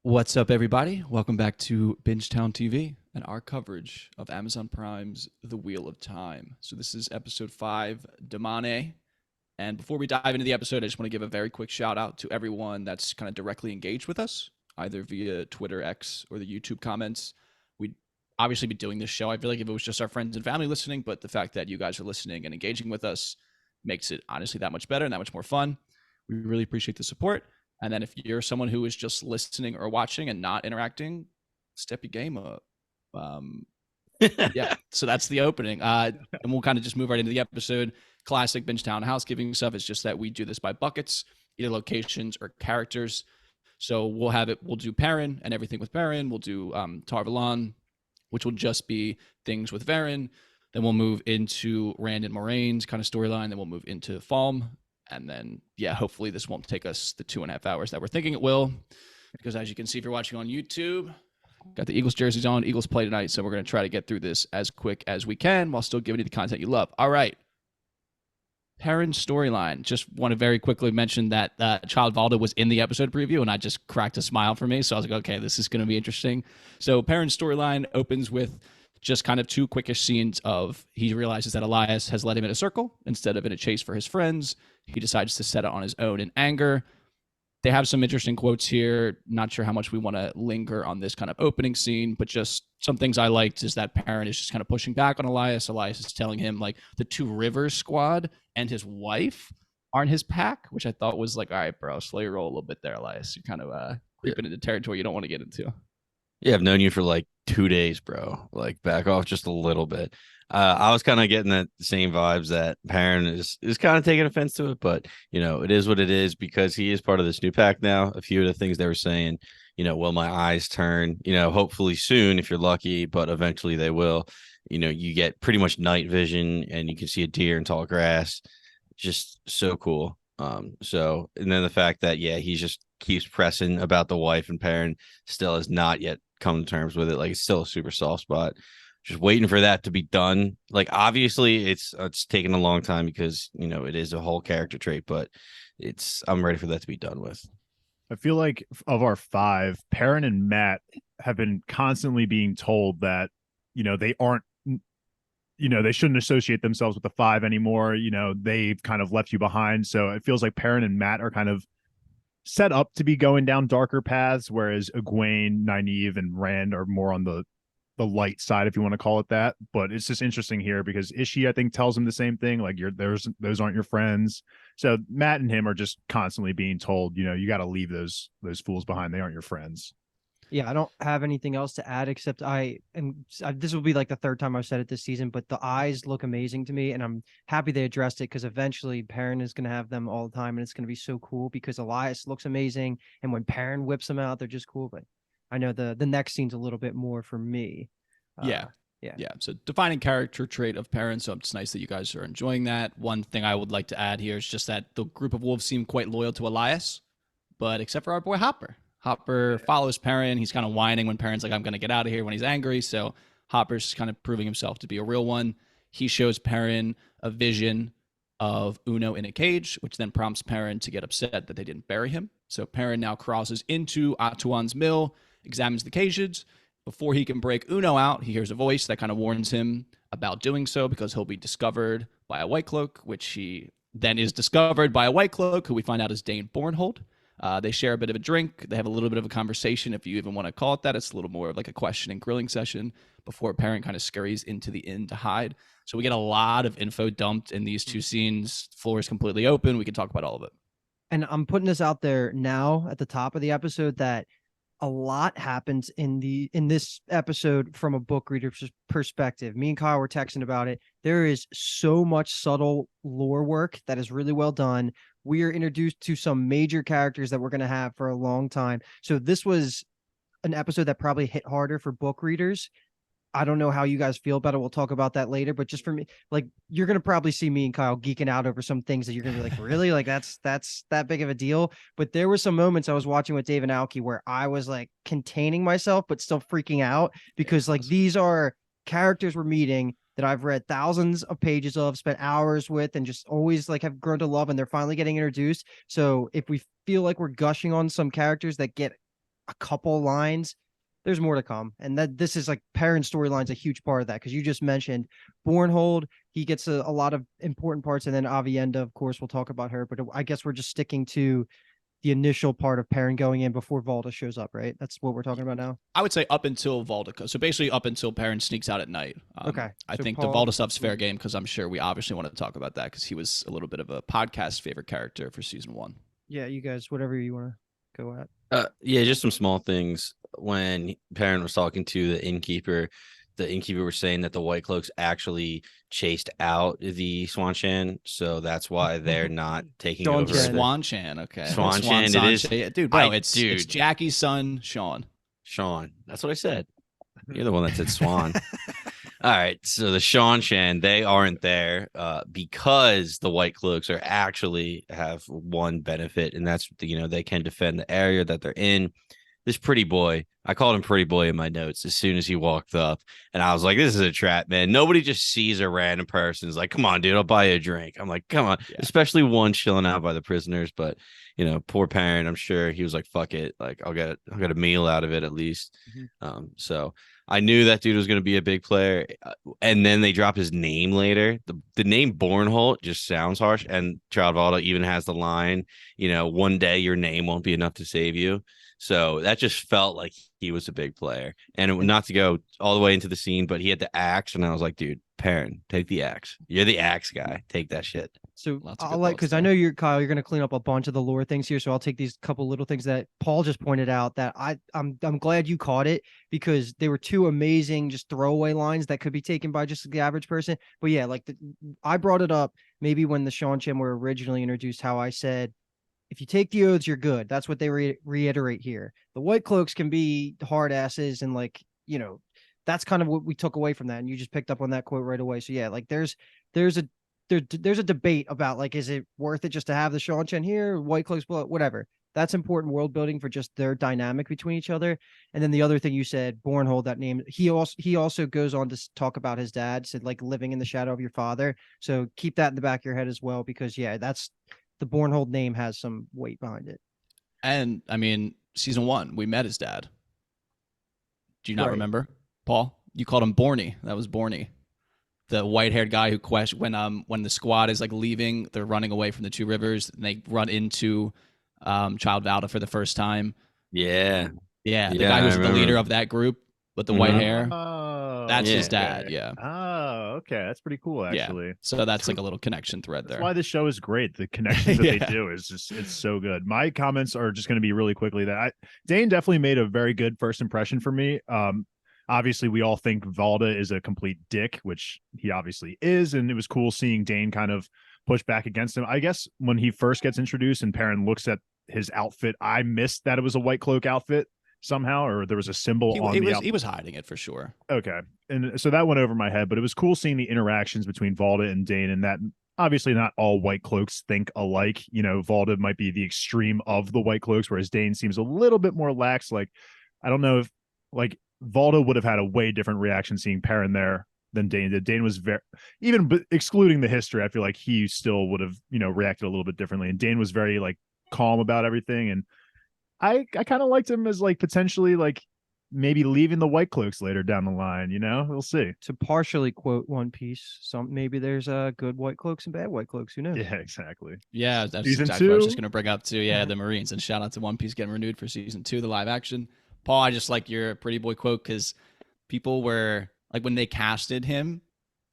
What's up, everybody? Welcome back to Bingetown TV and our coverage of Amazon Prime's The Wheel of Time. So, this is episode 5, Damane. And before we dive into the episode, I just want to give a very quick shout out to everyone that's kind of directly engaged with us, either via Twitter, X, or the YouTube comments. We'd obviously be doing this show. I feel like if it was just our friends and family listening, but the fact that you guys are listening and engaging with us makes it honestly that much better and that much more fun. We really appreciate the support. And then if you're someone who is just listening or watching and not interacting, step your game up. Um, yeah, so that's the opening. And we'll kind of just move right into the episode. Classic Bingetown housekeeping stuff. It's just that we do this by buckets, either locations or characters. So we'll do Perrin and everything with Perrin. We'll do Tarvalon, which will just be things with Verin. Then we'll move into Rand and Moiraine's kind of storyline. Then we'll move into Falm. And then, yeah, hopefully this won't take us the 2.5 hours that we're thinking it will. Because as you can see, if you're watching on YouTube, got the Eagles jerseys on. Eagles play tonight, so we're going to try to get through this as quick as we can while still giving you the content you love. All right. Perrin's storyline. Just want to very quickly mention that Child Valda was in the episode preview, and I just cracked a smile for me. So I was like, okay, this is going to be interesting. So Perrin's storyline opens with just kind of two quickish scenes of he realizes that Elias has led him in a circle instead of in a chase for his friends. He decides to set it on his own in anger. They have some interesting quotes here. Not sure how much we want to linger on this kind of opening scene, but just some things I liked is that Perrin is just kind of pushing back on Elias. Elias is telling him like the Two Rivers squad and his wife aren't his pack, which I thought was like, all right, bro, slow your roll a little bit there, Elias. You're kind of creeping into territory you don't want to get into. Yeah, I've known you for like 2 days, bro. Like back off just a little bit. I was kind of getting that same vibes that Perrin is kind of taking offense to it, but it is what it is because he is part of this new pack now. A few of the things they were saying, will my eyes turn? Hopefully soon if you're lucky, but eventually they will. You get pretty much night vision and you can see a deer in tall grass. Just so cool. And then the fact that he just keeps pressing about the wife and Perrin still has not yet come to terms with it. Like it's still a super soft spot. Just waiting for that to be done. Like obviously it's taken a long time because it is a whole character trait, but I'm ready for that to be done with. I feel like of our five, Perrin and Matt have been constantly being told that, they aren't, they shouldn't associate themselves with the five anymore. They've kind of left you behind. So it feels like Perrin and Matt are kind of set up to be going down darker paths, whereas Egwene, Nynaeve, and Rand are more on the light side, if you want to call it that. But it's just interesting here because Ishi, I think, tells him the same thing. Like those aren't your friends. So Matt and him are just constantly being told, you got to leave those fools behind. They aren't your friends. Yeah, I don't have anything else to add except this will be like the third time I've said it this season, but the eyes look amazing to me, and I'm happy they addressed it because eventually Perrin is going to have them all the time, and it's going to be so cool because Elias looks amazing, and when Perrin whips them out, they're just cool. But I know the next scene's a little bit more for me. Yeah. So defining character trait of Perrin. So it's nice that you guys are enjoying that. One thing I would like to add here is just that the group of wolves seem quite loyal to Elias, but except for our boy Hopper. Hopper follows Perrin. He's kind of whining when Perrin's like, I'm going to get out of here when he's angry. So Hopper's kind of proving himself to be a real one. He shows Perrin a vision of Uno in a cage, which then prompts Perrin to get upset that they didn't bury him. So Perrin now crosses into Atuan's mill, examines the cages. Before he can break Uno out, he hears a voice that kind of warns him about doing so because he'll be discovered by a White Cloak, which he then is discovered by a White Cloak, who we find out is Dane Bornhold. They share a bit of a drink. They have a little bit of a conversation, if you even want to call it that. It's a little more of like a question and grilling session before Perrin kind of scurries into the inn to hide. So we get a lot of info dumped in these two scenes. The floor is completely open. We can talk about all of it. And I'm putting this out there now at the top of the episode that a lot happens in this episode from a book reader's perspective. Me and Kyle were texting about it. There is so much subtle lore work that is really well done. We are introduced to some major characters that we're going to have for a long time. So this was an episode that probably hit harder for book readers. I don't know how you guys feel about it. We'll talk about that later. But just for me, like, you're going to probably see me and Kyle geeking out over some things that you're going to be like, really? Like, that's that big of a deal. But there were some moments I was watching with Dave and Alki where I was like containing myself, but still freaking out because like these are characters we're meeting that I've read thousands of pages of, spent hours with, and just always like have grown to love. And they're finally getting introduced. So if we feel like we're gushing on some characters that get a couple lines. There's more to come, and that this is like Perrin's storyline's a huge part of that because you just mentioned Bornhold. He gets a lot of important parts, and then Aviendha, of course, we'll talk about her. But I guess we're just sticking to the initial part of Perrin going in before Valda shows up, right? That's what we're talking about now. I would say up until Valda. So basically up until Perrin sneaks out at night. Okay. I So think Paul- the Valda stuff's fair game because I'm sure we obviously want to talk about that because he was a little bit of a podcast favorite character for season 1. Yeah, you guys, whatever you want to go at. Yeah, just some small things. When Perrin was talking to the innkeeper was saying that the White Cloaks actually chased out the Seanchan, so that's why they're not taking Seanchan. over. Seanchan, okay. Seanchan, it is. Yeah, dude, bro, it's dude. Jackie's son, Sean. Sean, that's what I said. You're the one that said Swan. All right, so the Seanchan, they aren't there because the White Cloaks are actually have one benefit, and that's they can defend the area that they're in. This pretty boy, I called him pretty boy in my notes as soon as he walked up, and I was like, this is a trap, man. Nobody just sees a random person is like, come on, dude, I'll buy you a drink. I'm like, come on. Yeah. Especially one chilling out by the prisoners, but poor Perrin, I'm sure he was like, fuck it, like I'll get a meal out of it at least. So I knew that dude was going to be a big player, and then they drop his name later. The name Bornhold just sounds harsh, and Child Valda even has the line, one day your name won't be enough to save you. So that just felt like he was a big player, and not to go all the way into the scene, but he had the axe, and I was like, dude, Perrin, take the axe. You're the axe guy. Take that shit. So Lots of I'll good let, thoughts because I there. know you're Kyle, you're going to clean up a bunch of the lore things here. So I'll take these couple little things that Paul just pointed out that I'm glad you caught it because they were two amazing, just throwaway lines that could be taken by just the average person. But yeah, like I brought it up maybe when the Seanchan were originally introduced, how I said, if you take the oaths, you're good. That's what they reiterate here. The White Cloaks can be hard asses and that's kind of what we took away from that. And you just picked up on that quote right away. So yeah, like there's a debate about like, is it worth it just to have the Seanchan here, White Cloaks, whatever. That's important world building for just their dynamic between each other. And then the other thing you said, Bornhold, that name, he also goes on to talk about his dad, said like living in the shadow of your father. So keep that in the back of your head as well, because yeah, that's the Bornhold name has some weight behind it. And I mean, season 1, we met his dad. Do you not Right. remember, Paul? You called him Borny. That was Borny, the white-haired guy who when the squad is like leaving, they're running away from the Two Rivers, and they run into Child Valda for the first time. Yeah. Yeah, the Yeah, guy I who's the leader remember. of that group with the white Mhm. hair. Oh, That's his okay. dad. Yeah. Oh, okay. That's pretty cool, actually. Yeah. So that's like a little connection thread That's there. why this show is great. The connections that Yeah. they do is just, it's so good. My comments are just going to be really quickly that Dane definitely made a very good first impression for me. Obviously we all think Valda is a complete dick, which he obviously is. And it was cool seeing Dane kind of push back against him. I guess when he first gets introduced and Perrin looks at his outfit, I missed that it was a White Cloak outfit somehow, or there was a symbol on the outfit. He was hiding it for sure. Okay. And so that went over my head, but it was cool seeing the interactions between Valda and Dane, and that obviously not all White Cloaks think alike. Valda might be the extreme of the White Cloaks, whereas Dane seems a little bit more lax. Like, I don't know if like Valda would have had a way different reaction seeing Perrin there than Dane did. Dane was excluding the history, I feel like he still would have, reacted a little bit differently. And Dane was very like calm about everything. And I kind of liked him as like potentially like maybe leaving the White Cloaks later down the line. We'll see. To partially quote One Piece, maybe there's good White Cloaks and bad White Cloaks. Who knows? Yeah, exactly. Yeah, that's Season exactly what I was 2? just going to bring up too. Yeah, the Marines. And shout out to One Piece getting renewed for season 2, the live action. Paul, I just like your pretty boy quote because people were like, when they casted him,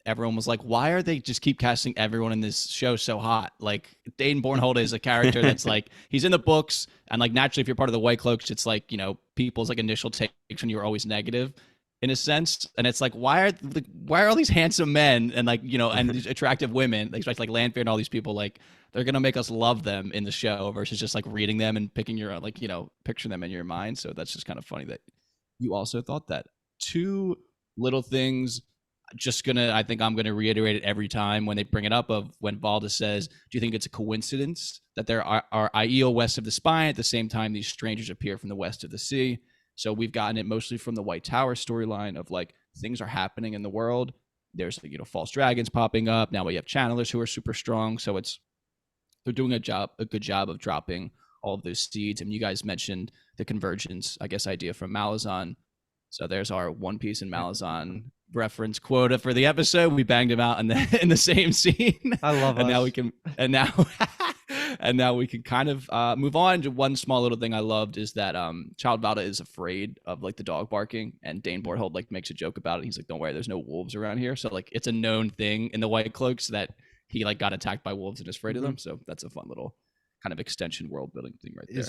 everyone was like, why are they just keep casting everyone in this show so hot? Like, Dane Bornhold is a character that's like, he's in the books, and like naturally if you're part of the White Cloaks, it's like, people's like initial takes when you're always negative in a sense. And it's like, why are all these handsome men and like, and these attractive women, especially like Lanfear and all these people, like they're gonna make us love them in the show versus just like reading them and picking your like, picture them in your mind. So that's just kind of funny that you also thought that. Two little things. I think I'm gonna reiterate it every time when they bring it up, of when Valda says, do you think it's a coincidence that there are Aiel west of the Spine at the same time these strangers appear from the west of the sea? So we've gotten it mostly from the White Tower storyline of like things are happening in the world. There's false dragons popping up. Now we have channelers who are super strong. So they're doing a good job of dropping all of those seeds. And you guys mentioned the convergence, I guess, idea from Malazan. So there's our One Piece and Malazan reference quota for the episode. We banged him out in the same scene. I love and us. now we can and now we can kind of move on to one small little thing I loved is that Child Vada is afraid of like the dog barking, and Dane Borthold like makes a joke about it. He's like, "Don't worry, there's no wolves around here." So like it's a known thing in the White Cloaks that he like got attacked by wolves and is afraid of them. So that's a fun little kind of extension world building thing right there.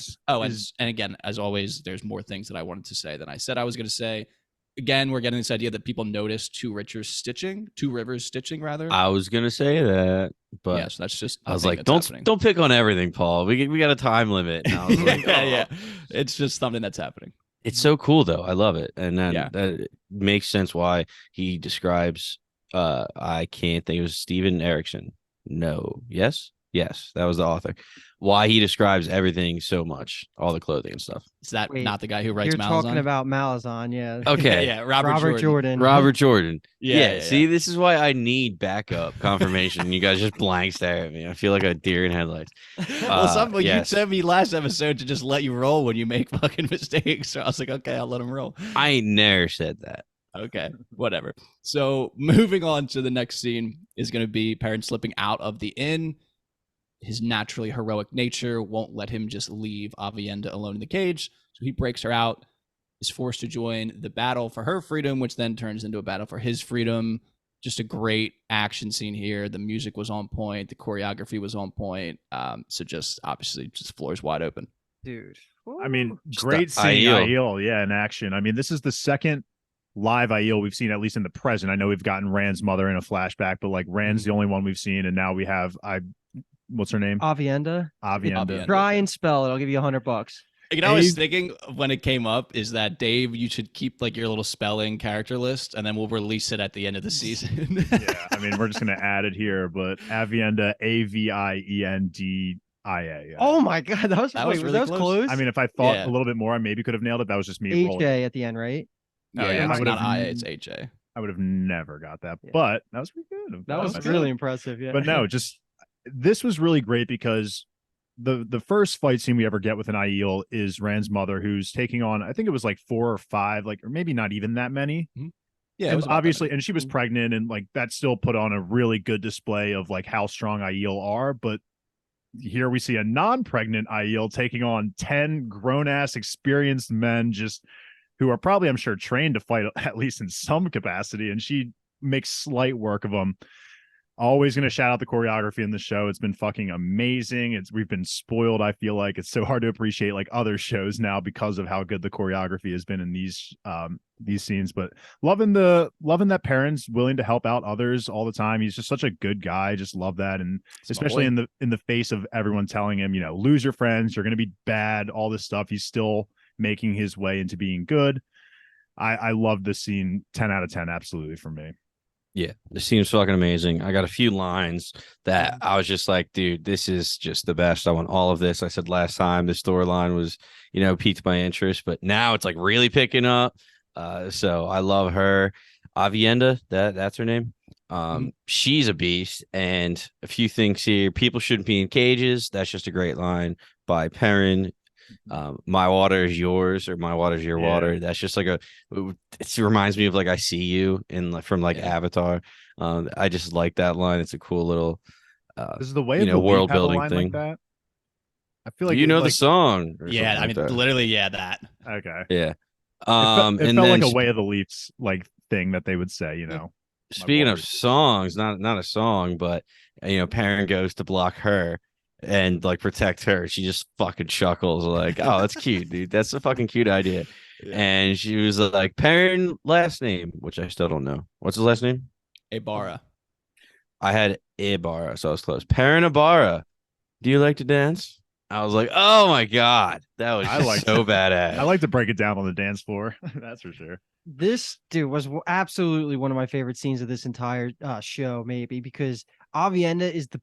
And again, as always, there's more things that I wanted to say than I said I was going to say. Again, we're getting this idea that people notice Two Rivers stitching rather. I was gonna say that, but yeah, so that's just I was like, don't pick on everything, Paul. We got a time limit. And I was like, yeah, it's just something that's happening. It's so cool though. I love it, and then Yeah. that makes sense why he describes. I can't think it was Steven Erickson. No, yes, that was the author. Why he describes everything so much, all the clothing and stuff. Is that Wait, not the guy who writes You're Malazan? talking about Malazan, yeah. Okay, yeah, Robert Jordan. Robert Jordan. Yeah. See, this is why I need backup confirmation. You guys just blank stare at me. I feel like a deer in headlights. Well, yes. you sent me last episode to just let you roll when you make fucking mistakes. So I was like, okay, I'll let him roll. I ain't never said that. Okay, whatever. So moving on to the next scene is going to be Perrin slipping out of the inn. His naturally heroic nature won't let him just leave Aviendha alone in the cage. So he breaks her out, is forced to join the battle for her freedom, which then turns into a battle for his freedom. Just a great action scene here. The music was on point. The choreography was on point. So just obviously just floors wide open. Dude. I mean, Woo. great seeing Aiel, yeah, in action. I mean, this is the second live Aiel we've seen, at least in the present. I know we've gotten Rand's mother in a flashback, but like Rand's the only one we've seen, and now we have what's her name? Aviendha. Aviendha. Try and spell it. I'll give you $100. You know, I was thinking when it came up is that Dave, you should keep like your little spelling character list, and then we'll release it at the end of the season. Yeah, I mean, we're just gonna add it here, but Aviendha, Aviendia. Yeah. Oh my god, that was really close. I mean, if I thought a little bit more, I maybe could have nailed it. That was just me. HA at the end, right? Yeah, it's I not IA, it's HA. I would have never got that, Yeah. but that was pretty good. That was really impressive. Yeah, But no, just this was really great because the first fight scene we ever get with an Aiel is Rand's mother, who's taking on, I think it was like 4 or 5, like, or maybe not even that many. Yeah, And it was obviously, and she was pregnant, and like that still put on a really good display of like how strong Aiel are. But here we see a non-pregnant Aiel taking on 10 grown-ass experienced men, just who are probably, I'm sure, trained to fight at least in some capacity, and she makes slight work of them. Always going to shout out the choreography in the show. It's been fucking amazing. We've been spoiled. I feel like it's so hard to appreciate like other shows now because of how good the choreography has been in these scenes. But loving that Perrin's willing to help out others all the time. He's just such a good guy. Just love that, and especially in the face of everyone telling him, lose your friends, you're going to be bad, all this stuff. He's still making his way into being good. I love this scene. 10 out of 10, absolutely, for me. Yeah, this seems fucking amazing. I got a few lines that I was just like, dude, this is just the best. I want all of this. I said last time the storyline was, piqued my interest, but now it's like really picking up. So I love her. Aviendha, that's her name. She's a beast. And a few things here. People shouldn't be in cages. That's just a great line by Perrin. My water is yours, or my water is your water. That's just like it reminds me of like I see you from Avatar. I just like that line. It's a cool little this is the way of world building thing. Like that. I feel like the song. Yeah, I mean, literally, that. Okay. Yeah. It felt and like then a Way of the Leafs like thing that they would say. Speaking of songs, not a song, but Perrin goes to block her and like protect her. She just fucking chuckles like, oh, that's cute, dude. That's a fucking cute idea. Yeah. And she was like, Perrin last name, which I still don't know. What's his last name? Ibarra. I had Ibarra, so I was close. Perrin Ibarra, do you like to dance? I was like, oh my god, that was so badass. I like to break it down on the dance floor. That's for sure. This dude was absolutely one of my favorite scenes of this entire show, maybe because Aviendha is the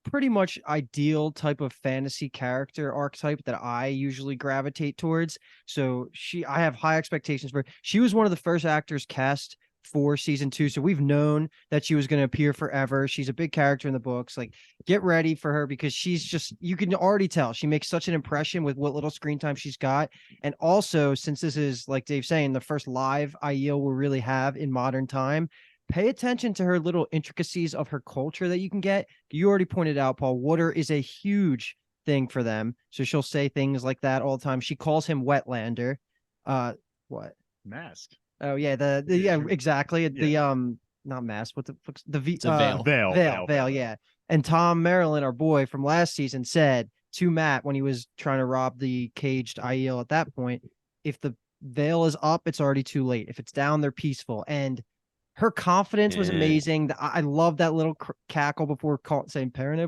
pretty much ideal type of fantasy character archetype that I usually gravitate towards. So I have high expectations for her. She was one of the first actors cast for season 2. So we've known that she was going to appear forever. She's a big character in the books. Like, get ready for her because she's just, you can already tell she makes such an impression with what little screen time she's got. And also, since this is, like Dave's saying, the first live Aiel we'll really have in modern time, pay attention to her little intricacies of her culture that you can get. You already pointed out, Paul, water is a huge thing for them. So she'll say things like that all the time. She calls him Wetlander. What? Mask. Oh yeah, yeah, exactly. The not mask. What the fuck's the It's a veil. Veil, yeah. And Tom Maryland, our boy from last season, said to Matt when he was trying to rob the caged Aiel at that point, if the veil is up, it's already too late. If it's down, they're peaceful. And her confidence was amazing. I love that little cackle before saying Perrin,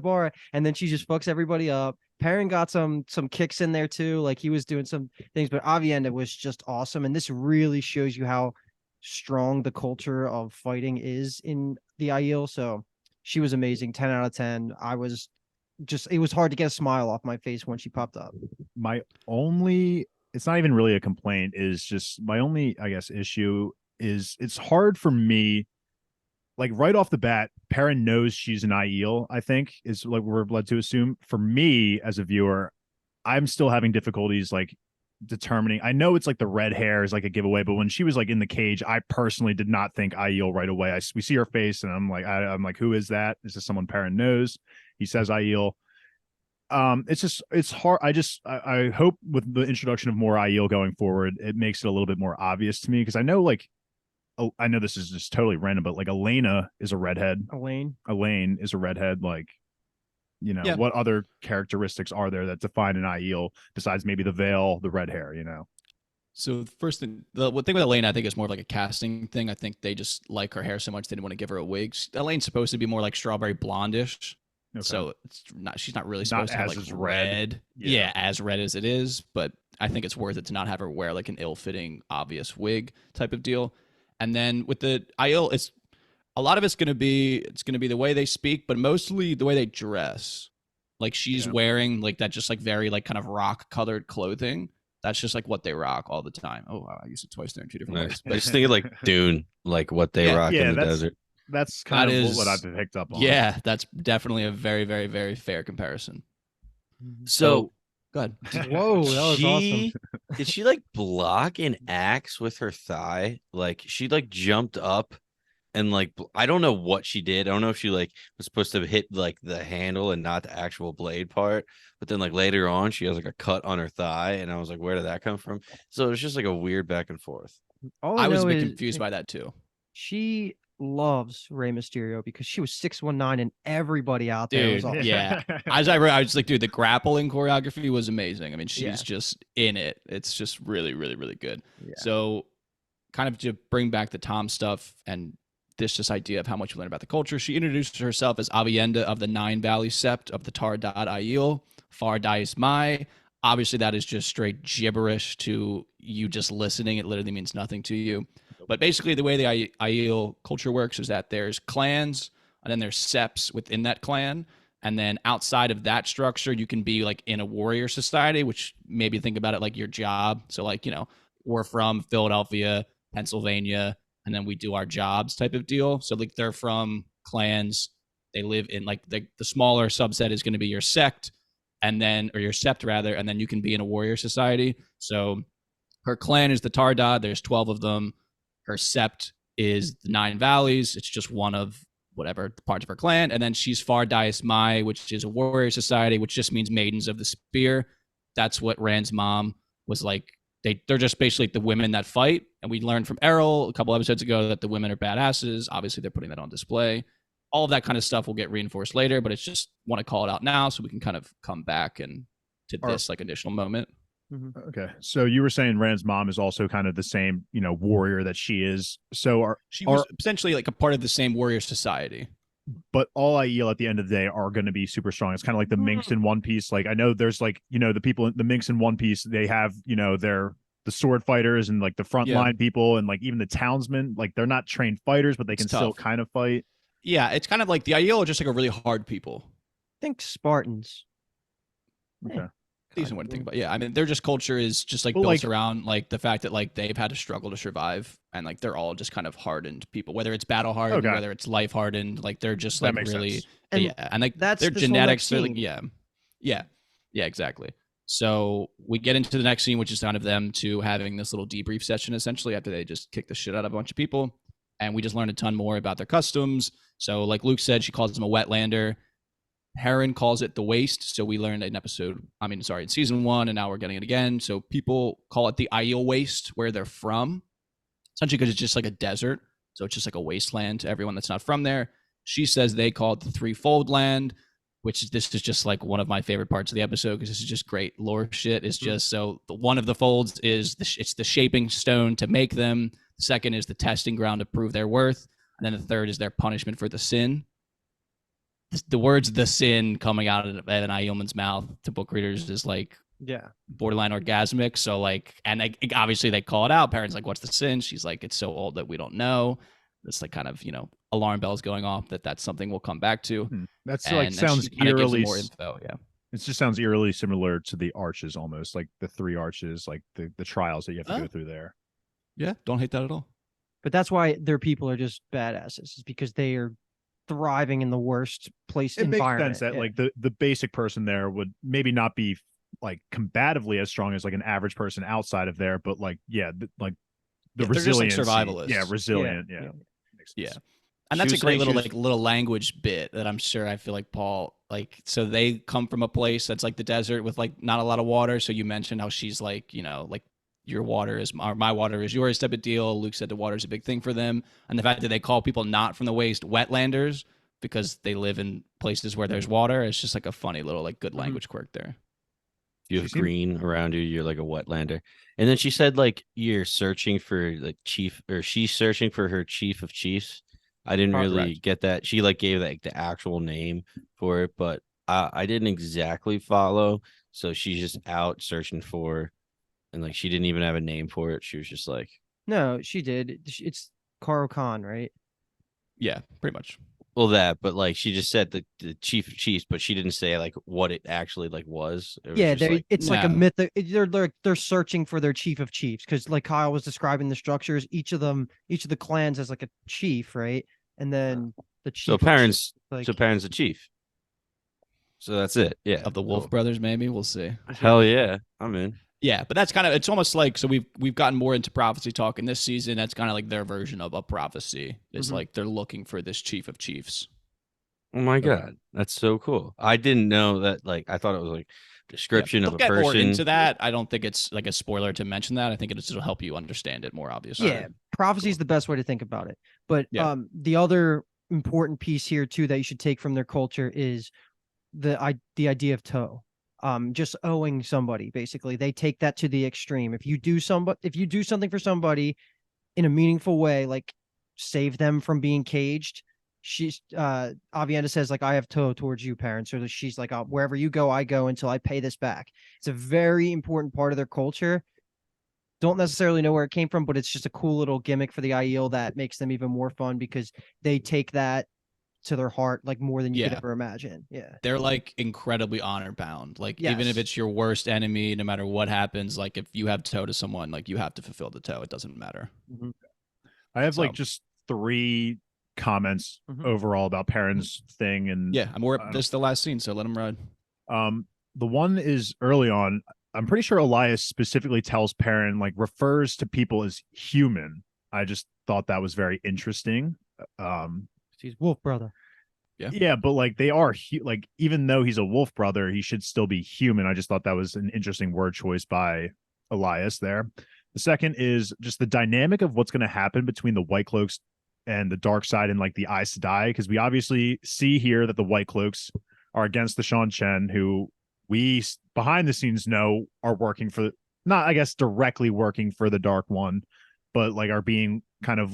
and then she just fucks everybody up. Perrin got some kicks in there too, like he was doing some things, but Aviendha was just awesome. And this really shows you how strong the culture of fighting is in the Aiel. So she was amazing. 10 out of 10. I was just, it was hard to get a smile off my face when she popped up. My only, it's not even really a complaint, is just my only, I guess, issue is it's hard for me. Like right off the bat, Perrin knows she's an Aiel, I think, is like we're led to assume. For me as a viewer, I'm still having difficulties like determining. I know it's like the red hair is like a giveaway, but when she was like in the cage, I personally did not think Aiel right away. We see her face and I'm like, who is that? Is this someone Perrin knows? He says Aiel. It's hard. I hope with the introduction of more Aiel going forward, it makes it a little bit more obvious to me, because I know like, oh, I know this is just totally random, but like Elena is a redhead. Elaine is a redhead. Like, you know, what other characteristics are there that define an Aiel besides maybe the veil, the red hair, you know? So the first thing, the thing with Elaine, I think is more of like a casting thing. I think they just like her hair so much they didn't want to give her a wig. Elaine's supposed to be more like strawberry blondish. Okay. So it's not, she's not really supposed to have like red. Yeah, as red as it is. But I think it's worth it to not have her wear like an ill-fitting, obvious wig type of deal. And then with the Aiel, it's a lot of it's gonna be the way they speak, but mostly the way they dress. Like she's wearing like that, just like very like kind of rock colored clothing. That's just like what they rock all the time. Oh wow, I used it twice there in two different ways. But I just think of like Dune, like what they rock in the desert. That's kind of what I've picked up on. Yeah, that's definitely a very, very, very fair comparison. So go ahead. Whoa, that was awesome. Did she like block an axe with her thigh? Like she like jumped up and like I don't know what she did. I don't know if she like was supposed to hit like the handle and not the actual blade part. But then like later on, she has like a cut on her thigh, and I was like, where did that come from? So it was just like a weird back and forth. I was a bit confused by that too. She loves Rey Mysterio because she was 619 and everybody out there was awesome. Yeah. As I was like, dude, the grappling choreography was amazing. I mean, she's just in it. It's just really, really, really good. Yeah. So kind of to bring back the Tom stuff and this idea of how much we learn about the culture, she introduces herself as Aviendha of the Nine Valley Sept of the Tar Dad Aiel, Far Dice Mai. Obviously, that is just straight gibberish to you just listening. It literally means nothing to you. But basically, the way the Aiel culture works is that there's clans, and then there's septs within that clan. And then outside of that structure, you can be like in a warrior society, which maybe think about it like your job. So like, you know, we're from Philadelphia, Pennsylvania, and then we do our jobs type of deal. So like they're from clans. They live in like the smaller subset is going to be your sect, and then, or your sept rather, and then you can be in a warrior society. So her clan is the Tardad. There's 12 of them. Her sept is the Nine Valleys. It's just one of whatever parts of her clan. And then she's Far Dias Mai, which is a warrior society, which just means maidens of the spear. That's what Rand's mom was like. They're just basically the women that fight. And we learned from Errol a couple episodes ago that the women are badasses. Obviously, they're putting that on display. All of that kind of stuff will get reinforced later, but it's just want to call it out now so we can kind of come back and to this like additional moment. Mm-hmm. Okay, so you were saying Rand's mom is also kind of the same, you know, warrior that she is. So she was essentially like a part of the same warrior society. But all Aiel at the end of the day are going to be super strong. It's kind of like the Minx in One Piece. Like I know there's like, you know, the people, the Minx in One Piece, they have, you know, they're the sword fighters and like the frontline people and like even the townsmen. Like they're not trained fighters, but they can still kind of fight. Yeah, it's kind of like the Aiel are just like a really hard people. Think Spartans. Okay. decent way to think about it. Yeah, I mean, their just culture is just like Well, built like- around like the fact that like they've had to struggle to survive, and like they're all just kind of hardened people, whether it's battle hardened, Okay. whether it's life hardened. Like they're just That like makes really, sense. And yeah, and like that's their this whole next genetics. They're like, scene. yeah, exactly. So we get into the next scene, which is kind of them two having this little debrief session essentially after they just kick the shit out of a bunch of people, and we just learned a ton more about their customs. So like Luke said, she calls them a wetlander. Perrin calls it the waste. So we learned in in season 1, and now we're getting it again. So people call it the Aiel waste where they're from, essentially because it's just like a desert. So it's just like a wasteland to everyone that's not from there. She says they call it the threefold land, this is just like one of my favorite parts of the episode because this is just great lore shit. It's just so one of the folds is it's the shaping stone to make them. The second is the testing ground to prove their worth. And then the third is their punishment for the sin. The words "the sin" coming out of an Aielman's mouth to book readers is like Yeah. borderline orgasmic. So like, and obviously they call it out. Parents like, "What's the sin?" She's like, "It's so old that we don't know." It's like kind of alarm bells going off that's something we'll come back to. That's And like then sounds she kinda gives them eerily. more info. Yeah, It just sounds eerily similar to the arches, almost like the 3 arches, like the trials that you have to go through there. yeah, don't hate that at all. But that's why their people are just badasses, is because they are thriving in the worst place It makes environment. sense that Yeah. like the basic person there would maybe not be like combatively as strong as like an average person outside of there, but like like the Yeah, they're just, like, resilience, survivalists. yeah, resilient, yeah. yeah. Makes Yeah. sense. And She that's a was great saying little she was- little language bit that I'm sure I feel like Paul so they come from a place that's like the desert with like not a lot of water. So you mentioned how she's like, like your water is or my water is yours type of deal. Luke said the water is a big thing for them. And the fact that they call people not from the waste wetlanders because they live in places where there's water, it's just like a funny little like good language quirk there. If you She have seemed- green around you, you're like a wetlander. And then she said like you're searching for like chief, or she's searching for her chief of chiefs. I didn't really Correct. get that. She like gave like the actual name for it, but I didn't exactly follow. So she's just out searching for, and like she didn't even have a name for it. She was just like, No, she did. It's Karo Khan, right? Yeah, pretty much. well, that, but like she just said the chief of chiefs, but she didn't say like what it actually like was. It was Yeah, just, like, it's like a No. myth. They're searching for their chief of chiefs because, like Kyle was describing the structures, each of the clans has like a chief, right? And then the chief. so of parents, like- so parents a chief. So that's it. Yeah. Of the Wolf Cool. brothers, maybe we'll see. Hell yeah, I'm in. Yeah, but that's kind of it's almost like so we've gotten more into prophecy talk in this season. That's kind of like their version of a prophecy. It's Mhm. like they're looking for this chief of chiefs. Oh my Okay. god, that's so cool. I didn't know that. Like, I thought it was like description They'll of a get more person. into that. I don't think it's like a spoiler to mention that. I think it'll help you understand it more obviously. Yeah, prophecy is the best way to think about it. But Yeah. the other important piece here too that you should take from their culture is the idea of toe. Just owing somebody. Basically, they take that to the extreme. If you do something for somebody in a meaningful way, like save them from being caged. She's Aviendha says like I have toe towards you, parents, or she's like wherever you go, I go until I pay this back. It's a very important part of their culture. Don't necessarily know where it came from, but it's just a cool little gimmick for the IEL that makes them even more fun because they take that to their heart like more than you could Yeah. ever imagine. Yeah. They're like incredibly honor bound. Like even if Yes. it's your worst enemy, no matter what happens, like if you have toe to someone, like you have to fulfill the toe. It doesn't matter. I have like So- just 3 comments Mhm. overall about Perrin's thing, and Yeah, I'm more. I This is the last scene, so let him ride. the one is early on. I'm pretty sure Elias specifically tells Perrin, like refers to people as human. I just thought that was very interesting. He's wolf brother. Yeah, but like they are like even though he's a wolf brother, he should still be human. I just thought that was an interesting word choice by Elias there. The second is just the dynamic of what's going to happen between the White Cloaks and the dark side and like the Aes Sedai, because we obviously see here that the White Cloaks are against the Seanchan, who we behind the scenes know are working for, not I guess directly working for the Dark One, but like are being kind of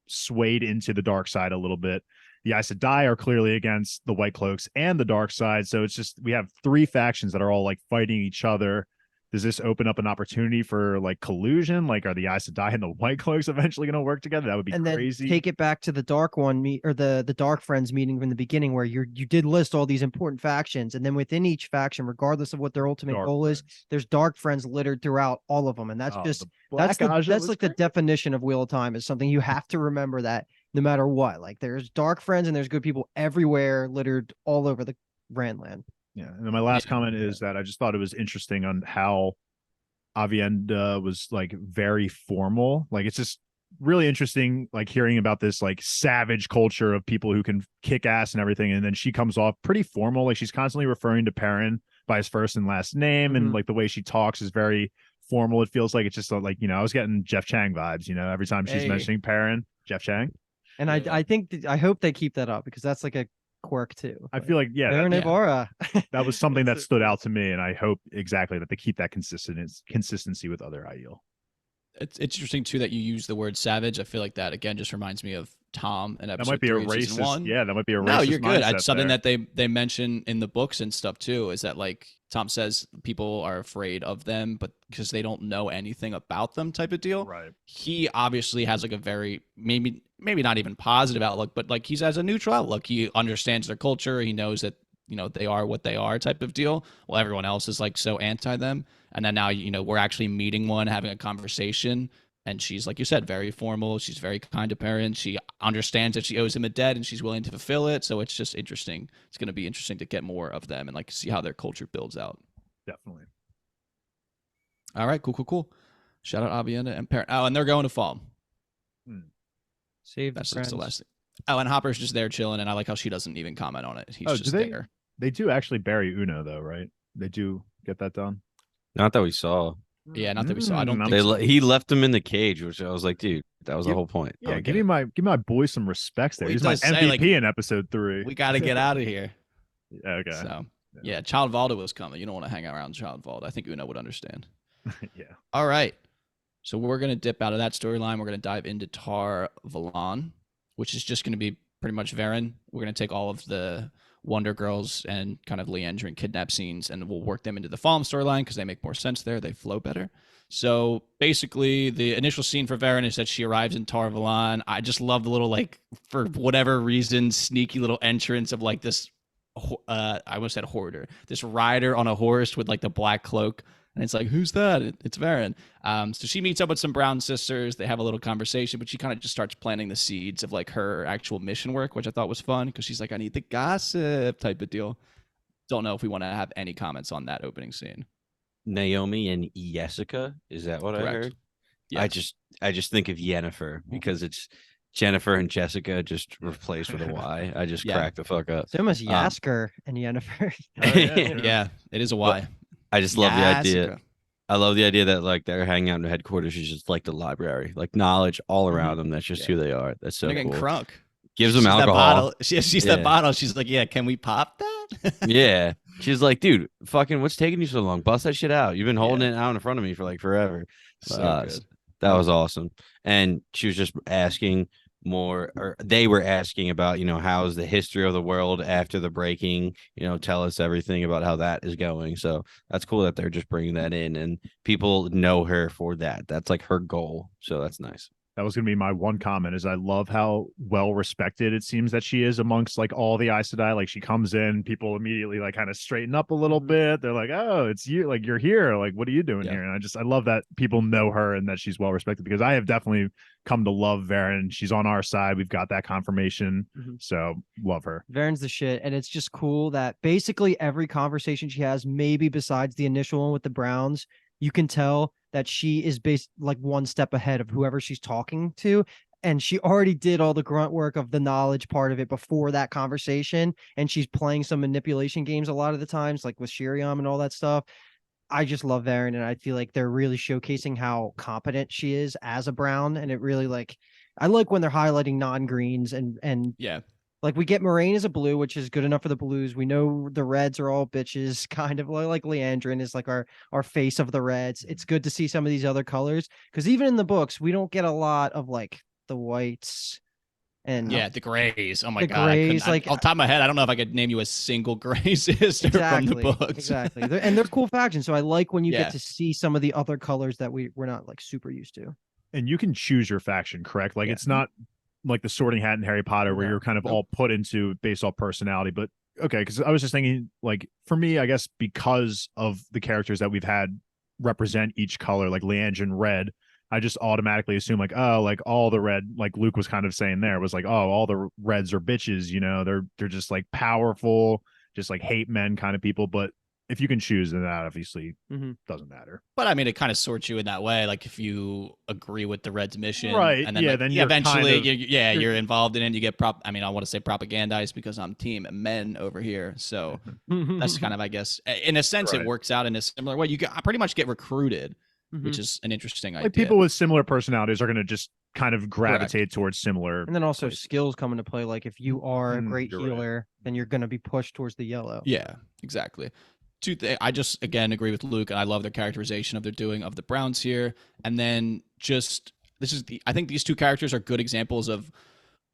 swayed into the dark side a little bit. The Aes Sedai are clearly against the White Cloaks and the dark side, so it's just we have 3 factions that are all like fighting each other. does this open up an opportunity for like collusion? Like, are the Aes Sedai and the White Cloaks eventually going to work together? That would be and crazy. then take it back to the Dark One or the Dark Friends meeting from the beginning, where you did list all these important factions, and then within each faction, regardless of what their ultimate Dark goal is, Friends. there's Dark Friends littered throughout all of them, and that's Oh, just the Black Aja that's was like the great. definition of Wheel of Time, is something you have to remember, that no matter what, like there's Dark Friends and there's good people everywhere, littered all over the Randland. Yeah, and then my last comment is that I just thought it was interesting on how Aviendha was like very formal. Like, it's just really interesting, like hearing about this like savage culture of people who can kick ass and everything, and then she comes off pretty formal. Like, she's constantly referring to Perrin by his first and last name, and like the way she talks is very formal. It feels like it's just like, you know, I was getting Jeff Chang vibes, you know, every time she's mentioning Perrin, Jeff Chang. And I think I hope they keep that up, because that's like a quirk too. I feel like, yeah, Verin Ibarra. that was something that stood out to me, and I hope exactly that they keep that consistency with other Aiel. It's interesting too that you use the word savage. I feel like that again just reminds me of Tom and episode That might be a 3 of season racist. 1. Yeah, that might be a racist. No, you're good. It's something there. that they mention in the books and stuff too. Is that like Tom says people are afraid of them, but because they don't know anything about them, type of deal. Right. He obviously has like a very maybe not even positive outlook, but like he has a neutral outlook. He understands their culture. He knows that, you know, they are what they are, type of deal. Well, everyone else is like so anti them, and then now, you know, we're actually meeting one, having a conversation. And she's, like you said, very formal. She's very kind to Perrin. She understands that she owes him a debt, and she's willing to fulfill it. So it's just interesting. It's going to be interesting to get more of them and like see how their culture builds out. Definitely. All right, cool. Shout out Aviendha and Perrin. Oh, and they're going to fall. Save That's the the friends. last thing. Oh, and Hopper's just there chilling, and I like how she doesn't even comment on it. He's just there. They do actually bury Uno though, right? They do get that done. Not that we saw. Yeah, not that we saw. I don't think They so. he left him in the cage, which I was like, dude, that was the whole point. Yeah, Okay. give my boy some respects there. Well, he He's my does say, MVP like, in episode 3. We got to get out of here. Okay. So, yeah, Child Valda was coming. You don't want to hang around Child Valda. I think Uno would understand. Yeah. All right. So we're going to dip out of that storyline. We're going to dive into Tar Valon, which is just going to be pretty much Verin. We're going to take all of the Wonder Girls and kind of Leandrin kidnap scenes, and we'll work them into the Falm storyline because they make more sense there. They flow better. So basically, the initial scene for Verin is that she arrives in Tar Valon. I just love the little, like, for whatever reason, sneaky little entrance of like this, I almost said hoarder, this rider on a horse with like the black cloak. And it's like, who's that? It's Verin. So she meets up with some brown sisters. They have a little conversation, but she kind of just starts planting the seeds of like her actual mission work, which I thought was fun because she's like, I need the gossip type of deal. Don't know if we want to have any comments on that opening scene. Naomi and Jessica, is that what Correct. I heard? Yes. I just think of Yennefer because it's Jennifer and Jessica just replaced with a Y. I just cracked the fuck up. It's almost Yasker and Yennefer. Yeah, it is a Y. I just love the idea. Jessica. I love the idea that like they're hanging out in the headquarters. It's just like the library, like knowledge all around them. That's just who they are. That's so They're cool. getting crunk. Gives them She's that alcohol. bottle. She's that bottle. She's like, yeah, can we pop that? Yeah. She's like, dude, fucking what's taking you so long? Bust that shit out. You've been holding it out in front of me for like forever. So good. That was awesome. And she was just asking more, or they were asking about, you know, how's the history of the world after the breaking, you know, tell us everything about how that is going. So that's cool that they're just bringing that in and people know her for that. That's like her goal. So that's nice. That was going to be my one comment is I love how well respected it seems that she is amongst like all the Aes Sedai. Like she comes in, people immediately like kind of straighten up a little bit. They're like, oh, it's you. Like you're here. Like, what are you doing here? And I love that people know her and that she's well respected because I have definitely come to love Verin. She's on our side. We've got that confirmation. So love her. Verin's the shit. And it's just cool that basically every conversation she has, maybe besides the initial one with the Browns, you can tell that she is based like one step ahead of whoever she's talking to. And she already did all the grunt work of the knowledge part of it before that conversation. And she's playing some manipulation games a lot of the times, like with Shiriam and all that stuff. I just love Verin, and I feel like they're really showcasing how competent she is as a Brown. And it really like, I like when they're highlighting non-greens and Yeah. like we get Moiraine as a blue, which is good enough for the blues. We know the reds are all bitches, kind of like Leandrin is like our face of the reds. It's good to see some of these other colors because even in the books, we don't get a lot of like the whites And Yeah, the Greys. Oh my The god, I Greys, couldn't. like- Off the top of my head, I don't know if I could name you a single Grey sister from the books. Exactly. They're cool factions. So I like when you Yeah. get to see some of the other colors that we're not like super used to. And you can choose your faction, correct? Like Yeah. it's not like the Sorting Hat in Harry Potter where No. you're kind of Nope. all put into based off personality. But okay, because I was just thinking, like for me, I guess because of the characters that we've had represent each color, like Leandrin Red, I just automatically assume like, oh, like all the red, like Luke was kind of saying there, was like, oh, all the reds are bitches, you know, they're just like powerful, just like hate men kind of people. But if you can choose, then that obviously doesn't matter. But I mean, it kind of sorts you in that way. Like if you agree with the Red's mission, Right, And then, yeah, like, then you're eventually, kind of- you're involved in it. And you get I mean, I want to say propagandized because I'm team men over here. So that's kind of, I guess, in a sense, Right. it works out in a similar way. I pretty much get recruited, Mhm. which is an interesting like idea. people with similar personalities are going to just kind of gravitate towards similar. And then also skills come into play. Like if you are a great you're right. healer, then you're going to be pushed towards the yellow. Yeah, exactly. I just again agree with Luke, and I love their characterization of their doing of the Browns here. And then I think these two characters are good examples of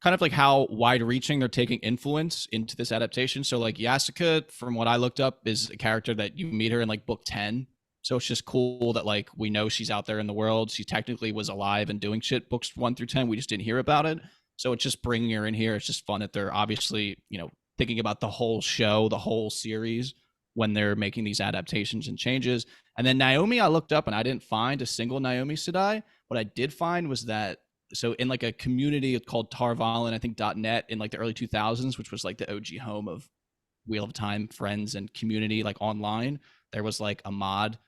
kind of like how wide-reaching they're taking influence into this adaptation. So like Yasuka, from what I looked up, is a character that you meet her in like book 10. So it's just cool that like we know she's out there in the world. She technically was alive and doing shit books 1 through 10. We just didn't hear about it. So it's just bringing her in here. It's just fun that they're obviously, thinking about the whole show, the whole series when they're making these adaptations and changes. And then Naomi, I looked up and I didn't find a single Naomi Sedai. What I did find was that, so in like a community called Tarvalin, I think .net in like the early 2000s, which was like the OG home of Wheel of Time friends and community, like online, there was like a mod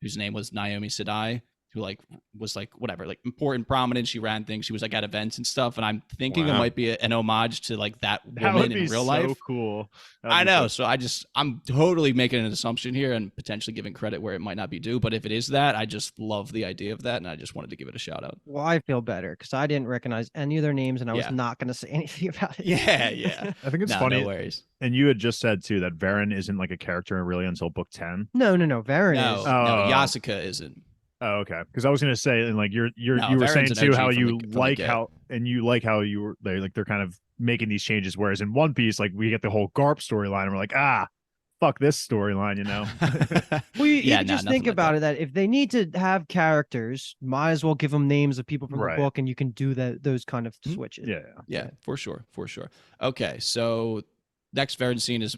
whose name was Naomi Sedai, who like was like whatever, like important, prominent. She ran things. She was like at events and stuff. And I'm thinking it Wow. might be an homage to like that That woman would be in real so life. cool. That'd I be know. so- So I'm totally making an assumption here and potentially giving credit where it might not be due. But if it is that, I just love the idea of that. And I just wanted to give it a shout out. Well, I feel better because I didn't recognize any of their names and I was Yeah. not going to say anything about it. Yeah. I think it's No, funny. no worries. And you had just said too that Verin isn't like a character really until book 10. No. Verin No, is. no, Oh. Yasuka isn't. Oh, okay. Because I was gonna say, and like you were Verin's saying an too OG how from you the like get. how you were they're kind of making these changes. Whereas in One Piece, like we get the whole Garp storyline, and we're like, fuck this storyline, you know? Well, you Yeah, can nah, just nothing think like about that. it that if they need to have characters, might as well give them names of people from Right. the book and you can do those kind of Mhm. switches. Yeah. Yeah, for sure. Okay, so next Verin scene is,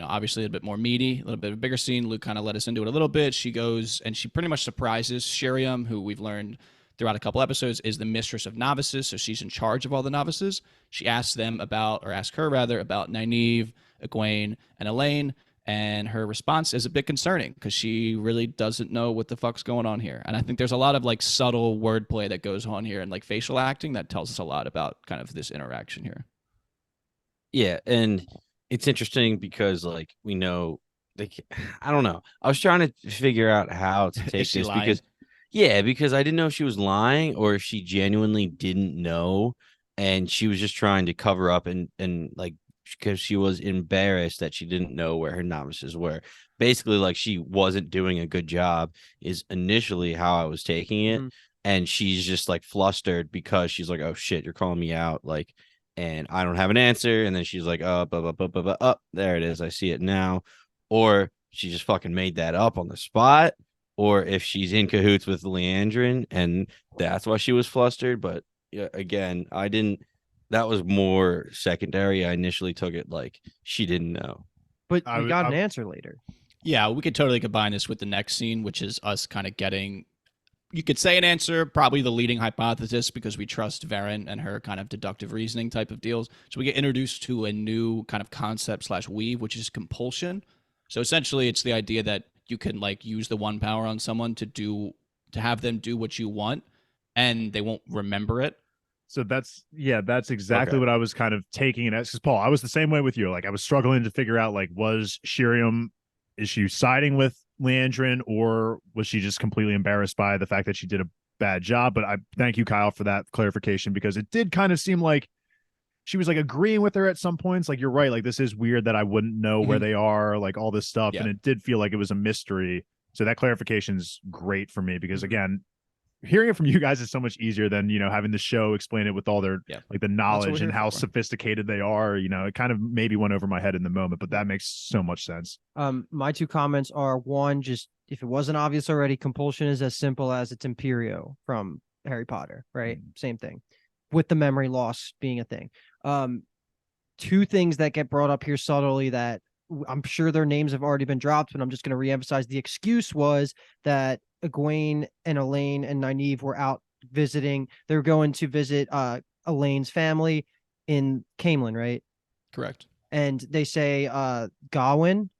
obviously a bit more meaty, a little bit of a bigger scene. Luke kind of let us into it a little bit. She goes and she pretty much surprises Sheriam, who we've learned throughout a couple episodes is the mistress of novices, so she's in charge of all the novices. She asks her about Nynaeve, Egwene, and Elaine, and her response is a bit concerning because she really doesn't know what the fuck's going on here. And I think there's a lot of like subtle wordplay that goes on here and like facial acting that tells us a lot about kind of this interaction here. Yeah, and it's interesting because like we know I don't know. I was trying to figure out how to take she this lying? because I didn't know if she was lying or if she genuinely didn't know and she was just trying to cover up and like because she was embarrassed that she didn't know where her novices were. Basically, like she wasn't doing a good job is initially how I was taking it. Mhm. And she's just like flustered because she's like, oh shit, you're calling me out. Like, and I don't have an answer. And then she's like, oh, there it is. I see it now. Or she just fucking made that up on the spot. Or if she's in cahoots with Leandrin and that's why she was flustered. But yeah, again, that was more secondary. I initially took it like she didn't know. But I we would- got I- an answer later. Yeah, we could totally combine this with the next scene, which is us kind of getting, you could say an answer, probably the leading hypothesis, because we trust Verin and her kind of deductive reasoning type of deals. So we get introduced to a new kind of concept / weave, which is compulsion. So essentially, it's the idea that you can like use the one power on someone to have them do what you want, and they won't remember it. So that's exactly Okay. what I was kind of taking it as. Because Paul, I was the same way with you. Like I was struggling to figure out like, was Sheriam, is she siding with Leandrin or was she just completely embarrassed by the fact that she did a bad job? But I thank you, Kyle, for that clarification because it did kind of seem like she was like agreeing with her at some points. Like you're right. Like this is weird that I wouldn't know where Mhm. they are. Like all this stuff, Yeah. and it did feel like it was a mystery. So that clarification's great for me because again, hearing it from you guys is so much easier than having the show explain it with all their like the knowledge and how sophisticated they are. It kind of maybe went over my head in the moment, but that makes so much sense. My two comments are: one, just if it wasn't obvious already, compulsion is as simple as it's Imperio from Harry Potter, right? Same thing, with the memory loss being a thing. Two things that get brought up here subtly that I'm sure their names have already been dropped, but I'm just going to reemphasize. The excuse was that Egwene and Elaine and Nynaeve were out visiting. They were going to visit Elaine's family in Camelin, right? Correct. And they say Gawain,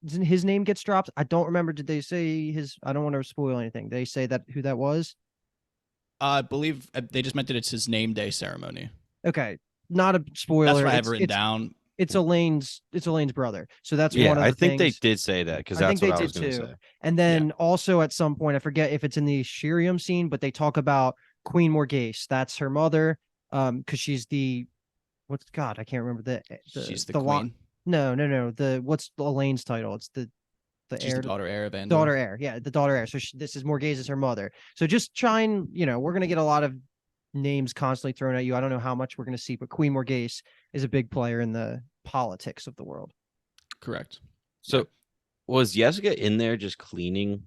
his name gets dropped. I don't remember. Did they say his? I don't want to spoil anything. They say that who that was? I believe they just meant that it's his name day ceremony. Okay, not a spoiler. That's what I have written down. It's Elaine's brother. So that's one of the I think things. they did say that because that's what I was going to say. And then also at some point, I forget if it's in the Shirium scene, but they talk about Queen Morghese. That's her mother. Because she's the I can't remember she's the queen. No. What's Elaine's title? It's the she's heir. The daughter heir of Aviendha. Daughter heir. Yeah, the daughter heir. So this is Morghese is her mother. So just try and we're gonna get a lot of names constantly thrown at you. I don't know how much we're gonna see, but Queen Morghese is a big player in the politics of the world. Correct. So was Jessica in there just cleaning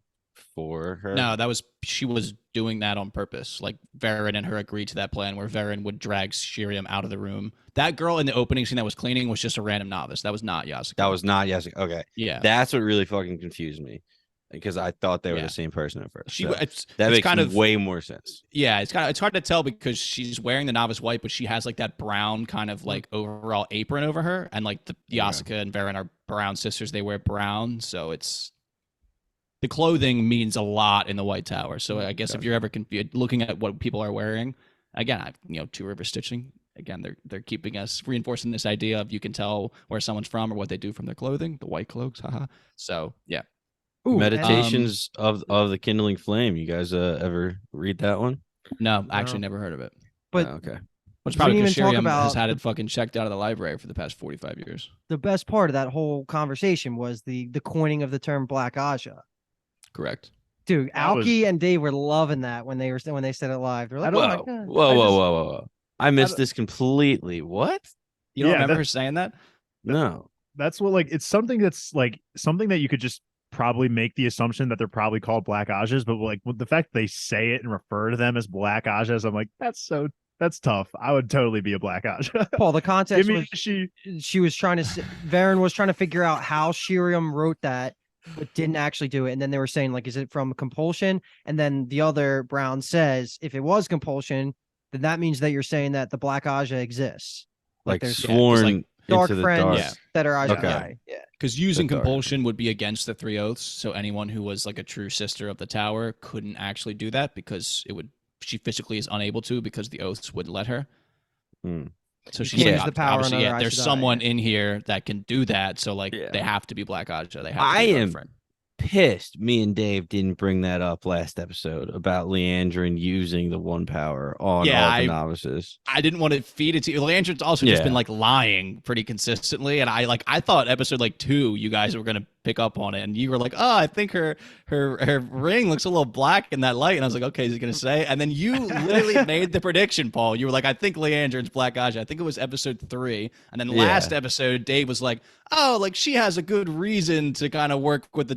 for her? No, she was doing that on purpose. Like Verin and her agreed to that plan where Verin would drag Shiriam out of the room. That girl in the opening scene that was cleaning was just a random novice. That was not Jessica. That was not Jessica. Okay. Yeah. That's what really fucking confused me. Because I thought they were the same person at first. That makes kind of way more sense. Yeah, it's hard to tell because she's wearing the novice white, but she has like that brown kind of like overall apron over her, and like the Jessica and Verin are brown sisters. They wear brown, so it's the clothing means a lot in the White Tower. So I guess if you're ever looking at what people are wearing, again, Two River stitching. Again, they're keeping us reinforcing this idea of you can tell where someone's from or what they do from their clothing, the white cloaks. Haha. So yeah. Ooh, Meditations of the Kindling Flame. You guys ever read that one? No, I actually never heard of it. But okay. Which probably because Shiriam has had it fucking checked out of the library for the past 45 years. The best part of that whole conversation was the coining of the term Black Aja. Correct. Dude, Alki and Dave were loving that when they said it live. They're like, whoa, oh my God. Whoa. I missed this completely. What? You don't remember her saying that? No. That's what it's something that's like something that you could just probably make the assumption that they're probably called Black Ajas, but like with the fact they say it and refer to them as Black Ajas, I'm like, that's tough. I would totally be a Black Aja. Paul, the context was she was trying to Verin was trying to figure out how Shiriam wrote that, but didn't actually do it. And then they were saying, like, is it from compulsion? And then the other Brown says, if it was compulsion, then that means that you're saying that the Black Aja exists. Like there's sworn dark into friends that are Aja. Okay. Yeah. Because using compulsion would be against the 3 oaths. So anyone who was like a true sister of the tower couldn't actually do that because she physically is unable to because the oaths wouldn't let her. So she's the power. Obviously, there's someone in here that can do that. So like they have to be Black Aja. They have to be a friend. Pissed me and Dave didn't bring that up last episode about Leandrin using the 1 power on all the novices. I didn't want to feed it to you. Leandrin's also just been like lying pretty consistently, and I thought episode 2 you guys were gonna pick up on it, and you were like, oh, I think her ring looks a little black in that light, and I was like, okay, is he gonna say? And then you literally made the prediction, Paul. You were like, I think Leandrin's Black Aja. I think it was episode 3, and then last episode Dave was like, oh, like she has a good reason to kind of work with the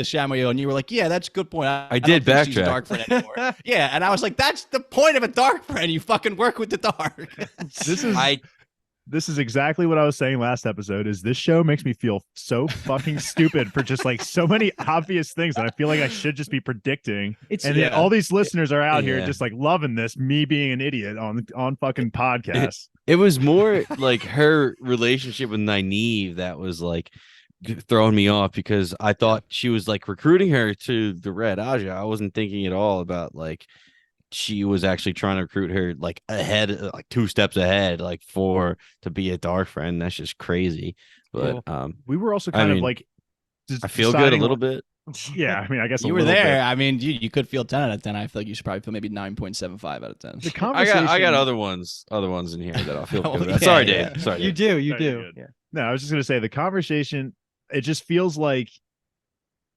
Shamayo, and you were like, yeah, that's a good point. I did don't think backtrack. She's a dark friend anymore. Yeah, and I was like, that's the point of a dark friend. You fucking work with the dark. This is exactly what I was saying last episode. Is this show makes me feel so fucking stupid for just like so many obvious things that I feel like I should just be predicting. Yet all these listeners are out here just like loving this, me being an idiot on fucking podcasts. It was more like her relationship with Nynaeve that was like throwing me off because I thought she was like recruiting her to the Red Aja. I wasn't thinking at all about like she was actually trying to recruit her like ahead, like 2 steps ahead, like to be a dark friend. That's just crazy. But we were also kind of like, I feel good a little bit. Yeah, I mean, I guess you were there. I mean, you could feel 10 out of 10. I feel like you should probably feel maybe 9.75 out of 10. The conversation. I got other ones in here that I'll feel good about. Sorry, Dave. Sorry, you Dave. do. Yeah. No, I was just gonna say the conversation. It just feels like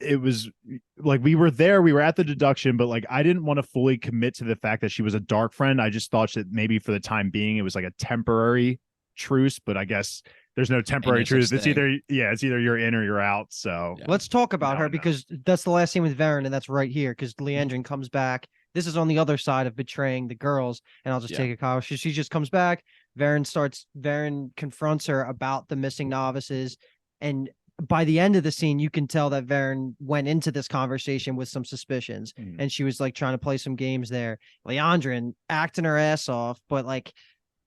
it was like we were there, we were at the deduction, but like I didn't want to fully commit to the fact that she was a dark friend. I just thought that maybe for the time being it was like a temporary truce, but I guess there's no temporary truce. It's either you're in or you're out. So let's talk about her No. because that's the last scene with Verin, and that's right here because Leandrin comes back. This is on the other side of betraying the girls, and I'll just take it, Kyle. She just comes back. Verin confronts her about the missing novices, and by the end of the scene, you can tell that Verin went into this conversation with some suspicions, and she was like trying to play some games there. Leandrin acting her ass off, but like,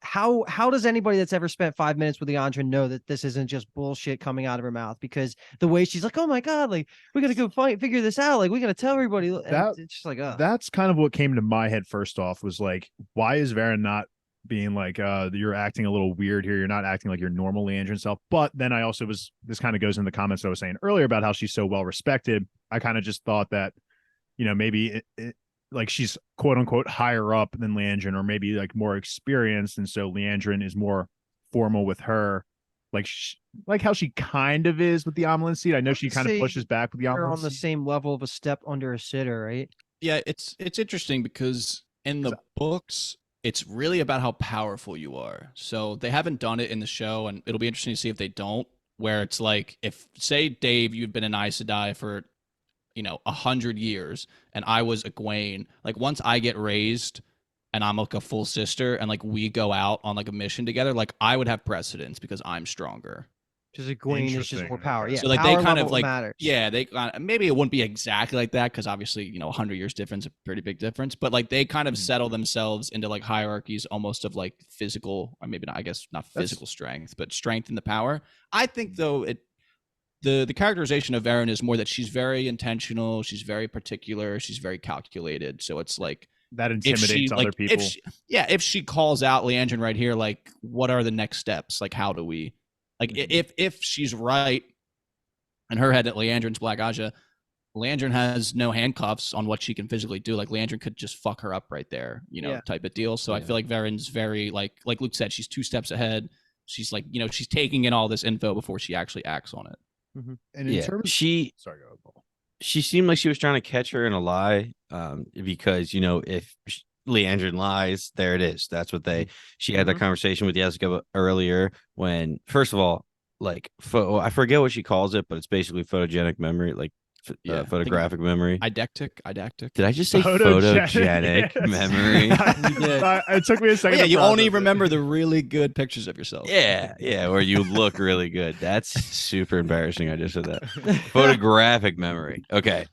how does anybody that's ever spent 5 minutes with Leandrin know that this isn't just bullshit coming out of her mouth? Because the way she's like, "Oh my god, like we gotta go figure this out. Like we gotta tell everybody." It's just like, that's kind of what came to my head first off was like, why is Verin not being like, you're acting a little weird here. You're not acting like your normal Leandrin self. But then I also this kind of goes in the comments I was saying earlier about how she's so well respected. I kind of just thought that, maybe like she's quote unquote higher up than Leandrin, or maybe like more experienced. And so Leandrin is more formal with her. Like how she kind of is with the Amelin seed. I know she kind of pushes back with the Amelin on the same level of a step under a sitter, right? Yeah, it's interesting because in the books, it's really about how powerful you are. So they haven't done it in the show, and it'll be interesting to see if they don't, where it's like, if, say, Dave, you've been an Aes Sedai for, 100 years, and I was Egwene, like, once I get raised and I'm like a full sister, and like we go out on like a mission together, like I would have precedence because I'm stronger. Because Egwene is just more power. Yeah. So like they kind of like matters. Yeah, they maybe it wouldn't be exactly like that because obviously 100 years difference, a pretty big difference. But like they kind of settle themselves into like hierarchies almost of like physical, or maybe not, I guess not physical strength, but strength in the power. I think though the characterization of Verin is more that she's very intentional, she's very particular, she's very calculated. So it's like that intimidates other people. If she calls out Leandrin right here, like what are the next steps? Like how do we? Like if she's right, in her head that Leandrin's Black Aja, Leandrin has no handcuffs on what she can physically do. Like Leandrin could just fuck her up right there, type of deal. So I feel like Verin's very like Luke said, she's 2 steps ahead. She's like, she's taking in all this info before she actually acts on it. Mm-hmm. And in terms, she seemed like she was trying to catch her in a lie, because if Leandrin lies, there it is. That's what she had that conversation with Jessica earlier when, first of all, like I forget what she calls it, but it's basically photogenic memory, like photographic memory. Didactic. Did I just say photogenic memory? It took me a second. Yeah, you only remember the really good pictures of yourself. Yeah, where you look really good. That's super embarrassing. I just said that. Photographic memory. Okay,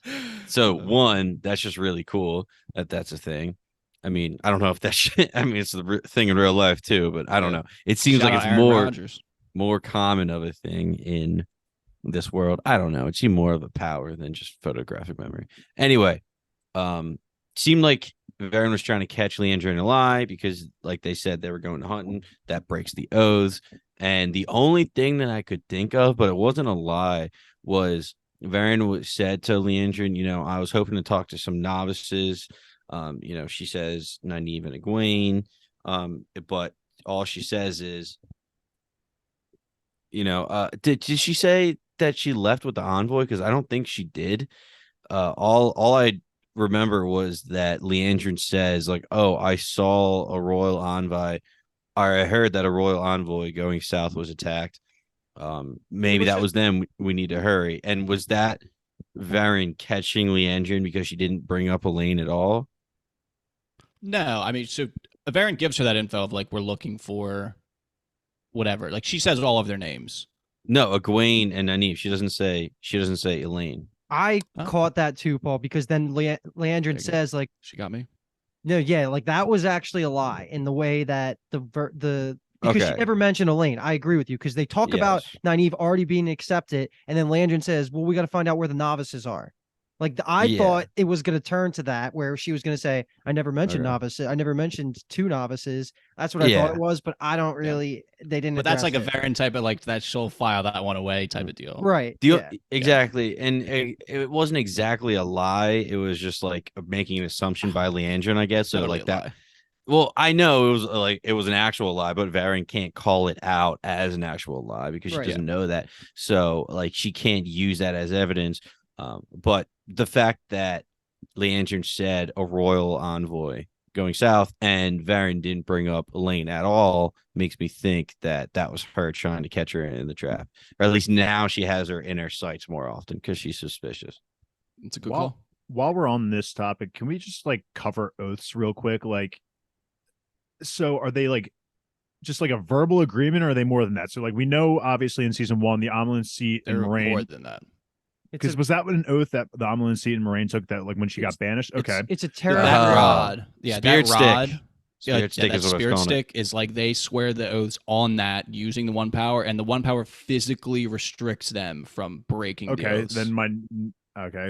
so one, that's just really cool that's a thing. I mean, I don't know if that's shit. I mean, it's the thing in real life too, but I don't know. It seems like it's more common of a thing in this world. I don't know. It seemed more of a power than just photographic memory. Anyway, seemed like Verin was trying to catch Leandrin in a lie because, like they said, they were going to hunting. That breaks the oaths. And the only thing that I could think of, but it wasn't a lie, was Verin said to Leandrin, I was hoping to talk to some novices. She says Nynaeve and Egwene, but all she says is, did she say that she left with the envoy? Because I don't think she did. All I remember was that Leandrin says like, "Oh, I saw a royal envoy, or I heard that a royal envoy going south was attacked. Maybe that was them. We need to hurry." And was that Verin catching Leandrin because she didn't bring up Elaine at all? No, I mean, so Verin gives her that info of like, we're looking for whatever. Like she says all of their names. No, Egwene and Nynaeve. She doesn't say Elaine. I caught that too, Paul, because then Leandrin says like, she got me. No, yeah, like that was actually a lie in the way that because she never mentioned Elaine. I agree with you because they talk about Nynaeve already being accepted, and then Leandrin says, "Well, we got to find out where the novices are." Like I thought it was going to turn to that where she was going to say, "I never mentioned novices. I never mentioned 2 novices." That's what I thought it was, but I don't really. They didn't. But that's like a Verin type of like that. She'll file that one away type of deal, right? Exactly, and it wasn't exactly a lie. It was just like making an assumption by Leandrin, I guess. So like that. Well, I know it was an actual lie, but Verin can't call it out as an actual lie because she doesn't know that. So like she can't use that as evidence. But the fact that Leandrin said a royal envoy going south and Verin didn't bring up Elaine at all makes me think that that was her trying to catch her in the trap. Or at least now she has her in her sights more often because she's suspicious. It's a good call. While we're on this topic, can we just like cover oaths real quick? Like, so are they like just like a verbal agreement, or are they more than that? So like we know obviously in season 1 the Amelin seat and They're more Moiraine, than that. because was that an oath that the Amelin seat and Moiraine took, that like when she got banished? Okay, It's a That terror. rod. Yeah, Spirit that rod. stick. Yeah, Spirit stick that is what I was spirit calling it. stick is like they swear the oaths on that using the one power, and the one power physically restricts them from breaking the okay. oaths. Then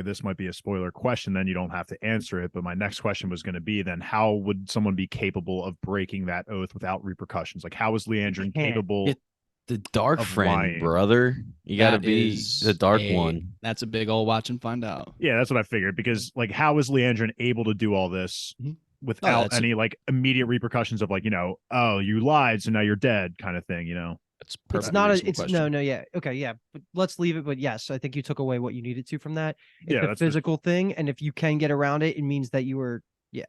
this might be a spoiler question. Then you don't have to answer it. But my next question was going to be, then how would someone be capable of breaking that oath without repercussions? Like, how is Leandrin can't. capable? The dark Of friend, lying. brother. You got to That be is the dark a- one. That's a big old watch and find out. Yeah, that's what I figured. Because like, how is Leandrin able to do all this Mhm. without that's a- any like immediate repercussions of like, oh, you lied, so now you're dead, kind of thing. It's It's perfectly not a. reasonable It's question. no. Yeah. Okay. Yeah. But let's leave it. But yes, I think you took away what you needed to from that. It's Yeah, a that's physical thing, and if you can get around it, it means that you were. okay.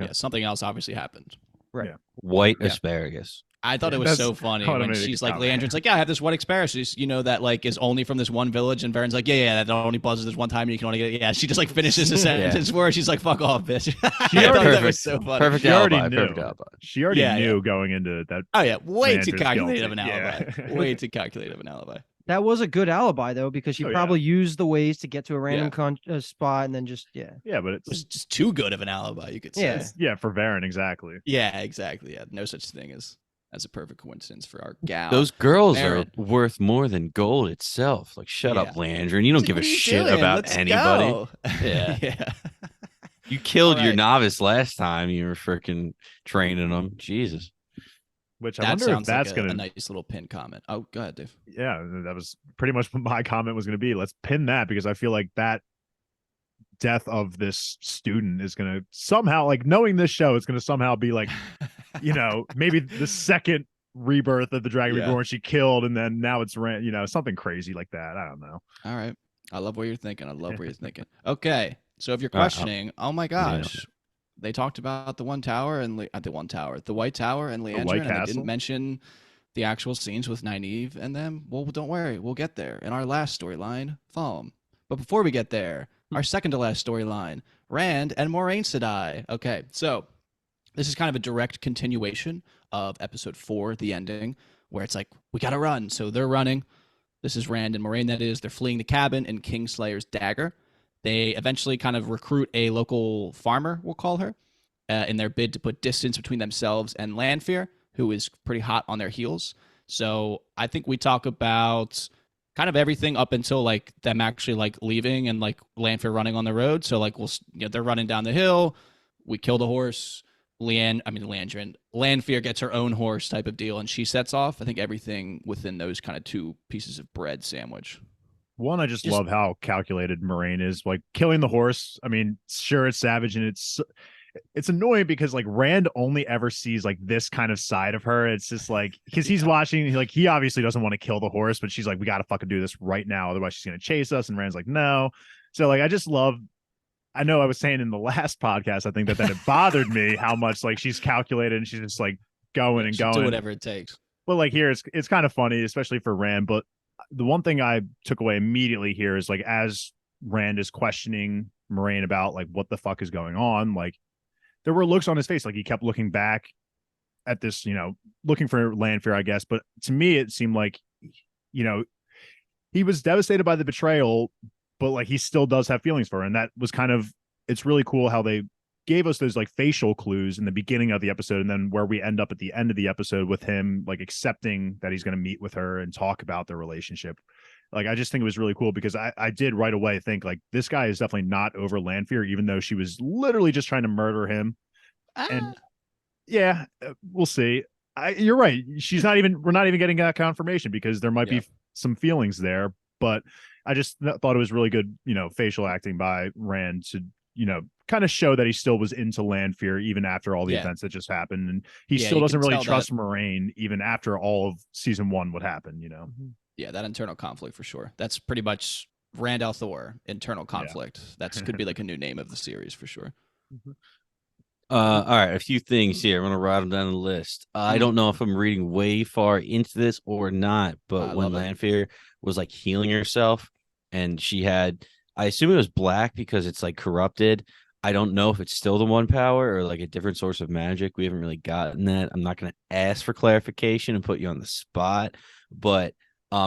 Yeah, something else obviously happened. Right. Yeah. White Yeah. asparagus. I thought Yeah, it was that's so funny how I when made it she's like, come. Leandrin's like, yeah, I have this one asparagus, that like is only from this one village, and Verin's like, yeah, that only buzzes this one time, and you can only get it. Yeah, she just like finishes the sentence where she's like, fuck off, bitch. I thought that was so funny. Perfect She already alibi. knew. Perfect alibi. She already Yeah, knew going into that. Oh yeah, way too Leandrin's calculated of an guilty. alibi. Yeah. Way too calculated of an alibi. That was a good alibi though, because she Oh, yeah. probably used the ways to get to a random Yeah. spot and then just Yeah, but It was it's just too good of an alibi, you could say. Yeah. yeah for Verin exactly. Yeah, exactly. Yeah, no such thing as a perfect coincidence for our gal. Those girls Perrin. are worth more than gold itself. Like, shut up, Yeah. Leandrin. You don't It's give like, a what are you shit doing? about Let's anybody. go. Yeah. Yeah. You killed your Alright. novice last time. You were freaking training them. Jesus. Which I That wonder if sounds that's like gonna. a nice little pin comment. Oh, go ahead, Dave. Yeah, that was pretty much what my comment was going to be. Let's pin that, because I feel like that death of this student is going to somehow, like, knowing this show, it's going to somehow be like, maybe the second rebirth of the Dragon Yeah. Reborn she killed, and then now it's something crazy like that. I don't know. All right. I love what you're thinking. I love what you're thinking. Okay. So if you're All right, questioning, oh my gosh, they talked about the one tower and the White Tower and Leandrin, White and they Castle? didn't mention the actual scenes with Nynaeve and them. Well, don't worry, we'll get there in our last storyline, Thom. But before we get there, our second to last storyline, Rand and Moiraine Sedai. Okay, so this is kind of a direct continuation of episode 4, the ending, where it's like, we gotta run. So they're running. This is Rand and Moiraine, that is. They're fleeing the cabin in Kingslayer's dagger. They eventually kind of recruit a local farmer, we'll call her, in their bid to put distance between themselves and Lanfear, who is pretty hot on their heels. So I think we talk about kind of everything up until like them actually like leaving and like Lanfear running on the road. So like they're running down the hill. We kill the horse. Landrin. Lanfear gets her own horse type of deal, and she sets off. I think everything within those kind of two pieces of bread sandwich. One, I just love how calculated Moiraine is. Like, killing the horse. I mean, sure, it's savage, and it's annoying because like Rand only ever sees like this kind of side of her. It's just like, because he's watching, like, he obviously doesn't want to kill the horse, but she's like, we gotta fucking do this right now, otherwise she's gonna chase us. And Rand's like, no. So like, I just love. I know I was saying in the last podcast, I think that it bothered me how much like she's calculated and she's just like going and She'll going. do whatever it takes. But like here, it's kind of funny, especially for Rand. But the one thing I took away immediately here is like, as Rand is questioning Moiraine about like what the fuck is going on, like there were looks on his face, like he kept looking back at this, looking for Lanfear, I guess. But to me, it seemed like, he was devastated by the betrayal, but like he still does have feelings for her. And that was it's really cool how they gave us those like facial clues in the beginning of the episode, and then where we end up at the end of the episode with him like accepting that he's going to meet with her and talk about their relationship. Like, I just think it was really cool, because I did right away think like, this guy is definitely not over Lanfear, even though she was literally just trying to murder him. And yeah, we'll see. You're right. We're not even getting that confirmation, because there might be some feelings there, but I just thought it was really good, facial acting by Rand to, kind of show that he still was into Lanfear even after all the events that just happened. And he still doesn't really trust Moiraine even after all of season 1 would happen, Yeah, that internal conflict for sure. That's pretty much Randall Thor, internal conflict. That could be like a new name of the series for sure. All right, a few things here. I'm gonna write them down the list. I don't know if I'm reading way far into this or not, but I when love it. Lanfear was like healing herself, and she had, I assume it was black because it's like corrupted. I don't know if it's still the one power or like a different source of magic. We haven't really gotten that. I'm not gonna ask for clarification and put you on the spot, but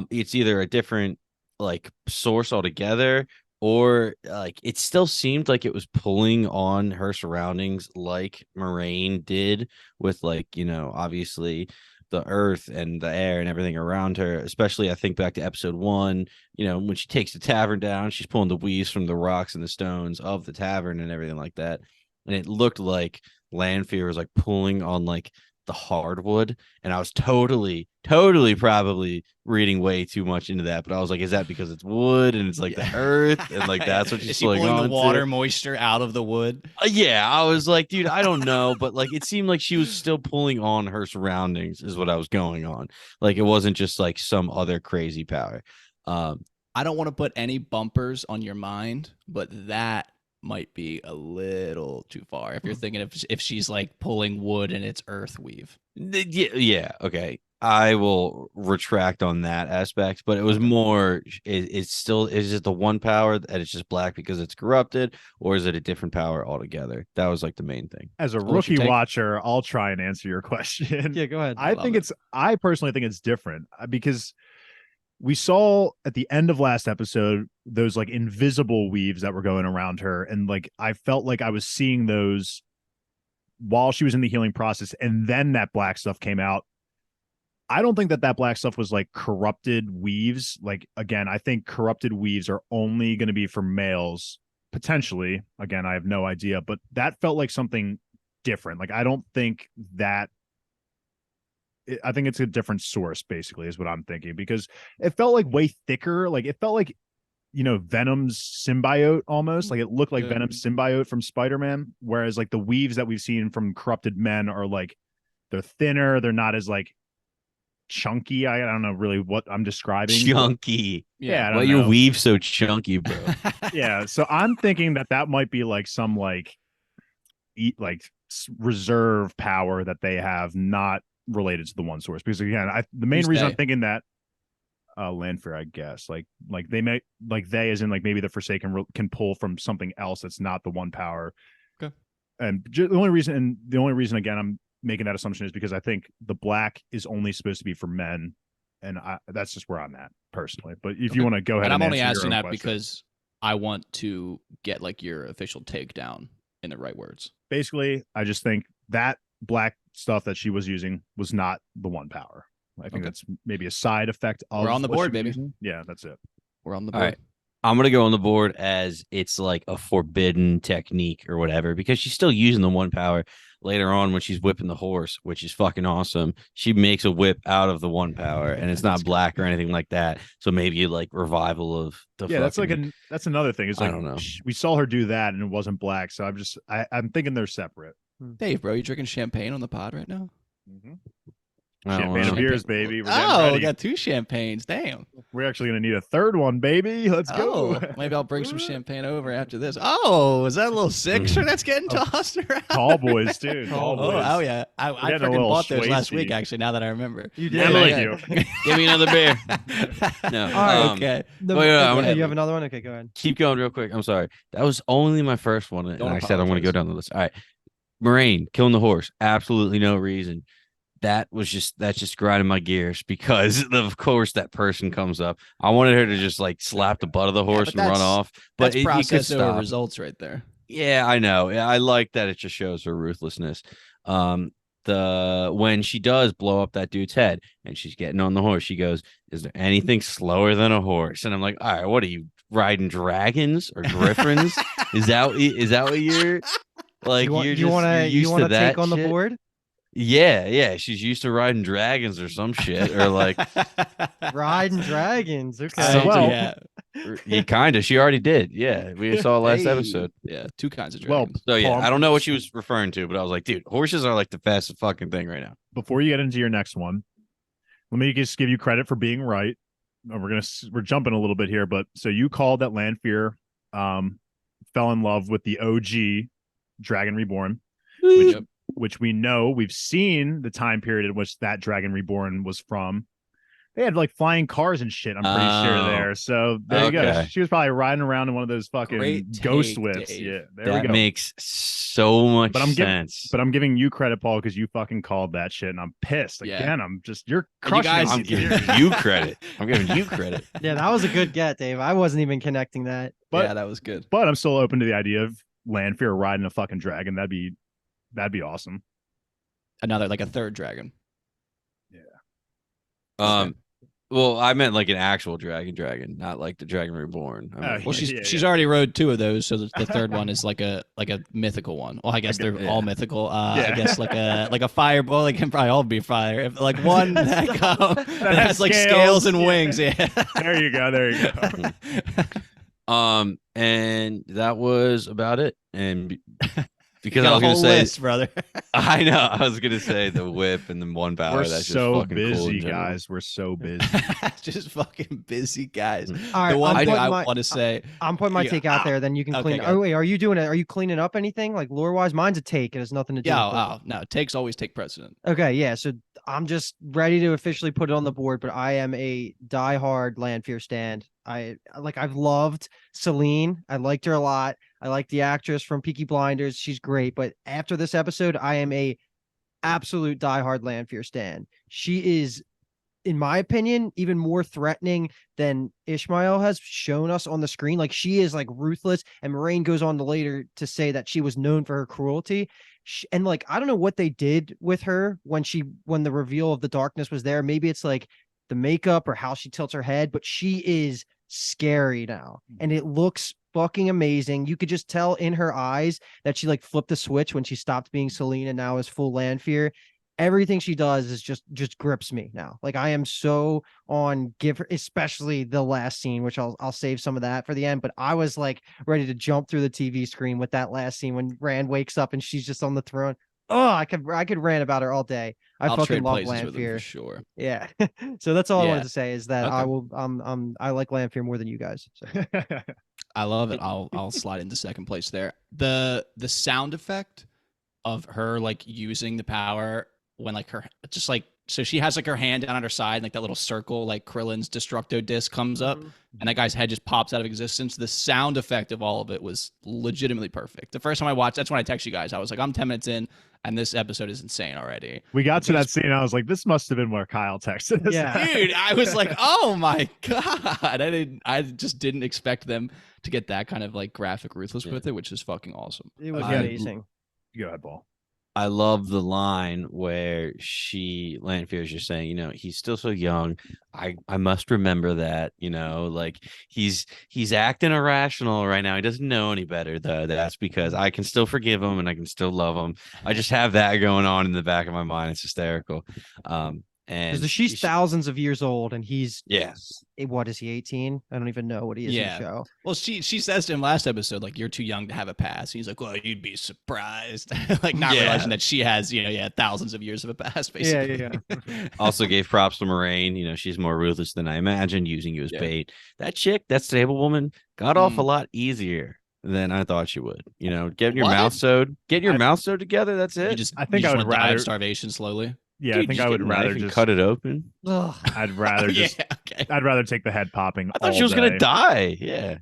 it's either a different like source altogether, or like it still seemed like it was pulling on her surroundings like Moiraine did with like, obviously the earth and the air and everything around her. Especially I think back to episode 1, when she takes the tavern down, she's pulling the weaves from the rocks and the stones of the tavern and everything like that. And it looked like Lanfear was like pulling on like the hardwood, and I was totally probably reading way too much into that, but I was like, is that because it's wood and it's like the earth and like that's what she's Is she pulling on the water moisture out of the wood? Yeah, I was like, dude, I don't know, but like it seemed like she was still pulling on her surroundings is what I was going on. Like it wasn't just like some other crazy power. I don't want to put any bumpers on your mind, but that might be a little too far if you're thinking if she's like pulling wood and it's earth weave. Yeah, okay. I will retract on that aspect, but it was more it's still, is it the one power and it's just black because it's corrupted, or is it a different power altogether? That was like the main thing. As a what's your rookie take? watcher, I'll try and answer your question. Yeah, go ahead. I personally think it's different because we saw at the end of last episode those like invisible weaves that were going around her, and like I felt like I was seeing those while she was in the healing process, and then that black stuff came out. I don't think that black stuff was like corrupted weaves. Like again, I think corrupted weaves are only going to be for males potentially. Again, I have no idea, but that felt like something different. Like I don't think that, I think it's a different source, basically, is what I'm thinking, because it felt like way thicker. Like it felt like, Venom's symbiote almost. Like it looked like Venom's symbiote from Spider-Man. Whereas like the weaves that we've seen from corrupted men are like, they're thinner. They're not as like chunky. I don't know really what I'm describing. Chunky. Yeah. I Why don't your know. weave so chunky, bro? Yeah. So I'm thinking that might be like some like reserve power that they have, not related to the one source, because again the main Who's reason they? I'm thinking that Lanfear, I guess, like they may, like they as in like maybe the Forsaken can pull from something else that's not the one power. Okay. And the only reason again I'm making that assumption is because I think the black is only supposed to be for men, and that's just where I'm at personally. But if you want to go ahead, and I'm only answer your asking own that question. because I want to get like your official takedown in the right words. Basically, I just think that black stuff that she was using was not the one power. I think that's maybe a side effect of We're on the what board, she was baby. using. Yeah, that's it. We're on the All board. right. I'm gonna go on the board as it's like a forbidden technique or whatever, because she's still using the one power later on when she's whipping the horse, which is fucking awesome. She makes a whip out of the one power, and it's not black or anything like that. So maybe like revival of the That's like that's another thing. It's like, I don't know. We saw her do that and it wasn't black, so I'm thinking they're separate. Dave, bro, you drinking champagne on the pod right now? I don't Champagne know. and beers, baby. We're getting Oh, ready. we got 2 champagnes. Damn. We're actually gonna need a third one, baby. Let's go. Oh, maybe I'll bring some champagne over after this. Oh, is that a little sixer that's getting tossed around? Tall boys too. Tall Oh, boys. oh yeah. I getting a freaking little bought those last Swayze. week, actually, now that I remember. You did. Emily. Thank you. Give me another beer. No. All right, Okay. You have another one? Okay, go ahead. Keep going real quick. I'm sorry. That was only my first one, and Don't I said I'm going to go apologize. down the list. All right. Moiraine killing the horse. Absolutely no reason. That's just grinding my gears because of course that person comes up. I wanted her to just like slap the butt of the horse and run off, but That's you could process over stop. results right there. Yeah, I know. Yeah, I like that. It just shows her ruthlessness. When she does blow up that dude's head and she's getting on the horse, she goes, "Is there anything slower than a horse?" And I'm like, "All right, what are you riding, dragons or griffins? Is that what you're like? You want to take on the board? Yeah. She's used to riding dragons or some shit, or like Riding dragons. Okay. Something. Yeah. Kind of. She already did. Yeah, we saw last Hey. episode. Yeah, 2 kinds of Well, dragons. So yeah, Paul, I don't know what she was referring to, but I was like, dude, horses are like the fastest fucking thing right now. Before you get into your next one, let me just give you credit for being right. we're jumping a little bit here, but so you called that Lanfear fell in love with the OG Dragon Reborn, which we know we've seen the time period in which that Dragon Reborn was from. They had like flying cars and shit, I'm pretty sure there. So there you go. She was probably riding around in one of those fucking ghost whips. Dave. Yeah, there that we go. Makes so much sense. But I'm giving you credit, Paul, because you fucking called that shit, and I'm pissed. Again, you're crushing it. I'm giving you credit. I'm giving you credit. Yeah, that was a good get, Dave. I wasn't even connecting that. But, yeah, that was good. But I'm still open to the idea of Lanfear riding a fucking dragon. That'd be awesome. Another like a third dragon. Yeah. Well, I meant like an actual dragon, not like the Dragon Reborn. Well, she's already rode 2 of those, so the third one is like a mythical one. Well, I guess they're all mythical. I guess like a fireball. They can probably all be fire. If, like one that has like scales and wings. Yeah. There you go. And that was about it. And because I was gonna say, list, brother. I know. I was gonna say the whip and the one power. We're that's so just busy, cool guys. We're so busy. Just fucking busy guys. All right, the one thing I want to say, I'm putting my take out there. Then you can clean. Oh wait, are you doing it? Are you cleaning up anything like lore wise? Mine's a take. It has nothing to do. Yeah. No. Takes always take precedent. Okay. Yeah. So I'm just ready to officially put it on the board. But I am a diehard Lanfear stand. I've loved Celine. I liked her a lot. I like the actress from Peaky Blinders. She's great. But after this episode, I am a absolute diehard Lanfear stan. She is, in my opinion, even more threatening than Ishmael has shown us on the screen. Like she is like ruthless. And Moiraine goes on to later to say that she was known for her cruelty. And like, I don't know what they did with her when the reveal of the darkness was there. Maybe it's like the makeup or how she tilts her head, but she is scary now. And it looks fucking amazing. You could just tell in her eyes that she like flipped the switch when she stopped being Celine and now is full Lanfear. Everything she does is just grips me now. Like I am so on give her, especially the last scene, which I'll save some of that for the end. But I was like ready to jump through the TV screen with that last scene when Rand wakes up and she's just on the throne. Oh, I could rant about her all day. I'll fucking love Lanfear for sure. Yeah. So that's all I wanted to say is that I will I like Lanfear more than you guys. So. I love it. I'll slide into second place there. The sound effect of her like using the power when like her just like so she has like her hand down on her side and like that little circle like Krillin's Destructo disc comes up and that guy's head just pops out of existence. The sound effect of all of it was legitimately perfect. The first time I watched, that's when I texted you guys. I was like, I'm 10 minutes in and this episode is insane already. We got to that scene and I was like, this must have been where Kyle texted us. Yeah. Dude, I was like, oh my God. I just didn't expect them to get that kind of like graphic ruthless with it, which is fucking awesome. It was amazing. Go ahead, Paul. I love the line where Lanfear is just saying, he's still so young. I must remember that, like he's acting irrational right now. He doesn't know any better though. That's because I can still forgive him and I can still love him. I just have that going on in the back of my mind. It's hysterical. And she's thousands of years old and he's yes. What is he, 18? I don't even know what he is in the show. Well, she says to him last episode, like, you're too young to have a past. He's like, well, you'd be surprised. Like not realizing that she has, thousands of years of a past, basically. Yeah. Also gave props to Moiraine. She's more ruthless than I imagined, using you as bait. That chick, that stable woman, got off a lot easier than I thought she would. Getting your mouth sewed together. That's it. I think I would rather die of starvation slowly. Yeah, I think I would rather just cut it open. I'd rather just. Okay. I'd rather take the head popping. I thought she was gonna die. Yeah,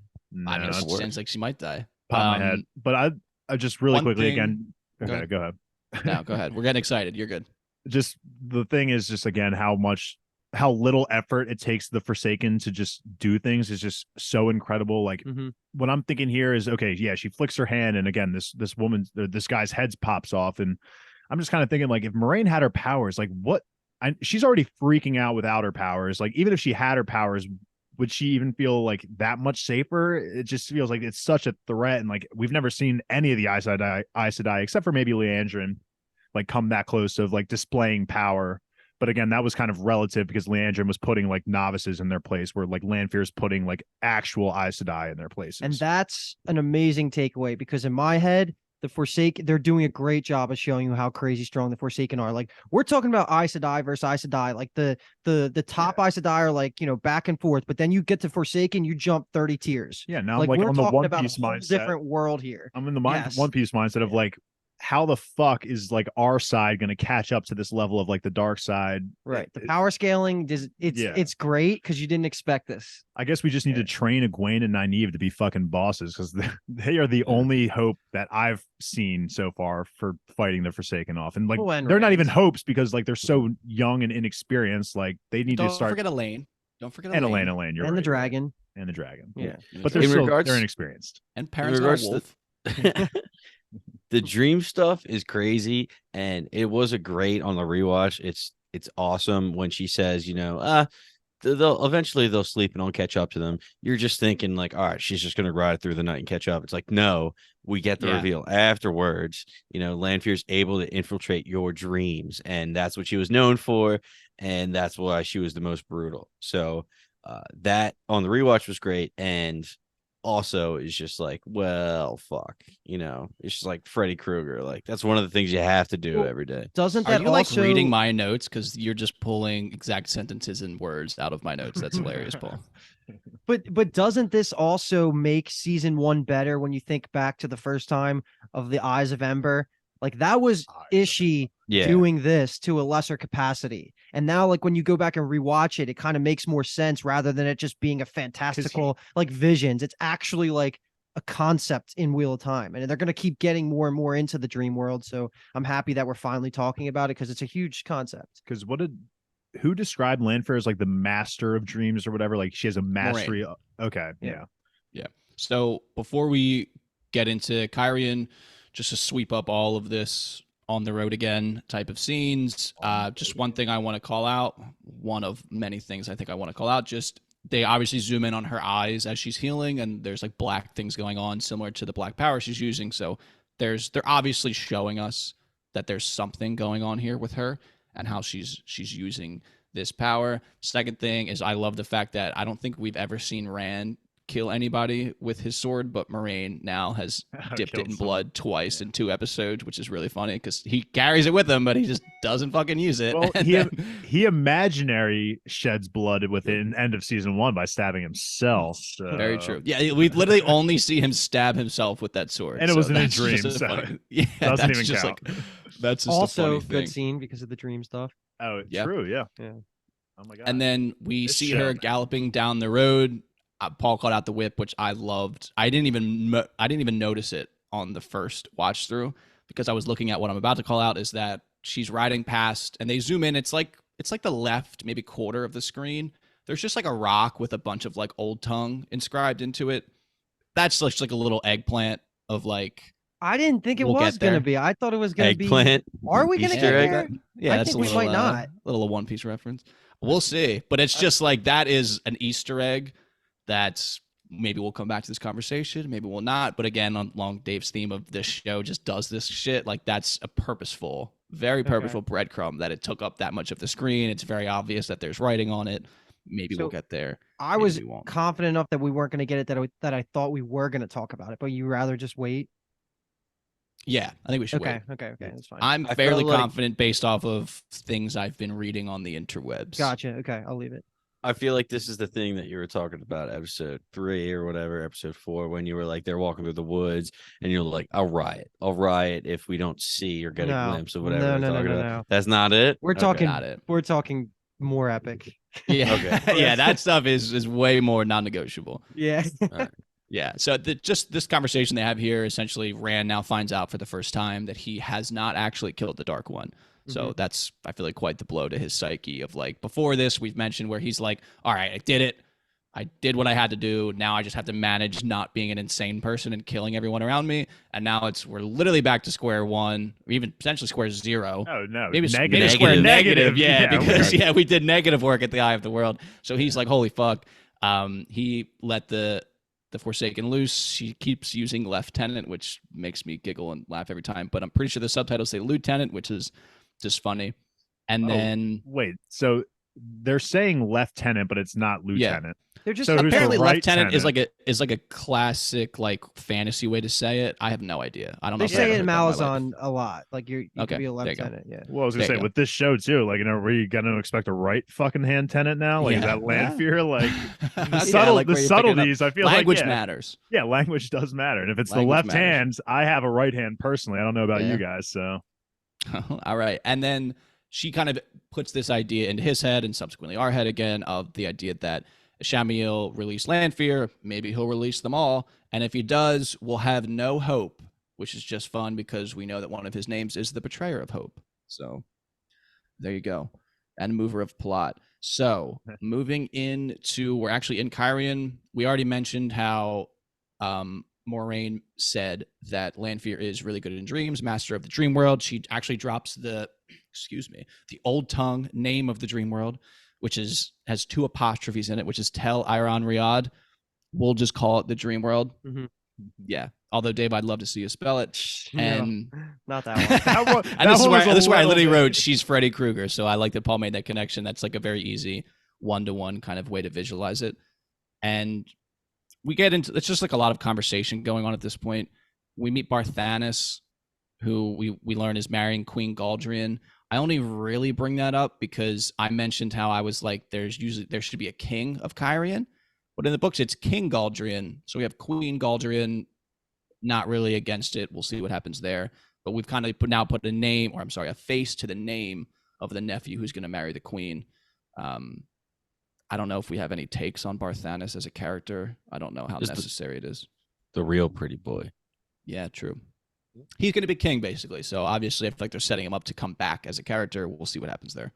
I mean, it sounds like she might die. Pop my head, but I just really quickly again. Okay, go ahead. No, go ahead. We're getting excited. You're good. Just the thing is, just again, how little effort it takes the Forsaken to just do things is just so incredible. Like what I'm thinking here is, okay, yeah, she flicks her hand, and again, this guy's head pops off, and I'm just kind of thinking, like, if Moiraine had her powers, like she's already freaking out without her powers. Like, even if she had her powers, would she even feel like that much safer? It just feels like it's such a threat. And like, we've never seen any of the Aes Sedai, except for maybe Leandrin, like come that close of like displaying power. But again, that was kind of relative because Leandrin was putting like novices in their place, where like Lanfear's putting like actual Aes Sedai in their places. And that's an amazing takeaway because in my head, the Forsaken, they're doing a great job of showing you how crazy strong the Forsaken are. Like we're talking about Aes Sedai versus Aes Sedai. Like the top Aes Sedai are like, back and forth, but then you get to Forsaken, you jump 30 tiers. Yeah, now Like I'm like we're on the talking One about Piece a whole mindset. different world here. I'm in the Yes. One Piece mindset of like, how the fuck is like our side going to catch up to this level of like the dark side? Right. The power scaling it's great because you didn't expect this. I guess we just need to train Egwene and Nynaeve to be fucking bosses because they are the only hope that I've seen so far for fighting the Forsaken off. And like they're not even hopes because like they're so young and inexperienced. Like they need to start. Don't forget Elaine. Don't forget and Elaine. Elaine. You're And right, the dragon. and the dragon. Yeah. But they're inexperienced. And Perrin's not a wolf. The dream stuff is crazy, and it was a great on the rewatch. It's awesome when she says, they'll eventually sleep and I'll catch up to them. You're just thinking like, all right, she's just gonna ride through the night and catch up. It's like, no, we get the reveal afterwards. Lanfear's able to infiltrate your dreams, and that's what she was known for, and that's why she was the most brutal. So that on the rewatch was great, and also is just like, well, fuck, it's just like Freddy Krueger. Like that's one of the things you have to do every day. Doesn't Are that you also like reading my notes because you're just pulling exact sentences and words out of my notes? That's hilarious, Paul. But doesn't this also make season 1 better when you think back to the first time of the Eyes of Ember? Like that was Ishii doing this to a lesser capacity. And now like when you go back and rewatch it, it kind of makes more sense rather than it just being a fantastical like visions. It's actually like a concept in Wheel of Time. And they're going to keep getting more and more into the dream world. So I'm happy that we're finally talking about it because it's a huge concept. Because who described Lanfear as like the master of dreams or whatever? Like she has a mastery. Moiraine. Okay. Yeah. So before we get into Kyrian, just to sweep up all of this on the road again type of scenes, just one thing I want to call out, one of many things I think I want to call out, just they obviously zoom in on her eyes as she's healing, and there's like black things going on similar to the black power she's using. So they're obviously showing us that there's something going on here with her and how she's using this power. Second thing is I love the fact that I don't think we've ever seen Rand kill anybody with his sword, but Moiraine now has dipped it in blood twice in 2 episodes, which is really funny because he carries it with him, but he just doesn't fucking use it. Well, he imaginary sheds blood within end of season 1 by stabbing himself. So. Very true. Yeah, we literally only see him stab himself with that sword, and it was in a dream. Funny, doesn't even count. That's just also a funny good thing. Scene because of the dream stuff. Oh, Yeah. true. Yeah. Oh my god. And then we It's see shown. her galloping down the road. Paul called out the whip, which I loved. I didn't even notice it on the first watch through because I was looking at what I'm about to call out. Is that she's riding past, and they zoom in. It's like the left maybe quarter of the screen. There's just like a rock with a bunch of like old tongue inscribed into it. That's just like a little eggplant of like. I didn't think it We'll was get there. going to be. I thought it was going to be. Eggplant. Are we going to Easter get egg? there? Yeah, I that's think a we little, might not. Little One Piece reference. We'll see, but it's just like that is an Easter egg. That's maybe we'll come back to this conversation, maybe we'll not. But again, along Dave's theme of this show, just does this shit like that's a very purposeful breadcrumb that it took up that much of the screen. It's very obvious that there's writing on it. Maybe we'll get there. I was confident enough that we weren't going to get it that I thought we were going to talk about it, but you rather just wait. Yeah, I think we should wait. Okay, that's fine. I'm fairly confident based off of things I've been reading on the interwebs. Gotcha. Okay, I'll leave it. I feel like this is the thing that you were talking about, episode 3 or whatever, episode 4, when you were like, they're walking through the woods, and you're like, I'll riot if we don't see or get a glimpse of whatever they're talking about. No. That's not it. We're talking. We're talking more epic. Yeah, okay. Yeah, that stuff is way more non-negotiable. Yeah. Right. Yeah. So just this conversation they have here, essentially, Rand now finds out for the first time that he has not actually killed the Dark One. So that's, I feel like, quite the blow to his psyche of like, before this, we've mentioned where he's like, all right, I did it. I did what I had to do. Now I just have to manage not being an insane person and killing everyone around me. And now we're literally back to square one, or even potentially square 0. Oh, no. Maybe negative. square negative. Yeah, Yeah, because we did negative work at the Eye of the World. So he's like, holy fuck. He let the Forsaken loose. She keeps using Lieutenant, which makes me giggle and laugh every time. But I'm pretty sure the subtitles say Lieutenant, which is just funny. And then wait, so they're saying lieutenant, but it's not lieutenant. They're just So who's the Apparently, right lieutenant is tenant? like a classic like fantasy way to say it. I have no idea. I don't know. they if I've say ever it in heard that in my life. Malazan a lot. Like you Okay, could be a there you go. lieutenant. Yeah. Well, I was gonna There say you go. with this show too, like, are we gonna expect a right fucking hand tenant now? Like, is Yeah. that Lanfear? Like, Yeah, like the where you're picking up- subtleties. I feel language like matters. yeah, language does matter. And if it's Language the left matters. hand, I have a right hand personally. I don't know about Yeah. you guys, so All right. And then she kind of puts this idea into his head and subsequently our head again of the idea that Shamil release Lanfear. Maybe he'll release them all. And if he does, we'll have no hope, which is just fun because we know that one of his names is the betrayer of hope. So there you go. And mover of plot. So moving into, we're actually in Kyrian. We already mentioned how Moiraine said that Lanfear is really good in dreams, master of the dream world. She actually drops the old tongue name of the dream world, which has 2 apostrophes in it, which is Tel Iron Riyadh. We'll just call it the dream world. Mhm. Yeah. Although Dave, I'd love to see you spell it. And Not that one. and this is where I literally little bit- wrote she's Freddy Krueger. So I like that Paul made that connection. That's like a very easy 1-to-1 kind of way to visualize it. And we get into it's just like a lot of conversation going on at this point. We meet Barthanes, who we learn is marrying Queen Galdrian. I only really bring that up because I mentioned how I was like, there should be a king of Kyrian, but in the books it's King Galdrian. So we have Queen Galdrian, not really against it. We'll see what happens there. But we've kind of put a face to the name of the nephew who's going to marry the queen. I don't know if we have any takes on Barthanes as a character. I don't know how necessary it is. The real pretty boy. Yeah, true. He's going to be king, basically. So obviously, I feel like they're setting him up to come back as a character. We'll see what happens there.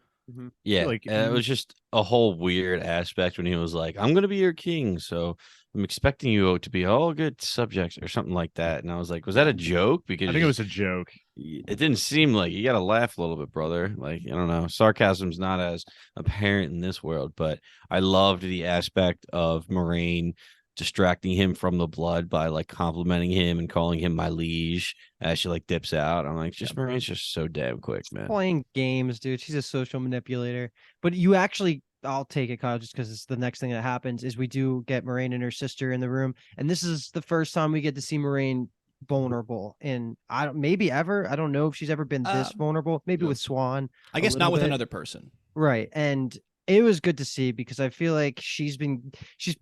Yeah, like, it was just a whole weird aspect when he was like, "I'm gonna be your king, so I'm expecting you to be all good subjects," or something like that. And I was like, "Was that a joke?" Because I think it was a joke. It didn't seem like you got to laugh a little bit, brother. Like, I don't know, sarcasm's not as apparent in this world, but I loved the aspect of Moiraine distracting him from the blood by like complimenting him and calling him my liege as she like dips out. I'm like, Moiraine's just so damn quick, man. Playing games, dude. She's a social manipulator. But you actually, I'll take it, Kyle, just because it's the next thing that happens is we do get Moiraine and her sister in the room, and this is the first time we get to see Moiraine vulnerable. And I don't know if she's ever been this vulnerable. Maybe with Swan. I guess not with another person. Right. And it was good to see because I feel like she's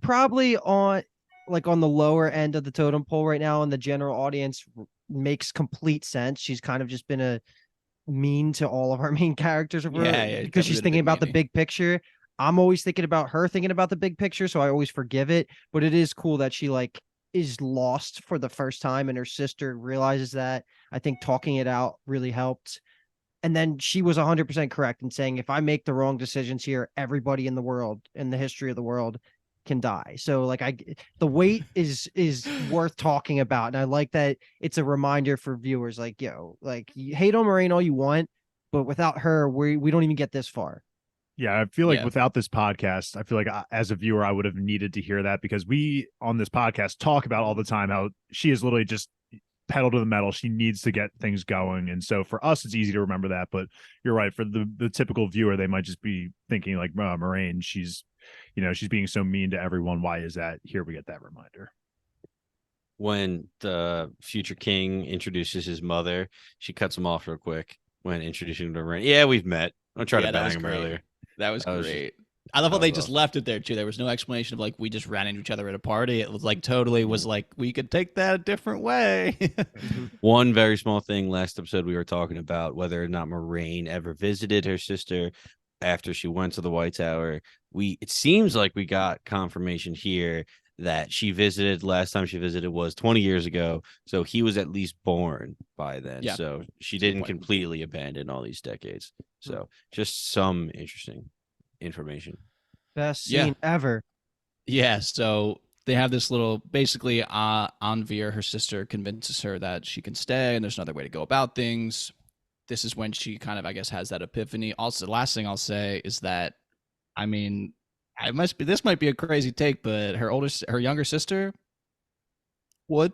probably on the lower end of the totem pole right now, and the general audience makes complete sense. She's kind of just been a mean to all of our main characters because she's thinking about the big picture. I'm always thinking about her thinking about the big picture, so I always forgive it. But it is cool that she like is lost for the first time, and her sister realizes that. I think talking it out really helped. And then she was 100% correct in saying, if I make the wrong decisions here, everybody in the world, in the history of the world, can die. So like the weight is worth talking about. And I like that it's a reminder for viewers like, like you hate on Moiraine all you want, but without her, we don't even get this far. Yeah, I feel like without this podcast, I feel like as a viewer, I would have needed to hear that because we on this podcast talk about all the time how she is literally just pedal to the metal. She needs to get things going. And so for us, it's easy to remember that. But you're right. For the typical viewer, they might just be thinking like, Moiraine, she's being so mean to everyone. Why is that? Here we get that reminder. When the future king introduces his mother, she cuts him off real quick when introducing him to Moiraine. Yeah, we've met. I'll try to bang him earlier. That was great. I love how they just left it there too. There was no explanation of like we just ran into each other at a party. It was like totally was like we could take that a different way. One very small thing last episode we were talking about whether or not Moiraine ever visited her sister after she went to the White Tower. It seems like we got confirmation here that she visited. Last time she visited was 20 years ago, so he was at least born by then. Yeah. So she didn't completely abandon all these decades. So just some interesting information. Best scene ever. Yeah, so they have this little basically Anvir, her sister, convinces her that she can stay and there's another way to go about things. This is when she kind of, I guess, has that epiphany. Also, the last thing I'll say is that, I mean, this might be a crazy take, but her younger sister would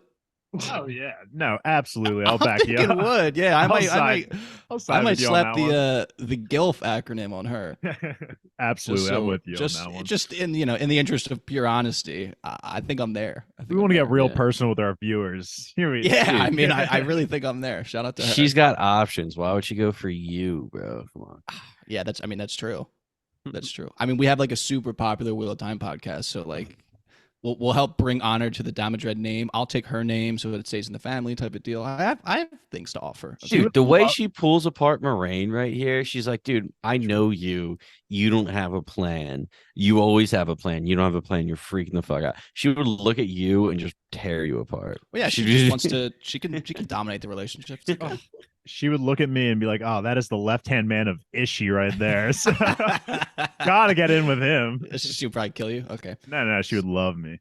Oh yeah, no, absolutely. I'll I'm back you thinking up. would. Yeah, I I'll might. side- I'll I side might with you on slap that the GILF acronym on her. one. Just Absolutely, I'm so, with you on that one. just in in the interest of pure honesty, I think I'm there. I think We I'm want to get there. real Yeah. personal with our viewers. Here we, Yeah, I Dude. mean, I really think I'm there. Shout out to her. She's got options. Why would she go for you, bro? Come on. Yeah, that's. I mean, that's true. That's true. I mean, we have like a super popular Wheel of Time podcast, so like, we'll help bring honor to the Damodred name. I'll take her name so that it stays in the family type of deal. I have things to offer. She Dude, would the way love- she pulls apart Moiraine right here, she's like, dude, I know you. You don't have a plan. You always have a plan. You don't have a plan. You're freaking the fuck out. She would look at you and just tear you apart. Well, yeah, she just wants to. She can dominate the relationship. It's okay. she would look at me and be like, "Oh, that is the left-hand man of Ishi right there." So, gotta get in with him. She would probably kill you. Okay. No, she would love me.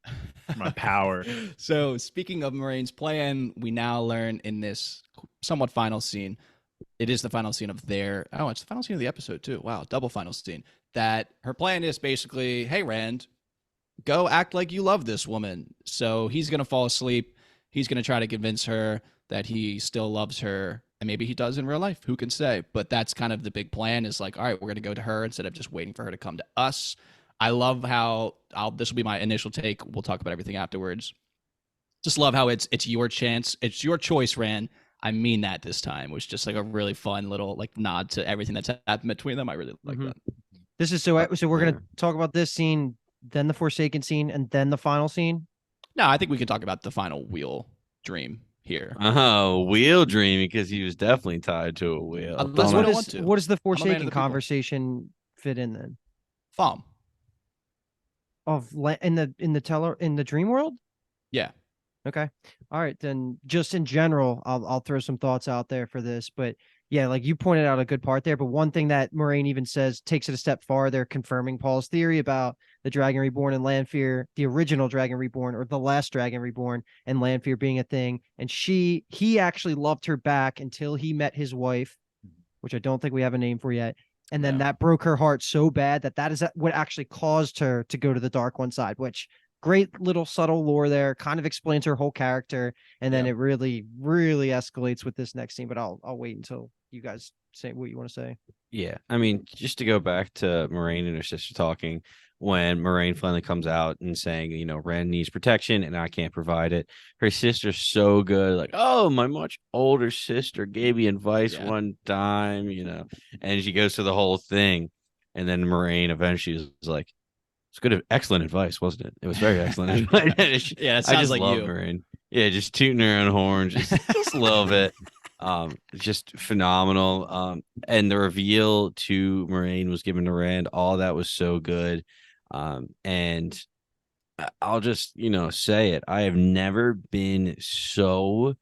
My power. So speaking of Moraine's plan, we now learn in this somewhat final scene. It is the final scene of their. Oh, it's the final scene of the episode too. Wow, double final scene. That her plan is basically, hey Rand, go act like you love this woman. So he's gonna fall asleep. He's gonna try to convince her that he still loves her. And maybe he does in real life. Who can say? But that's kind of the big plan is like, all right, we're going to go to her instead of just waiting for her to come to us. I love how this will be my initial take. We'll talk about everything afterwards. Just love how it's your chance. It's your choice, Rand. I mean that this time. It was just like a really fun little like nod to everything that's happened between them. I really like that. This is so we're going to talk about this scene, then the Forsaken scene, and then the final scene. No, I think we can talk about the final wheel dream here. Oh, wheel dreaming because he was definitely tied to a wheel. That's what I want to. What does the man of Forsaken the people. conversation fit in then? Thumb. In the dream world? Yeah. Okay. All right, then just in general, I'll throw some thoughts out there for this, but yeah, like you pointed out a good part there, but one thing that Moiraine even says takes it a step farther, confirming Paul's theory about the Dragon Reborn and Lanfear, the original Dragon Reborn or the last Dragon Reborn and Lanfear being a thing. And he actually loved her back until he met his wife, which I don't think we have a name for yet. And then that broke her heart so bad that is what actually caused her to go to the Dark One side, which great little subtle lore there, kind of explains her whole character. And then it really, really escalates with this next scene, but I'll wait until you guys say what you want to say. Yeah, I mean, just to go back to Moiraine and her sister talking, when Moiraine finally comes out and saying, Rand needs protection and I can't provide it. Her sister's so good, like, oh, my much older sister gave me advice one time, and she goes through the whole thing. And then Moiraine eventually is like, it's good, excellent advice, wasn't it? It was very excellent advice. Yeah, that sounds I just like love you. Moiraine. Yeah, just tooting her own horn, just a little bit. Just phenomenal. And the reveal to Moiraine was given to Rand. All that was so good. And I'll just, say it. I have never been so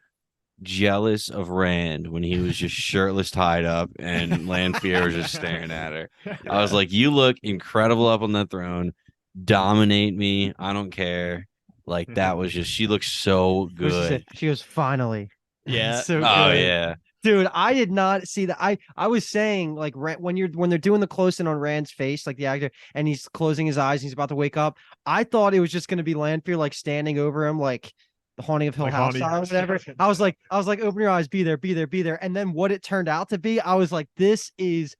jealous of Rand when he was just shirtless, tied up, and Lanfear was just staring at her. I was like, you look incredible up on that throne. Dominate me. I don't care. Like, that was just, she looks so good. She was finally. Yeah. So Oh, good. yeah. Dude, I did not see that. I was saying, like, when they're doing the close in on Rand's face, like the actor, and he's closing his eyes and he's about to wake up, I thought it was just gonna be Lanfear like standing over him, like the Haunting of Hill House style or whatever. I was like, open your eyes, be there, be there, be there. And then what it turned out to be, I was like, this is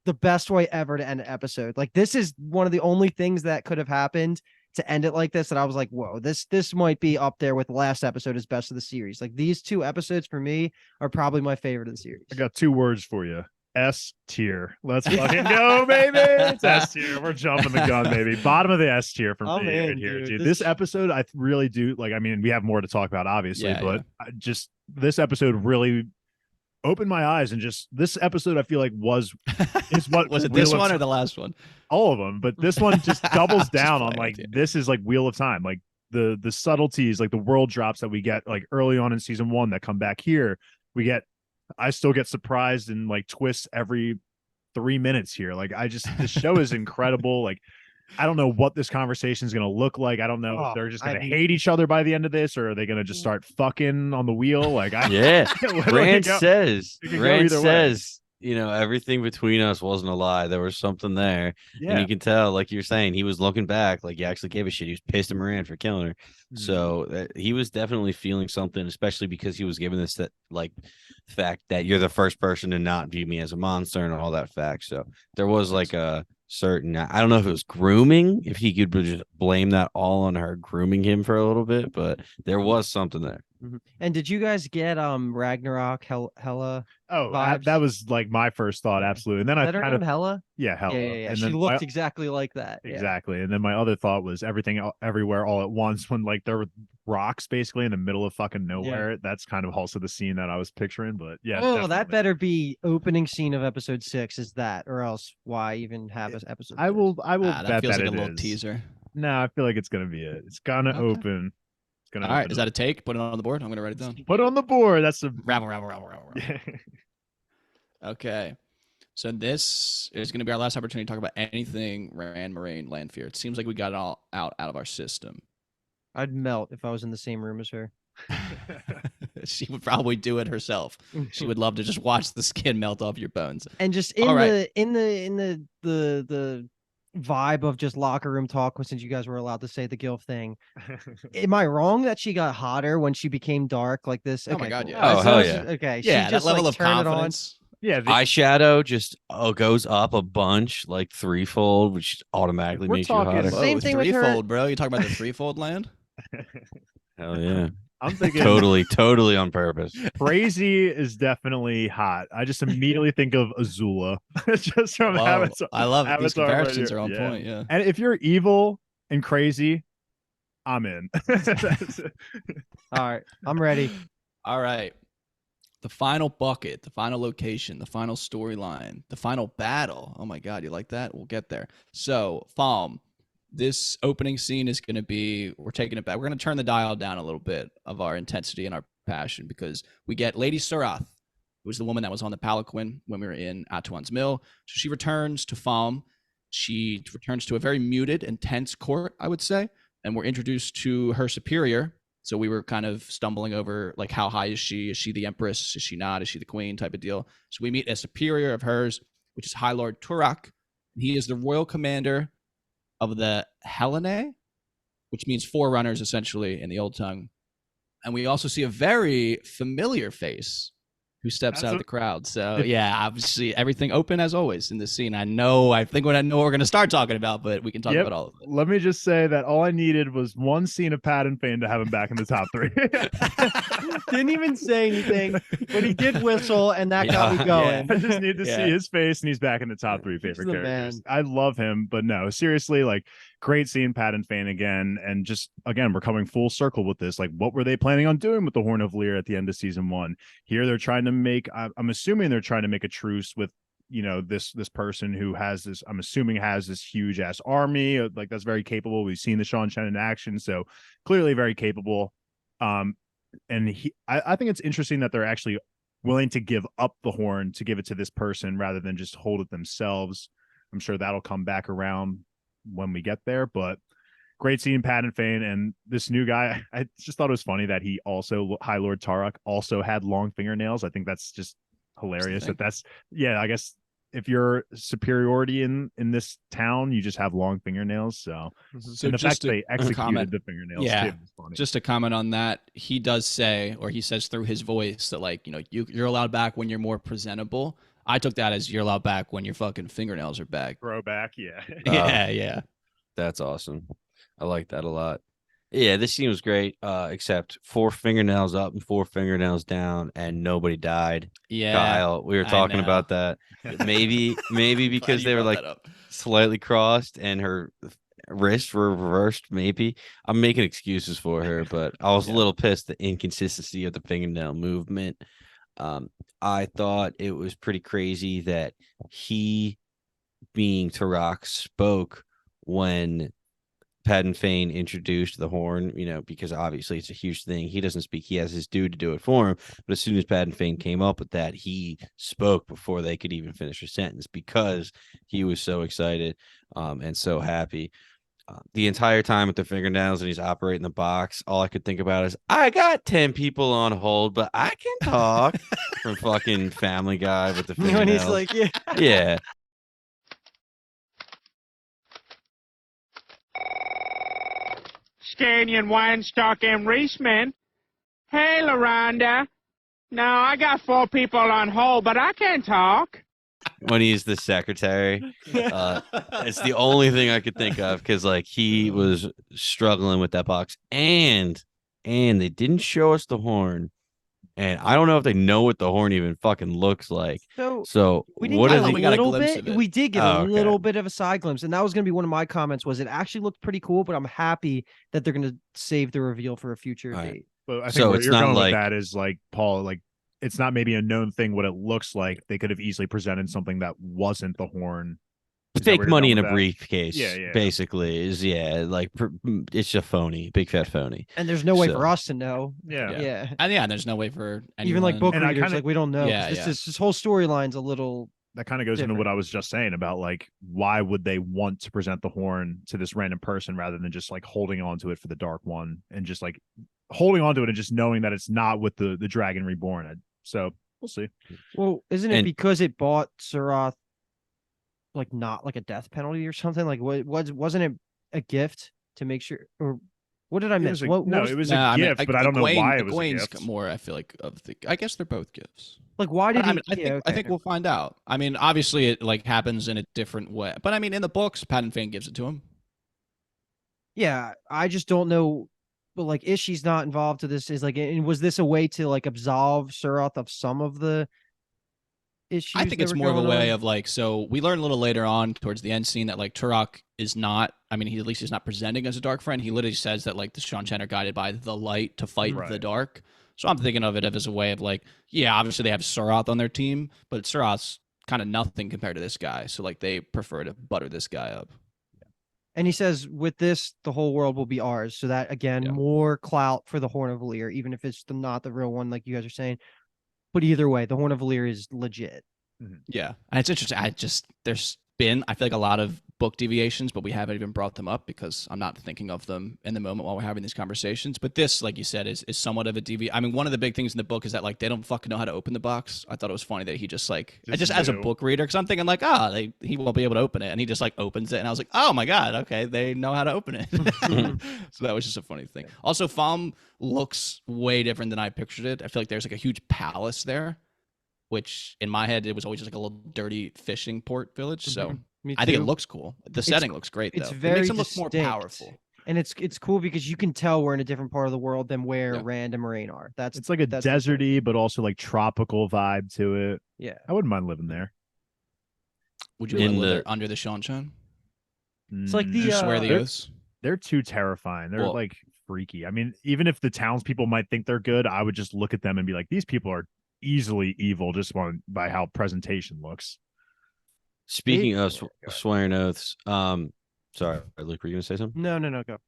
the best way ever to end an episode. Like, this is one of the only things that could have happened to end it like this. And I was like, whoa, this might be up there with the last episode as best of the series. Like, these two episodes for me are probably my favorite of the series. I got 2 words for you. S tier. Let's fucking go, baby. It's S tier. We're jumping the gun, baby. Bottom of the S tier from I'm me in, right here, dude. dude. This episode, I really do like. I mean, we have more to talk about, obviously, Yeah, but just this episode really opened my eyes, and just this episode, I feel like is what Was it Wheel this of one or the last one? all of them, but this one just doubles Just down on playing like with you. this is like Wheel of Time, like the subtleties, like the world drops that we get like early on in season 1 that come back here. I still get surprised and like twists every 3 minutes here. Like, this show is incredible. Like, I don't know what this conversation is going to look like. I don't know if they're just going to hate each other by the end of this, or are they going to just start fucking on the wheel? Like, Yeah. Rand go says, either way. everything between us wasn't a lie. There was something there. And Yeah. you can tell, like you're saying, he was looking back, like he actually gave a shit. He was pissed at Moran for killing her. So he was definitely feeling something, especially because he was given this fact that you're the first person to not view me as a monster and all that fact. So there was like a certain, I don't know if it was grooming, if he could just blame that all on her grooming him for a little bit, but there was something there. And did you guys get Ragnarok Hella? Oh, vibes? that was like my first thought, absolutely. And then Is I that her kind name, of Hella? yeah, Hella. Yeah. And She then looked exactly like that. Yeah. exactly. And then my other thought was everything everywhere all at once when like there were rocks basically in the middle of fucking nowhere. That's kind of also the scene that I was picturing. But yeah, Oh, that definitely. better be opening scene of episode 6 is that, or else why even have an episode? I will that bet feels that like a it little is. teaser. No, I feel like it's gonna be it. It's gonna Okay. open. It's gonna All right, open is that a take? Put it on the board. I'm gonna write it down. Put it on the board. That's a Rabble. yeah. Okay. So this is going to be our last opportunity to talk about anything Rand, Moiraine, Lanfear. It seems like we got it all out of our system. I'd melt if I was in the same room as her. She would probably do it herself. She would love to just watch the skin melt off your bones. And just in All right. the vibe of just locker room talk, since you guys were allowed to say the Gilf thing. Am I wrong that she got hotter when she became dark like this? Oh my Okay, God, cool. yeah. Oh, hell yeah. Okay, Yeah, she just that level like of turned confidence. Yeah, Eyeshadow just goes up a bunch, like threefold, which automatically We're makes you talking- hotter. Whoa, Same thing with her- threefold, bro. You talking about the threefold land? Hell yeah. I'm thinking Totally on purpose. crazy is definitely hot. I just immediately think of Azula, just from Whoa, Avatar. I love it. These Avatar right comparisons here. are on Yeah. point. Yeah. And if you're evil and crazy, I'm in. All right, I'm ready. All right. The final bucket, the final location, the final storyline, the final battle. Oh my God, you like that? We'll get there. So, Falm, this opening scene is going to be, we're taking it back. We're going to turn the dial down a little bit of our intensity and our passion because we get Lady Sarath, who was the woman that was on the palanquin when we were in Atuan's Mill. So she returns to Falm. She returns to a very muted, intense court, I would say. And we're introduced to her superior. So we were kind of stumbling over, like, how high is she? Is she the empress? Is she not? Is she the queen type of deal? So we meet a superior of hers, which is High Lord Turak. He is the royal commander of the Helene, which means forerunners, essentially, in the old tongue. And we also see a very familiar face who steps out of the crowd. So, yeah, obviously, everything open as always in this scene. I think I know what we're going to start talking about, but we can talk about all of it. Let me just say that all I needed was one scene of Pat and Fane to have him back in the top 3. Didn't even say anything, but he did whistle, and that got me going. I just need to see his face, and he's back in the top 3 He's favorite the characters. man. I love him, but no, seriously, like, great seeing Pat and Fane again, and just again, we're coming full circle with this. Like, what were they planning on doing with the Horn of Lear at the end of season 1? Here, they're trying to make. I'm assuming they're trying to make a truce with, this person who has this. I'm assuming has this huge ass army. Like, that's very capable. We've seen the Seanchan in action, so clearly very capable. And I think it's interesting that they're actually willing to give up the horn to give it to this person rather than just hold it themselves. I'm sure that'll come back around when we get there, but great seeing Pat and Fane and this new guy. I just thought it was funny that he also, High Lord Tarak, also had long fingernails. I think that's just hilarious. I guess if you're superiority in this town, you just have long fingernails. So and the fact they executed the fingernails too is funny. Just to comment on that, he does say, or he says through his voice that, like, you're allowed back when you're more presentable. I took that as you're allowed back when your fucking fingernails are back. Grow back, yeah. Yeah. That's awesome. I like that a lot. Yeah, this scene was great, except 4 fingernails up and 4 fingernails down, and nobody died. Yeah. Kyle, we were talking about that. Maybe because they were like slightly crossed and her wrists were reversed. Maybe I'm making excuses for her, but I was a little pissed the inconsistency of the fingernail movement. I thought it was pretty crazy that he, being Tarak, spoke when Pat and Fane introduced the horn, because obviously it's a huge thing. He doesn't speak. He has his dude to do it for him. But as soon as Pat and Fane came up with that, he spoke before they could even finish a sentence because he was so excited and so happy. the entire time with the fingernails and he's operating the box, all I could think about is I got 10 people on hold, but I can talk from fucking Family Guy with the fingernails. When he's like, yeah. Yeah. Scanian, Weinstock, and Reisman. Hey, LaRonda. No, I got 4 people on hold, but I can talk. When he's the secretary. It's the only thing I could think of because like he was struggling with that box and they didn't show us the horn. And I don't know if they know what the horn even fucking looks like. So we didn't what get is a he? we got a little glimpse bit. of it. We did get Oh, a okay. little bit of a side glimpse, and that was going to be one of my comments. Was it actually looked pretty cool? But I'm happy that they're going to save the reveal for a future All right. date. But I think So where it's you're not going like- with that is like Paul, like it's not maybe a known thing what it looks like. They could have easily presented something that wasn't the horn. Is that Fake where you're money in going a with that? briefcase. Yeah. Basically is like it's a phony, big fat phony. And there's no way So- for us to know. Yeah. Yeah. And yeah, there's no way for anyone. Even like book And I readers, kinda- like we don't know. 'cause Yeah, this yeah. is this whole storyline's a little. That kind of goes into Different. what I was just saying about like why would they want to present the horn to this random person rather than just like holding on to it for the Dark One and just like holding on to it and just knowing that it's not with the Dragon Reborn. So we'll see. Well, isn't it And- because it bought Surath like not like a death penalty or something? Like wasn't it a gift to make sure, or what did I It miss? was a, What no, was, it was Nah, a I mean, gift, but I don't know why it was a Egwene's gift. more, I feel like, of the. I guess they're both gifts. like why did I he? mean, I think, yeah, I okay. think we'll find out. I mean, obviously, it like happens in a different way. But I mean, in the books, Patton Fane gives it to him. Yeah, I just don't know. But like, Ishi's not involved to this. Is like, and was this a way to like absolve Surath of some of the issues? I think that it's were more of a going way on? of like. So we learn a little later on towards the end scene that like Turok is not. I mean, he at least he's not presenting as a dark friend. He literally says that like the Seanchan are guided by the light to fight the Right. dark. So I'm thinking of it as a way of like, yeah, obviously they have Surath on their team, but Surath's kind of nothing compared to this guy. So like they prefer to butter this guy up. And he says, with this, the whole world will be ours. So that again, Yeah. more clout for the Horn of Valyr, even if it's not the real one, like you guys are saying. But either way, the Horn of Valyr is legit. Yeah, and it's interesting. There's been I feel like a lot of book deviations, but we haven't even brought them up because I'm not thinking of them in the moment while we're having these conversations. But this, like you said, is somewhat of a deviation. I mean, one of the big things in the book is that like they don't fucking know how to open the box. I thought it was funny that he just like Just as a knew. book reader, because I'm thinking like, he won't be able to open it, and he just like opens it, and I was like, oh my god, okay, they know how to open it. So that was just a funny thing. Also, Falm looks way different than I pictured it. I feel like there's like a huge palace there, which in my head it was always just like a little dirty fishing port village. So Me I think it too. looks cool. The setting looks great though. It's It very makes him look more distinct. powerful. And it's cool because you can tell we're in a different part of the world than where Yeah. Rand and Moiraine are. That's It's like a that's the thing. deserty, but also like tropical vibe to it. Yeah. I wouldn't mind living there. Would you In live the- there under the Seanchan? It's like Mm, the, Did you swear the they're- oaths? they're too terrifying. They're Well- like freaky. I mean, even if the townspeople might think they're good, I would just look at them and be like, these people are easily evil just by how presentation looks. Speaking of Go ahead. swearing oaths, sorry, Luke, were you gonna say something? No, go.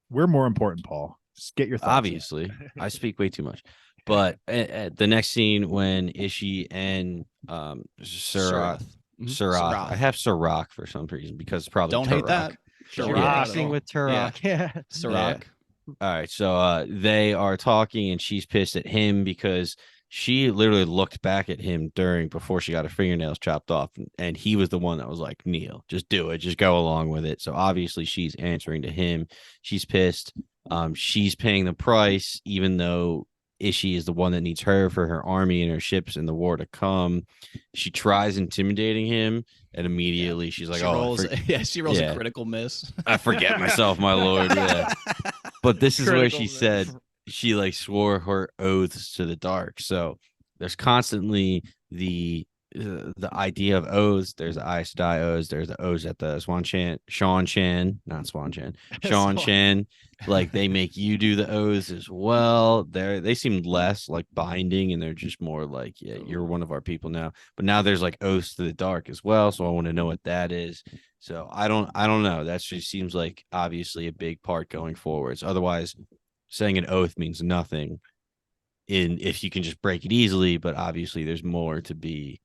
We're more important, Paul. Just get your thoughts. in. Obviously, I speak way too much. But the next scene when Ishi and Surath, Mhm. Surath, I have Sirac for some reason because it's probably Don't hate Turok. that. You're Sirac at mixing all. with Turok. Yeah. Sirac. All right, so they are talking, and she's pissed at him because she literally looked back at him before she got her fingernails chopped off, and he was the one that was like, "Neil, just do it, just go along with it." So obviously, she's answering to him. She's pissed. She's paying the price, even though Ishi is the one that needs her for her army and her ships in the war to come. She tries intimidating him, and immediately she's like, She "Oh, rolls, she rolls yeah. a critical miss. I forget myself, my lord." Yeah. But this is where Critical she miss. said she like swore her oaths to the dark. So there's constantly the idea of oaths. There's the Aes Sedai oaths. There's the oaths at the Seanchan, not Seanchan. Seanchan. Like they make you do the oaths as well. They seem less like binding, and they're just more like, yeah, you're one of our people now. But now there's like oaths to the dark as well. So I want to know what that is. So I don't know. That just seems like obviously a big part going forwards. Otherwise, saying an oath means nothing if you can just break it easily, but obviously there's more to be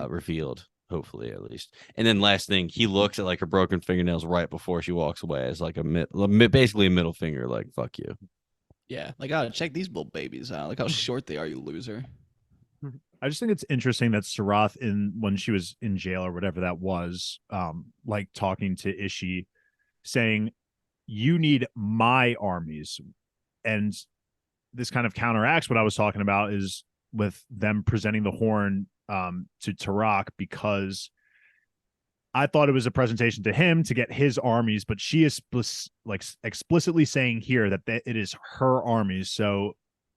revealed. hopefully at least. And then last thing, he looks at like her broken fingernails right before she walks away as like basically a middle finger, like fuck you. Yeah, like, oh, check these little babies out. Look how short they are, you loser. I just think it's interesting that Sarath, when she was in jail or whatever that was, like talking to Ishi, saying, "You need my armies," and this kind of counteracts what I was talking about is with them presenting the horn to Tarak, because I thought it was a presentation to him to get his armies, but she is explicitly saying here that it is her armies. So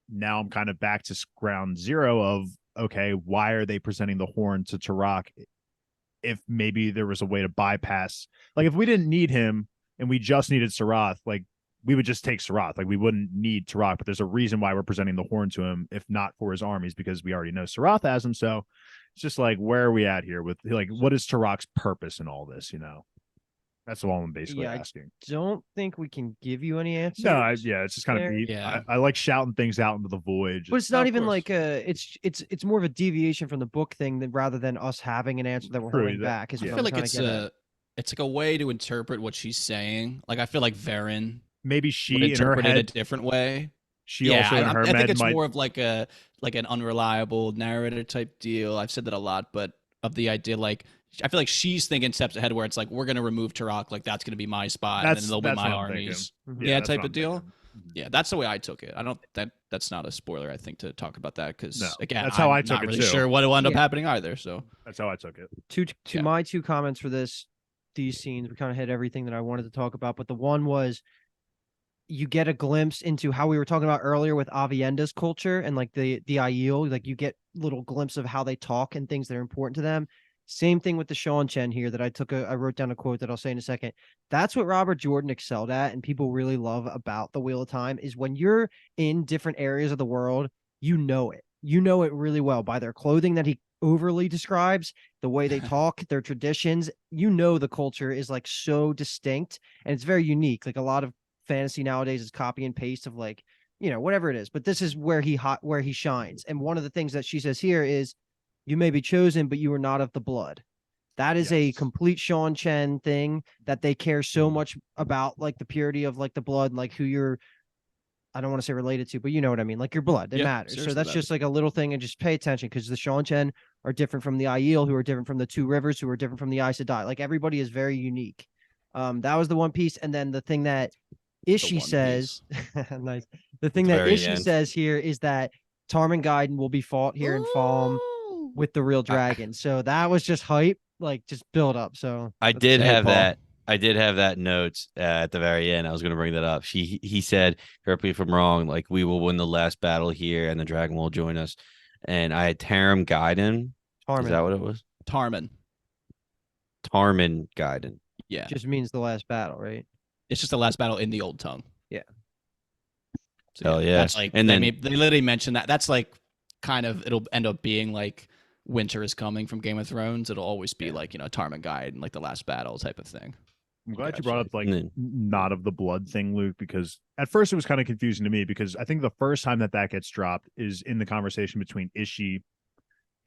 now I'm kind of back to ground zero of, okay, why are they presenting the horn to Tarak if maybe there was a way to bypass, like if we didn't need him and we just needed Sarath, like we would just take Sarath, like we wouldn't need Tarak, but there's a reason why we're presenting the horn to him, if not for his armies, because we already know Sarath has him. So it's just like, where are we at here with, like, what is Tarak's purpose in all this? That's all I'm basically asking. Don't think we can give you any answers. No, it's just kind of beat. Yeah. I like shouting things out into the void. But it's not even course. like it's more of a deviation from the book thing rather than us having an answer that we're True, holding that- back. Is I what feel I'm like trying it's to get at. it's like a way to interpret what she's saying. Like I feel like Verin Maybe would she in her interpret it a head, different way. she also in her I think head it's might. more of like an unreliable narrator type deal. I've said that a lot, but of the idea, like I feel like she's thinking steps ahead where it's like, we're gonna remove Tarak, like that's gonna be my spot, and then they'll be That's my what I'm thinking. armies. Mhm. Yeah, that's type what of I'm deal. thinking. Yeah, that's the way I took it. I don't that's not a spoiler, I think, to talk about that because No, again, that's how I'm I took not it, really too. sure what will end up Yeah. happening either. So That's how I took it. Yeah. My two comments for these scenes, we kind of hit everything that I wanted to talk about, but the one was you get a glimpse into how we were talking about earlier with Aviendha's culture and like the Aiel, like you get little glimpse of how they talk and things that are important to them. Same thing with the Seanchan here that I wrote down a quote that I'll say in a second. That's what Robert Jordan excelled at and people really love about the Wheel of Time is when you're in different areas of the world, you know it. You know it really well by their clothing that he overly describes, the way they talk, their traditions. You know the culture is like so distinct and it's very unique. Like a lot of fantasy nowadays is copy and paste of like, whatever it is. But this is where he shines. And one of the things that she says here is, you may be chosen, but you are not of the blood. That is a Yes. complete Seanchan thing that they care so much about, like the purity of like the blood, and like who you're, I don't want to say related to, but you know what I mean? Like your blood, it Yeah, matters. So seriously that's just like a little thing, and just pay attention because the Seanchan are different from the Aiel, who are different from the Two Rivers, who are different from the Aes Sedai. Like everybody is very unique. That was the one piece. And then the thing that Ishi One says, nice. The thing At the that very Ishi end. says here is that Tarman Gaiden will be fought here in Falm with the real dragon. So that was just hype, like just build up. So I that's- did Hey, have Paul. that. I did have that note at the very end. I was going to bring that up. He said, correct me if I'm wrong, like we will win the last battle here and the dragon will join us. And I had Taram Gaiden. Tarman Is that what it was? Tarman. Tarman Gaiden. Yeah, just means the last battle, right? it's just the last battle in the old tongue. Yeah. So, Hell yeah. That's like, And they, then- may- they literally mentioned that. That's like kind of, it'll end up being like winter is coming from Game of Thrones. It'll always be like, Tarman Guide and like the last battle type of thing. I'm glad you Gotcha. brought up like And then- not of the blood thing, Luke, because at first it was kind of confusing to me because I think the first time that gets dropped is in the conversation between Ishi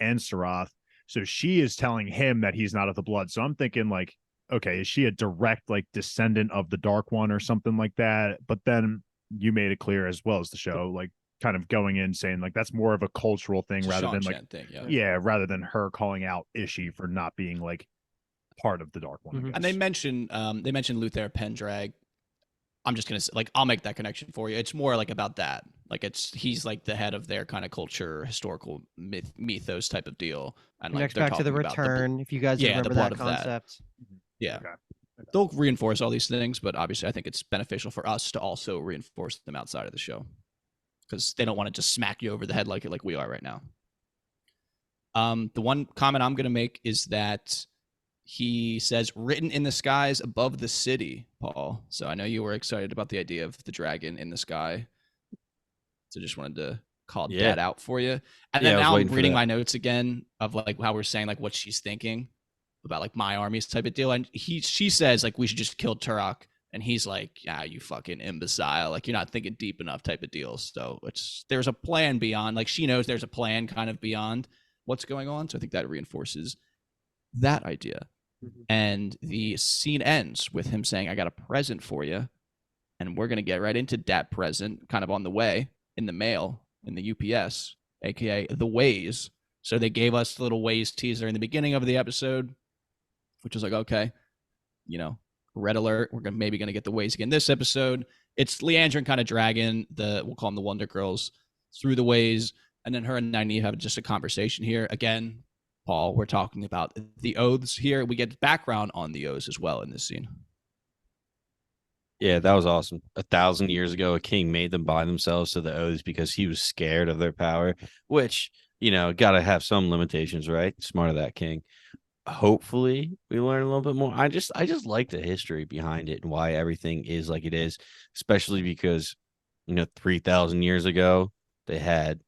and Sarath. So she is telling him that he's not of the blood. So I'm thinking like, okay, is she a direct like descendant of the Dark One or something like that? But then you made it clear as well as the show, like kind of going in saying like that's more of a cultural thing It's a rather than Sean like Chen thing, yeah. yeah, rather than her calling out Ishi for not being like part of the Dark One. I Mhm. guess. And they mentioned Luther Pendrag. I'm just gonna say, like, I'll make that connection for you. It's more like about that. Like he's like the head of their kind of culture, historical mythos type of deal. And like Connects they're back to the talking about return, if you guys yeah, the remember blood that of that. concept. yeah. Okay. They'll reinforce all these things, but obviously I think it's beneficial for us to also reinforce them outside of the show. Because they don't want to just smack you over the head like we are right now. The one comment I'm gonna make is that he says written in the skies above the city, Paul. So I know you were excited about the idea of the dragon in the sky. So just wanted to call Yeah. that out for you. And Yeah, I then was now I'm waiting for reading that. my notes again of like how we're saying like what she's thinking about like my armies type of deal. And she says like we should just kill Turok. And he's like, yeah, you fucking imbecile. Like, you're not thinking deep enough type of deal. So there's a plan beyond. Like, she knows there's a plan kind of beyond what's going on. So I think that reinforces that idea. And the scene ends with him saying, I got a present for you. And we're going to get right into that present kind of on the way in the mail, in the UPS, aka the Waze. So they gave us the little Waze teaser in the beginning of the episode, which was like, okay, red alert. We're maybe going to get the Waze again this episode. It's Leandrin kind of dragging we'll call them the Wonder Girls, through the Waze. And then her and Nynaeve have just a conversation here. Again, Paul, we're talking about the oaths here. We get background on the oaths as well in this scene. Yeah, that was awesome. 1,000 years ago, a king made them bind themselves to the oaths because he was scared of their power, which, got to have some limitations, right? Smart of that king. Hopefully we learn a little bit more. I just like the history behind it and why everything is like it is, especially because, 3,000 years ago, they had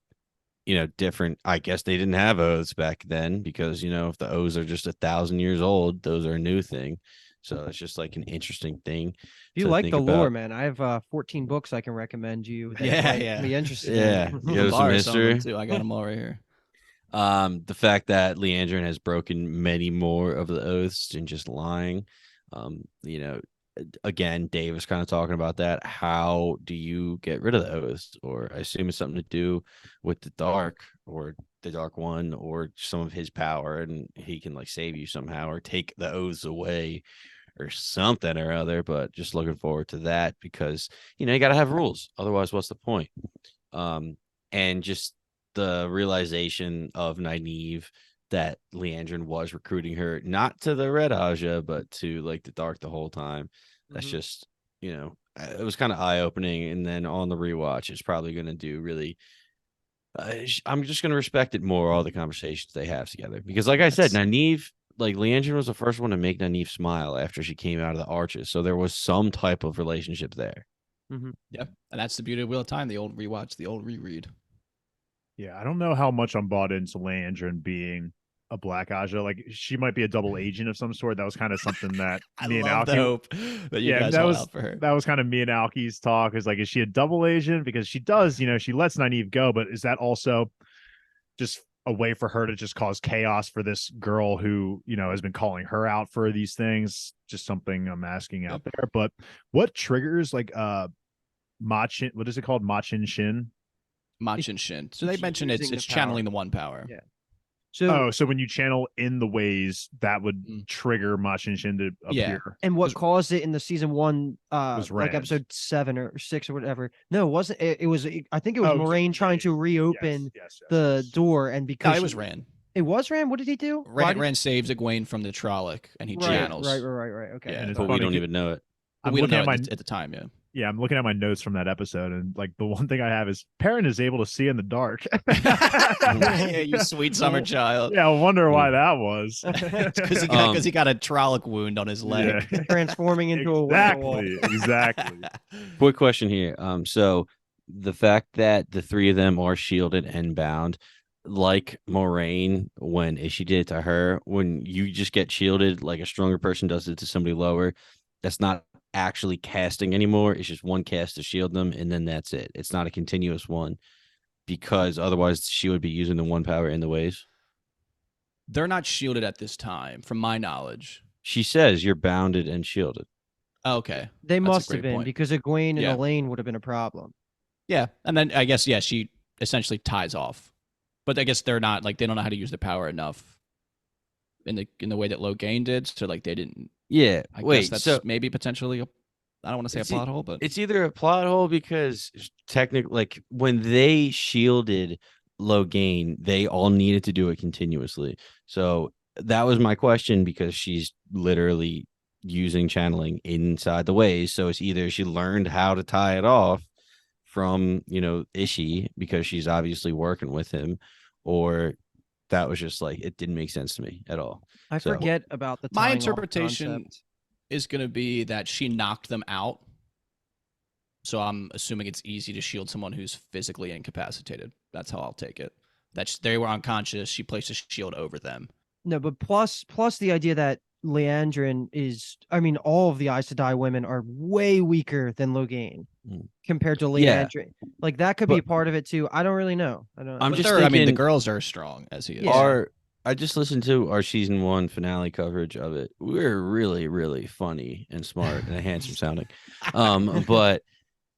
different, I guess they didn't have oaths back then because, if the oaths are just 1,000 years old, those are a new thing. So it's just like an interesting thing. If you like the lore, man, I have 14 books I can recommend you. Yeah. Be interested. Yeah. In. You got some history too. I got them all right here. The fact that Leandrin has broken many more of the oaths and just lying. Again, Dave was kind of talking about that. How do you get rid of the oaths? Or I assume it's something to do with the dark or the Dark One or some of his power, and he can like save you somehow or take the oaths away or something or other. But just looking forward to that because you got to have rules. Otherwise, what's the point? And just the realization of Nynaeve that Leandrin was recruiting her not to the Red Aja, but to like the dark the whole time. That's just, it was kind of eye opening. And then on the rewatch, it's probably going to do really. I'm just going to respect it more, all the conversations they have together. Because, like I said, Nynaeve, like Leandrin was the first one to make Nynaeve smile after she came out of the arches. So there was some type of relationship there. Yep. And that's the beauty of Wheel of Time, the old rewatch, the old reread. Yeah, I don't know how much I'm bought into Leandrin being a Black Aja. Like she might be a double agent of some sort. That was kind of something that me and Alki. Hope that you guys hold out for her. That was kind of me and Alki's talk. Is like, is she a double agent? Because she does, she lets Nynaeve go, but is that also just a way for her to just cause chaos for this girl who has been calling her out for these things? Just something I'm asking out there. But what triggers like Machin? What is it called? Machin Shin. Machin Shin. So they mentioned it's channeling the one power. Yeah. So when you channel in the Ways, that would trigger Machin Shin to appear. Yeah. And what caused it in the season 1, was like episode 7 or 6 or whatever. No, it wasn't. It was. I think it was Moiraine trying to reopen the door, and because it was Rand. It was Rand. What did he do? Rand saves Egwene from the Trolloc, and he channels. Right. Okay. Yeah, but we don't even know it. We don't know at the time. Yeah. Yeah, I'm looking at my notes from that episode, and like the one thing I have is Perrin is able to see in the dark. Yeah, you sweet summer child. Yeah, I wonder why that was. Because he got a Trolloc wound on his leg, transforming into a werewolf. Exactly. Quick question here. So the fact that the three of them are shielded and bound, like Moiraine, when she did it to her, when you just get shielded, like a stronger person does it to somebody lower, that's not actually casting anymore. It's just one cast to shield them, and then that's it. It's not a continuous one, because otherwise she would be using the one power in the Ways. They're not shielded at this time, from my knowledge. She says you're bounded and shielded. Okay. They must have been, because Egwene and Elaine would have been a problem. Yeah. And then I guess, she essentially ties off. But I guess they're not, like, they don't know how to use the power enough in the way that Logain did. So, like, they didn't. Yeah. I guess that's maybe potentially I don't want to say a plot hole, but it's either a plot hole because technically, like, when they shielded Logain, they all needed to do it continuously. So that was my question, because she's literally using channeling inside the Ways. So it's either she learned how to tie it off from, Ishi, because she's obviously working with him, or that was just like, it didn't make sense to me at all. I forget about the my interpretation is going to be that she knocked them out. So I'm assuming it's easy to shield someone who's physically incapacitated. That's how I'll take it. That they were unconscious. She placed a shield over them. No, but plus the idea that Leandrin is, all of the Eyes to Die women are way weaker than Logain compared to Leandrin. Yeah. Like that could be part of it too. I don't really know. I'm just thinking, the girls are strong as he is. I just listened to our season 1 finale coverage of it. We're really, really funny and smart and handsome sounding. But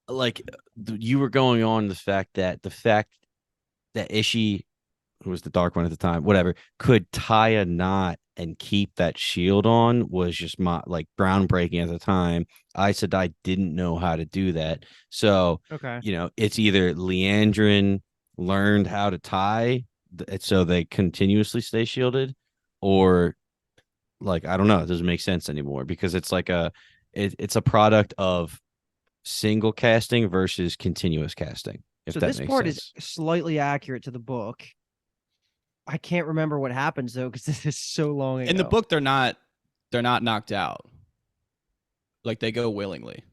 like you were going on the fact that Ishii, who was the dark one at the time, whatever, could tie a knot and keep that shield on was just like groundbreaking at the time. Aes Sedai didn't know how to do that. So, Okay. it's either Leandrin learned how to tie so they continuously stay shielded, or like, I don't know, it doesn't make sense anymore because it's like it's a product of single casting versus continuous casting. If So that this makes part sense. is slightly accurate to the book. I can't remember what happens though because this is so long ago. In the book, they're not knocked out. Like they go willingly.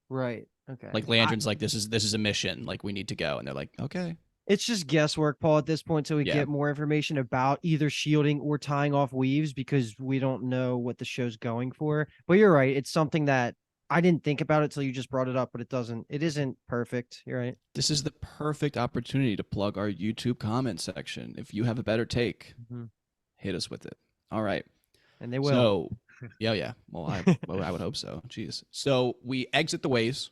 right? Okay. Like Leandrin's like, this is a mission. Like we need to go, and they're like, okay. It's just guesswork, Paul, at this point, so we Yeah. get more information about either shielding or tying off weaves because we don't know what the show's going for. But you're right. It's something that I didn't think about it till you just brought it up, but it isn't perfect. You're right. This is the perfect opportunity to plug our YouTube comment section. If you have a better take, hit us with it. All right. And they will. So, yeah. Well, I would hope so. Jeez. So we exit the ways.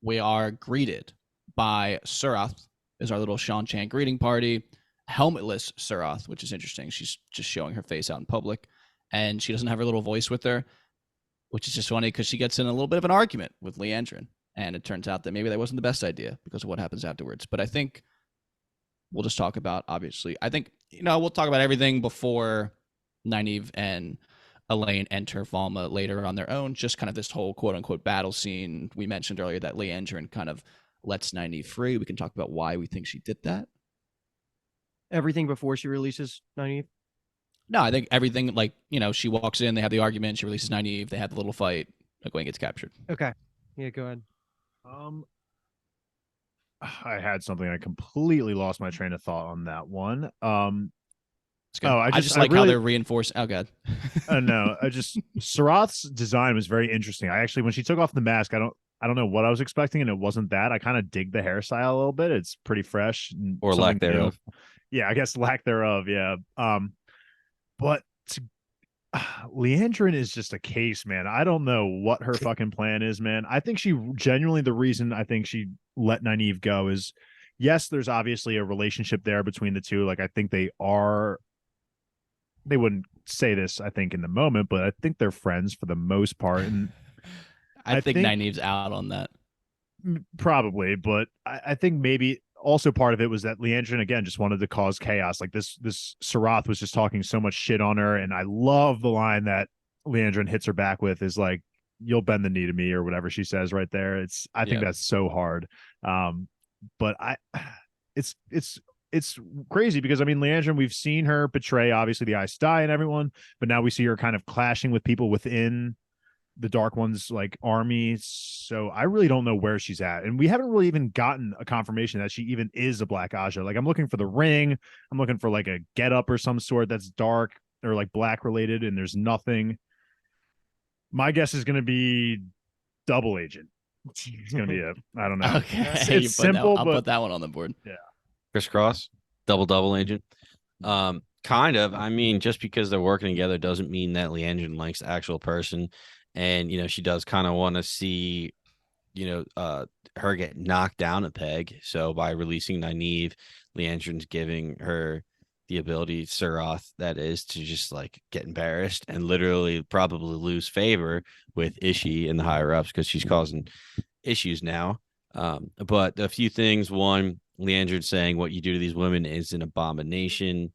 We are greeted by Surath, is our little Seanchan greeting party. Helmetless Surath, which is interesting. She's just showing her face out in public, and she doesn't have her little voice with her, which is just funny because she gets in a little bit of an argument with Leandrin, and it turns out that maybe that wasn't the best idea because of what happens afterwards. But I think we'll just talk about, obviously, I think, we'll talk about everything before Nynaeve and Elaine enter Valma later on their own, just kind of this whole quote-unquote battle scene. We mentioned earlier that Leandrin kind of lets Nynaeve free. We can talk about why we think she did that. Everything before she releases Nynaeve? No, I think everything, like, she walks in, they have the argument, she releases Nynaeve, they have the little fight, Egwene gets captured. Okay. Yeah, go ahead. I had something. I completely lost my train of thought on that one. It's good. Oh, I just like how they're reinforced. Oh, God. No, Sarath's design was very interesting. I actually, when she took off the mask, I don't know what I was expecting, and it wasn't that. I kind of dig the hairstyle a little bit. It's pretty fresh, or lack thereof. Yeah, I guess lack thereof. Yeah. But Leandrin is just a case, man. I don't know what her fucking plan is, man. I think she genuinely, the reason I think she let Nynaeve go is, yes, there's obviously a relationship there between the two. Like, I think they wouldn't say this, I think, in the moment, but I think they're friends for the most part. And I think Nynaeve's out on that. Probably, but I think maybe also part of it was that Leandrin, again, just wanted to cause chaos. Like this Sarath was just talking so much shit on her, and I love the line that Leandrin hits her back with is like, "You'll bend the knee to me," or whatever she says right there. I think that's so hard. But it's crazy because, I mean, Leandrin, we've seen her betray obviously the Aes Sedai and everyone, but now we see her kind of clashing with people within the Dark One's like army. So I really don't know where she's at, and we haven't really even gotten a confirmation that she even is a Black Aja. Like, I'm looking for the ring, I'm looking for like a get up or some sort that's dark or like black related, and there's nothing. My guess is going to be double agent. It's going to be I don't know. Okay, it's simple, I'll but put that one on the board. Yeah, Crisscross, double agent. Kind of. I mean, just because they're working together doesn't mean that Leandrin likes the actual person. And, she does kind of want to see, her get knocked down a peg. So by releasing Nynaeve, Leandrin's giving her the ability, Surath, that is, to just like get embarrassed and literally probably lose favor with Ishii and the higher ups because she's causing issues now. But a few things. One, Leandrin saying what you do to these women is an abomination.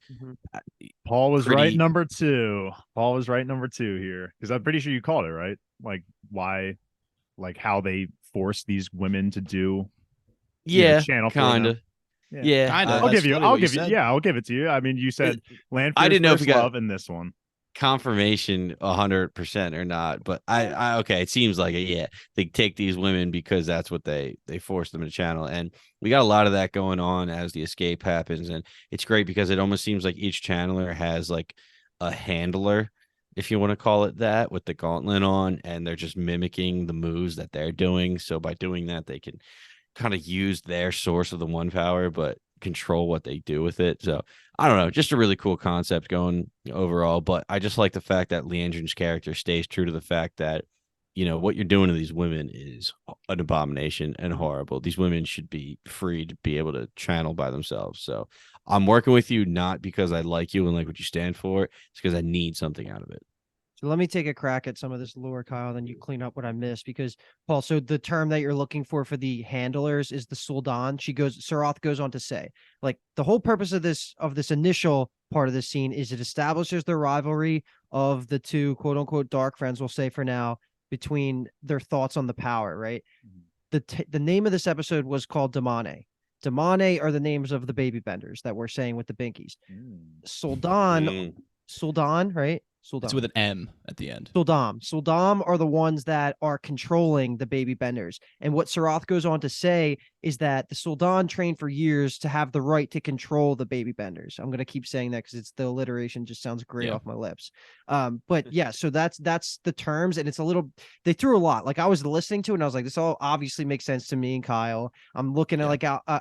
Paul was right number two. Paul was right number two here, because I'm pretty sure you called it right. Like, why, like how they force these women to do, channel kind of. Yeah, kind of. I'll give it to you. I mean, you said land. I didn't know if you got love in this one. Confirmation 100% or not, but I okay, it seems like it. Yeah, they take these women because that's what they force them to channel, and we got a lot of that going on as the escape happens, and it's great because it almost seems like each channeler has like a handler, if you want to call it that, with the gauntlet on, and they're just mimicking the moves that they're doing. So by doing that, they can kind of use their source of the one power, but control what they do with it. So I don't know, just a really cool concept going overall. But I just like the fact that Leandrin's character stays true to the fact that, you know, what you're doing to these women is an abomination and horrible. These women should be free to be able to channel by themselves. So I'm working with you not because I like you and like what you stand for. It's because I need something out of it. So let me take a crack at some of this lore, Kyle, then you clean up what I missed. Because, Paul, so the term that you're looking for the handlers is the Sul'Dan. Sarath goes on to say, like, the whole purpose of this initial part of this scene is it establishes the rivalry of the two quote unquote dark friends, we'll say for now, between their thoughts on the power, right? The name of this episode was called Damane. Damane are the names of the baby benders that we're saying with the Binkies. Sul'Dan, right? Sul'Dan. It's with an M at the end. Sul'Dam are the ones that are controlling the baby benders. And what Sarath goes on to say is that the Sul'Dan trained for years to have the right to control the baby benders. I'm going to keep saying that because it's the alliteration just sounds great off my lips. But yeah, so that's the terms, and it's a little, they threw a lot. Like I was listening to it and I was like, this all obviously makes sense to me and Kyle. I'm looking at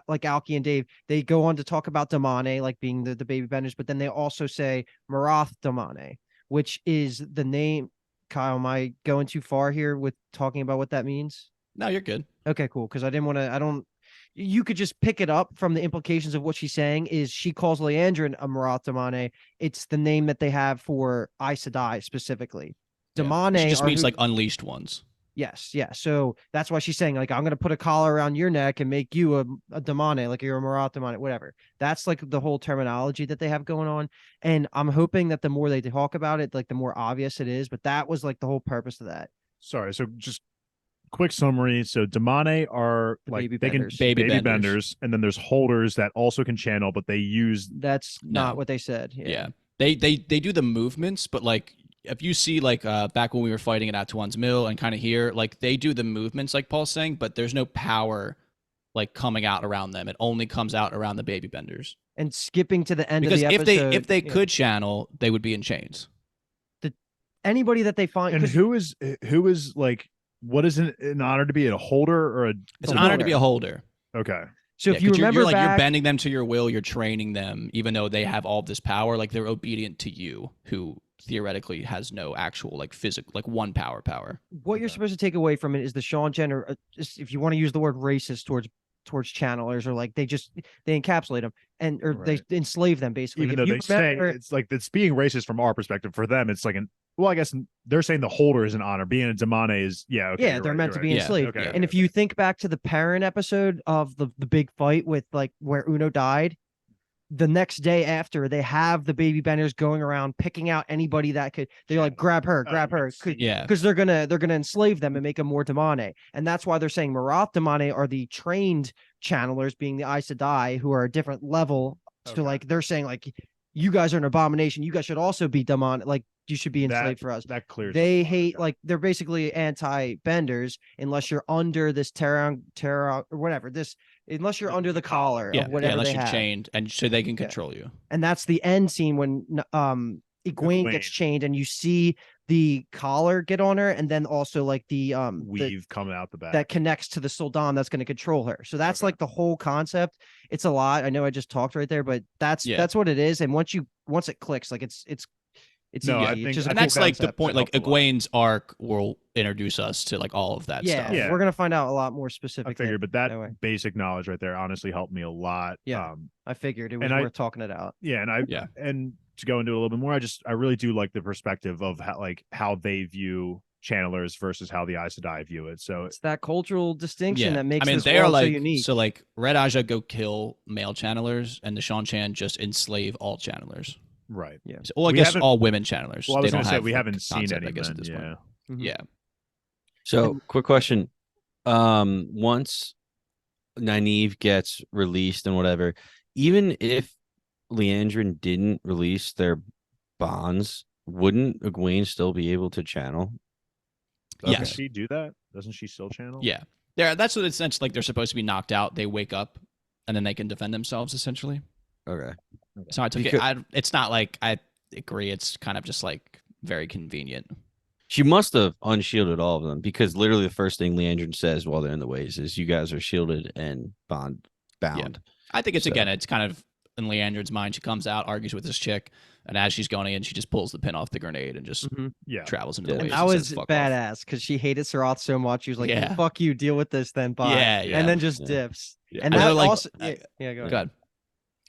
like Alki and Dave. They go on to talk about Damane, like being the baby benders, but then they also say Marath Damane, which is the name. Kyle, am I going too far here with talking about what that means? No, you're good. Okay, cool. Because you could just pick it up from the implications of what she's saying is she calls Leandrin a Marath Damane. It's the name that they have for Aes Sedai specifically. Damane She just means like unleashed ones. Yes, yeah. So that's why she's saying, like, I'm going to put a collar around your neck and make you a Damane, like you're a Marath Damane, whatever. That's like the whole terminology that they have going on. And I'm hoping that the more they talk about it, like the more obvious it is. But that was like the whole purpose of that. Sorry. So just quick summary. So Damane are like baby they benders. can baby benders, and then there's holders that also can channel, but they use that's not what they said. Yeah. They do the movements, but like if you see like back when we were fighting at Atuan's Mill and kind of here, like they do the movements like Paul's saying, but there's no power like coming out around them. It only comes out around the baby benders. And skipping to the end because of the episode, if they could channel, they would be in chains. Anybody that they find, and who is like, what is it an honor to be a holder or a? It's an honor to be a holder. Okay. So if you remember, you're bending them to your will, you're training them, even though they have all this power. Like they're obedient to you, who theoretically has no actual like physical, like one power. What you're supposed to take away from it is the Seanchan, or if you want to use the word racist towards channelers, or like they encapsulate them they enslave them basically. Even though they say it's like it's being racist from our perspective, for them it's like I guess they're saying the holder is an honor. Being a Damane is they're meant to be enslaved. Okay, and if you think back to the Perrin episode of the big fight with like where Uno died, the next day after, they have the baby benders going around picking out anybody that they're like, grab her, because they're gonna enslave them and make them more Damane. And that's why they're saying Marath Damane are the trained channelers, being the Aes Sedai, who are a different level. So like they're saying like, you guys are an abomination, you guys should also be Damane, like you should be enslaved for us. That clears. They hate, like they're basically anti-benders unless you're under this terror or whatever this. Unless you're under the collar of whatever unless they you're have. chained, and so they can control you. And that's the end scene when Egwene gets chained, and you see the collar get on her, and then also like the weave coming out the back that connects to the Sul'Dan that's going to control her. So that's like the whole concept. It's a lot. I know I just talked right there, but that's what it is. And once it clicks, like it's easy. And that's like the point. Like Egwene's arc will introduce us to like all of that stuff. Yeah, we're gonna find out a lot more specific. I figured, but that basic knowledge right there honestly helped me a lot. Yeah, I figured it was worth talking it out. Yeah, and to go into it a little bit more, I really do like the perspective of how they view channelers versus how the Aes Sedai view it. So it's that cultural distinction that makes this they are world like so unique. So like Red Aja go kill male channelers, and the Seanchan just enslave all channelers. Right. Yeah. So, well, I guess all women channelers. Well, I was going to say we haven't seen any. I guess at this point. Mm-hmm. Yeah. So, quick question: once Nynaeve gets released and whatever, even if Leandrin didn't release their bonds, wouldn't Egwene still be able to channel? Doesn't she do that? Doesn't she still channel? Yeah. That's what it's essentially like. They're supposed to be knocked out. They wake up, and then they can defend themselves. Essentially. Okay. So I took it. It's not like I agree. It's kind of just like very convenient. She must have unshielded all of them, because literally the first thing Leandrin says while they're in the ways is, "You guys are shielded and bound." Yeah. I think it's So- again, it's kind of in Leandrin's mind. She comes out, argues with this chick, and as she's going in, she just pulls the pin off the grenade and just Yeah. travels into the Yeah. waves. That and was says, "Fuck off." badass because she hated Sarath so much. She was like, Yeah. "Fuck you, deal with this then." Bye. Yeah, And then just yeah. dips. Yeah. And And that they're like- also, yeah, go ahead. Go ahead.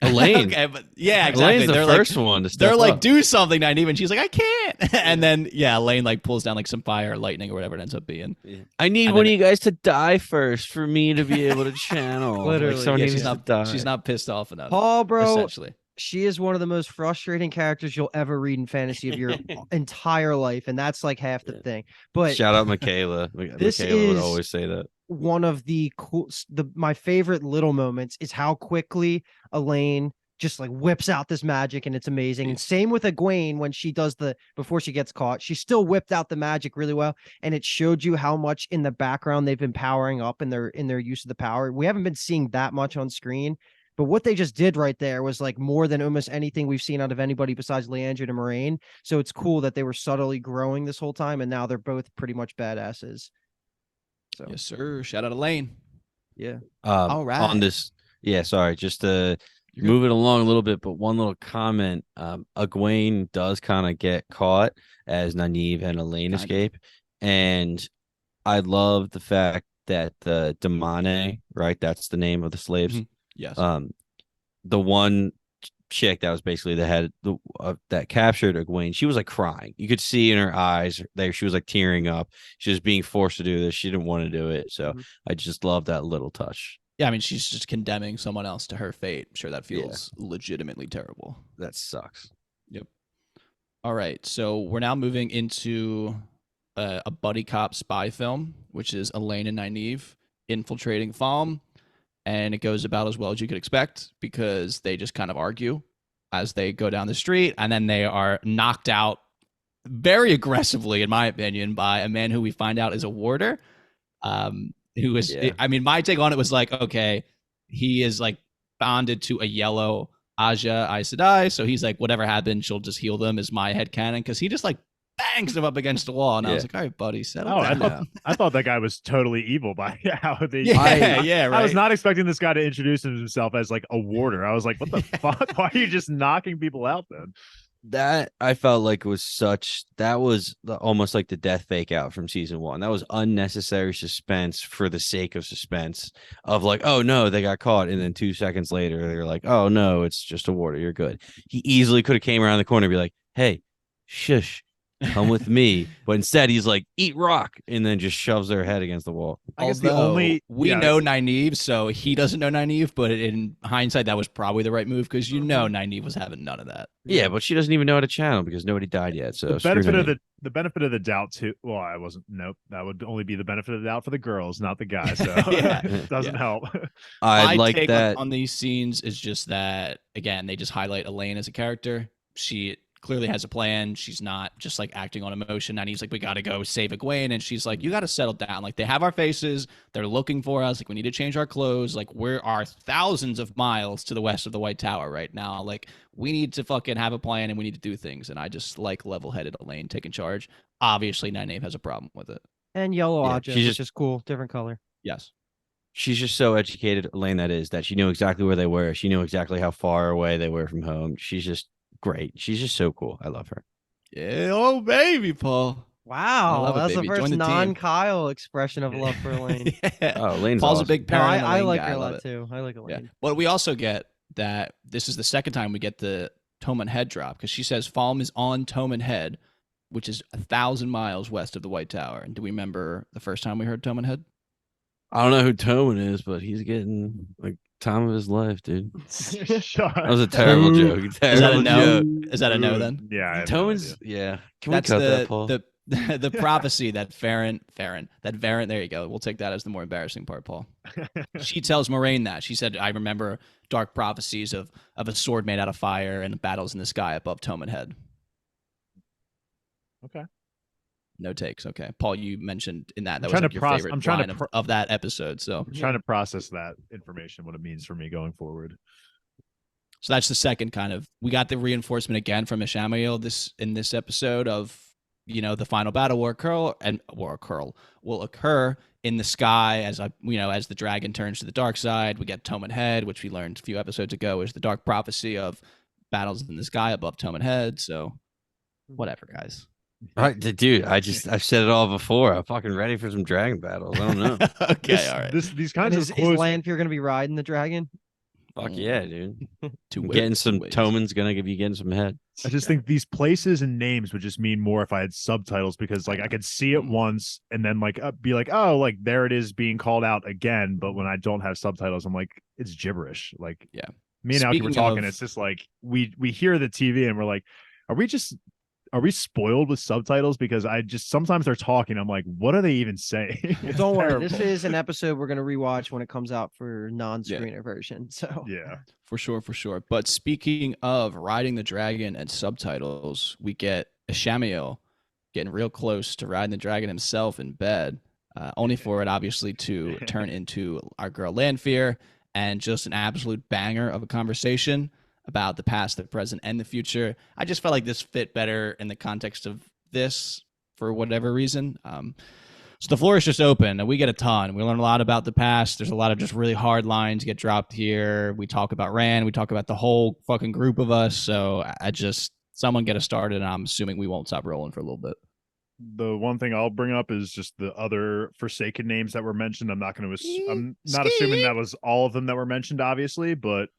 Elaine. Okay, but yeah, exactly. Elaine's the They're first like, one to step they're like, up. do something, Nynaeve, and she's like, I can't. And then Elaine like pulls down like some fire or lightning or whatever it ends up being. I need And one then- of you guys to die first for me to be able to channel. Literally. Like, somebody Yeah, needs to die. she's not pissed off enough. Paul, bro, Essentially. she is one of the most frustrating characters you'll ever read in fantasy of your entire life, and that's like half the Yeah. thing. But Shout out Michaela. This Michaela would is- always say that. one of the my favorite little moments is how quickly Elaine just like whips out this magic, and it's amazing. And same with Egwene when she does before she gets caught, she still whipped out the magic really well, and it showed you how much in the background they've been powering up in their use of the power. We haven't been seeing that much on screen, but what they just did right there was like more than almost anything we've seen out of anybody besides Leandrin and Moiraine. So it's cool that they were subtly growing this whole time, and now they're both pretty much badasses. So Yes, sir. Shout out Elaine. yeah. All right. On this, yeah, sorry, just to You're move it along a little bit, but one little comment. Egwene does kind of get caught as Nynaeve and Elaine Kind of. escape. And I love the fact that the Damane, right? That's the name of the slaves. Mhm. Yes. The one chick that was basically the head that captured Egwene, she was like crying. You could see in her eyes there, she was like tearing up. She was being forced to do this. She didn't want to do it. So Mhm. I just love that little touch. Yeah, I mean, she's just condemning someone else to her fate. I'm sure that feels legitimately terrible. That sucks. All right, so we're now moving into a buddy cop spy film, which is Elaine and Nynaeve infiltrating Falm, and it goes about as well as you could expect because they just kind of argue as they go down the street, and then they are knocked out very aggressively, in my opinion, by a man who we find out is a warder. Who is? Yeah. I mean, my take on it was like, okay, he is like bonded to a yellow Aja Aes Sedai, so he's like, whatever happened, she'll just heal them. Is my headcanon because he just like bangs them up against the wall, and I was like, all right, buddy, settle Oh, down. I thought that guy was totally evil by how they. Yeah, yeah, right. I was not expecting this guy to introduce himself as like a warder. I was like, what the fuck? Why are you just knocking people out then? That I felt like was almost like the death fake out from season 1. That was unnecessary suspense for the sake of suspense of like, oh no, they got caught. And then 2 seconds later, they're like, oh no, it's just a warder. You're good. He easily could have came around the corner and be like, hey, shush, come with me. But instead he's like, eat rock, and then just shoves their head against the wall. I guess the Although only- we yeah. know Nynaeve, so he doesn't know Nynaeve, but in hindsight, that was probably the right move because you know Nynaeve was having none of that. Yeah, but she doesn't even know how to channel because nobody died yet. So The screw benefit of Nynaeve. the benefit of the doubt too. Well, I wasn't. Nope. That would only be the benefit of the doubt for the girls, not the guys. So Yeah. it doesn't Yeah. help. I My like take that. on these scenes is just that again, they just highlight Elaine as a character. She clearly has a plan. She's not just like acting on emotion. And he's like, we got to go save Egwene. And she's like, you got to settle down. Like they have our faces. They're looking for us. Like we need to change our clothes. Like we are thousands of miles to the west of the White Tower right now. Like we need to fucking have a plan and we need to do things. And I just like level-headed Elaine taking charge. Obviously, Nynaeve has a problem with it. And yellow Yeah, Aja, she's which just- is cool, different color. Yes. She's just so educated, Elaine, that she knew exactly where they were. She knew exactly how far away they were from home. She's just great. She's just so cool. I love her. Yeah. Oh, baby, Paul. Wow, love it, that's the baby. Join first the team. non-Kyle expression of love for Elaine. Yeah. Oh, Elaine's Paul's awesome. a big No, Perrin and I Elaine like guy. her I a love lot it. too. I like Yeah. Elaine. But we also get that this is the second time we get the Toman Head drop because she says Falm is on Toman Head, which is 1,000 miles west of the White Tower. And do we remember the first time we heard Toman Head? I don't know who Toman is, but he's getting like time of his life, dude. That was a terrible joke. Is that a Terrible no? joke. Is that a no then? Yeah. I have no Toman's, idea. yeah. Can That's we cut that, Paul? the prophecy that Verin, there you go. We'll take that as the more embarrassing part, Paul. She tells Moiraine that. She said, I remember dark prophecies of a sword made out of fire and battles in the sky above Toman Head. Okay. No takes. Okay. Paul, you mentioned in that I'm was trying like to your process- favorite I'm trying to line pro- of that episode. So I'm trying to process that information, what it means for me going forward. that's the second kind of, we got the reinforcement again from Ishamael in this episode of the final battle will occur in the sky as as the dragon turns to the dark side. We get Tome and Head, which we learned a few episodes ago is the dark prophecy of battles in the sky above Tome and Head. So whatever, guys. All right, dude. I've said it all before. I'm fucking ready for some dragon battles. I don't know. Okay, all right. These kinds Is of close. Lanfear going to be riding the dragon? Fuck yeah, dude. Getting Some Toman's gonna be getting some head. I just think these places and names would just mean more if I had subtitles, because like I could see it once and then like be like, oh, like there it is being called out again. But when I don't have subtitles, I'm like, it's gibberish. Like, yeah. Me and Alki were Speaking talking. of- It's just like we hear the TV and we're like, are we spoiled with subtitles? Because I just sometimes they're talking. I'm like, what are they even saying? Well, don't worry. This is an episode we're going to rewatch when it comes out for non-screener Yeah. version. So Yeah. For sure. But speaking of riding the dragon and subtitles, we get Ishamael getting real close to riding the dragon himself in bed, only for it obviously to turn into our girl Lanfear, and just an absolute banger of a conversation about the past, the present, and the future. I just felt like this fit better in the context of this for whatever reason. So the floor is just open, and we get a ton. We learn a lot about the past. There's a lot of just really hard lines get dropped here. We talk about Rand. We talk about the whole fucking group of us. So someone get us started, and I'm assuming we won't stop rolling for a little bit. The one thing I'll bring up is just the other Forsaken names that were mentioned. I'm not assuming that was all of them that were mentioned, obviously, but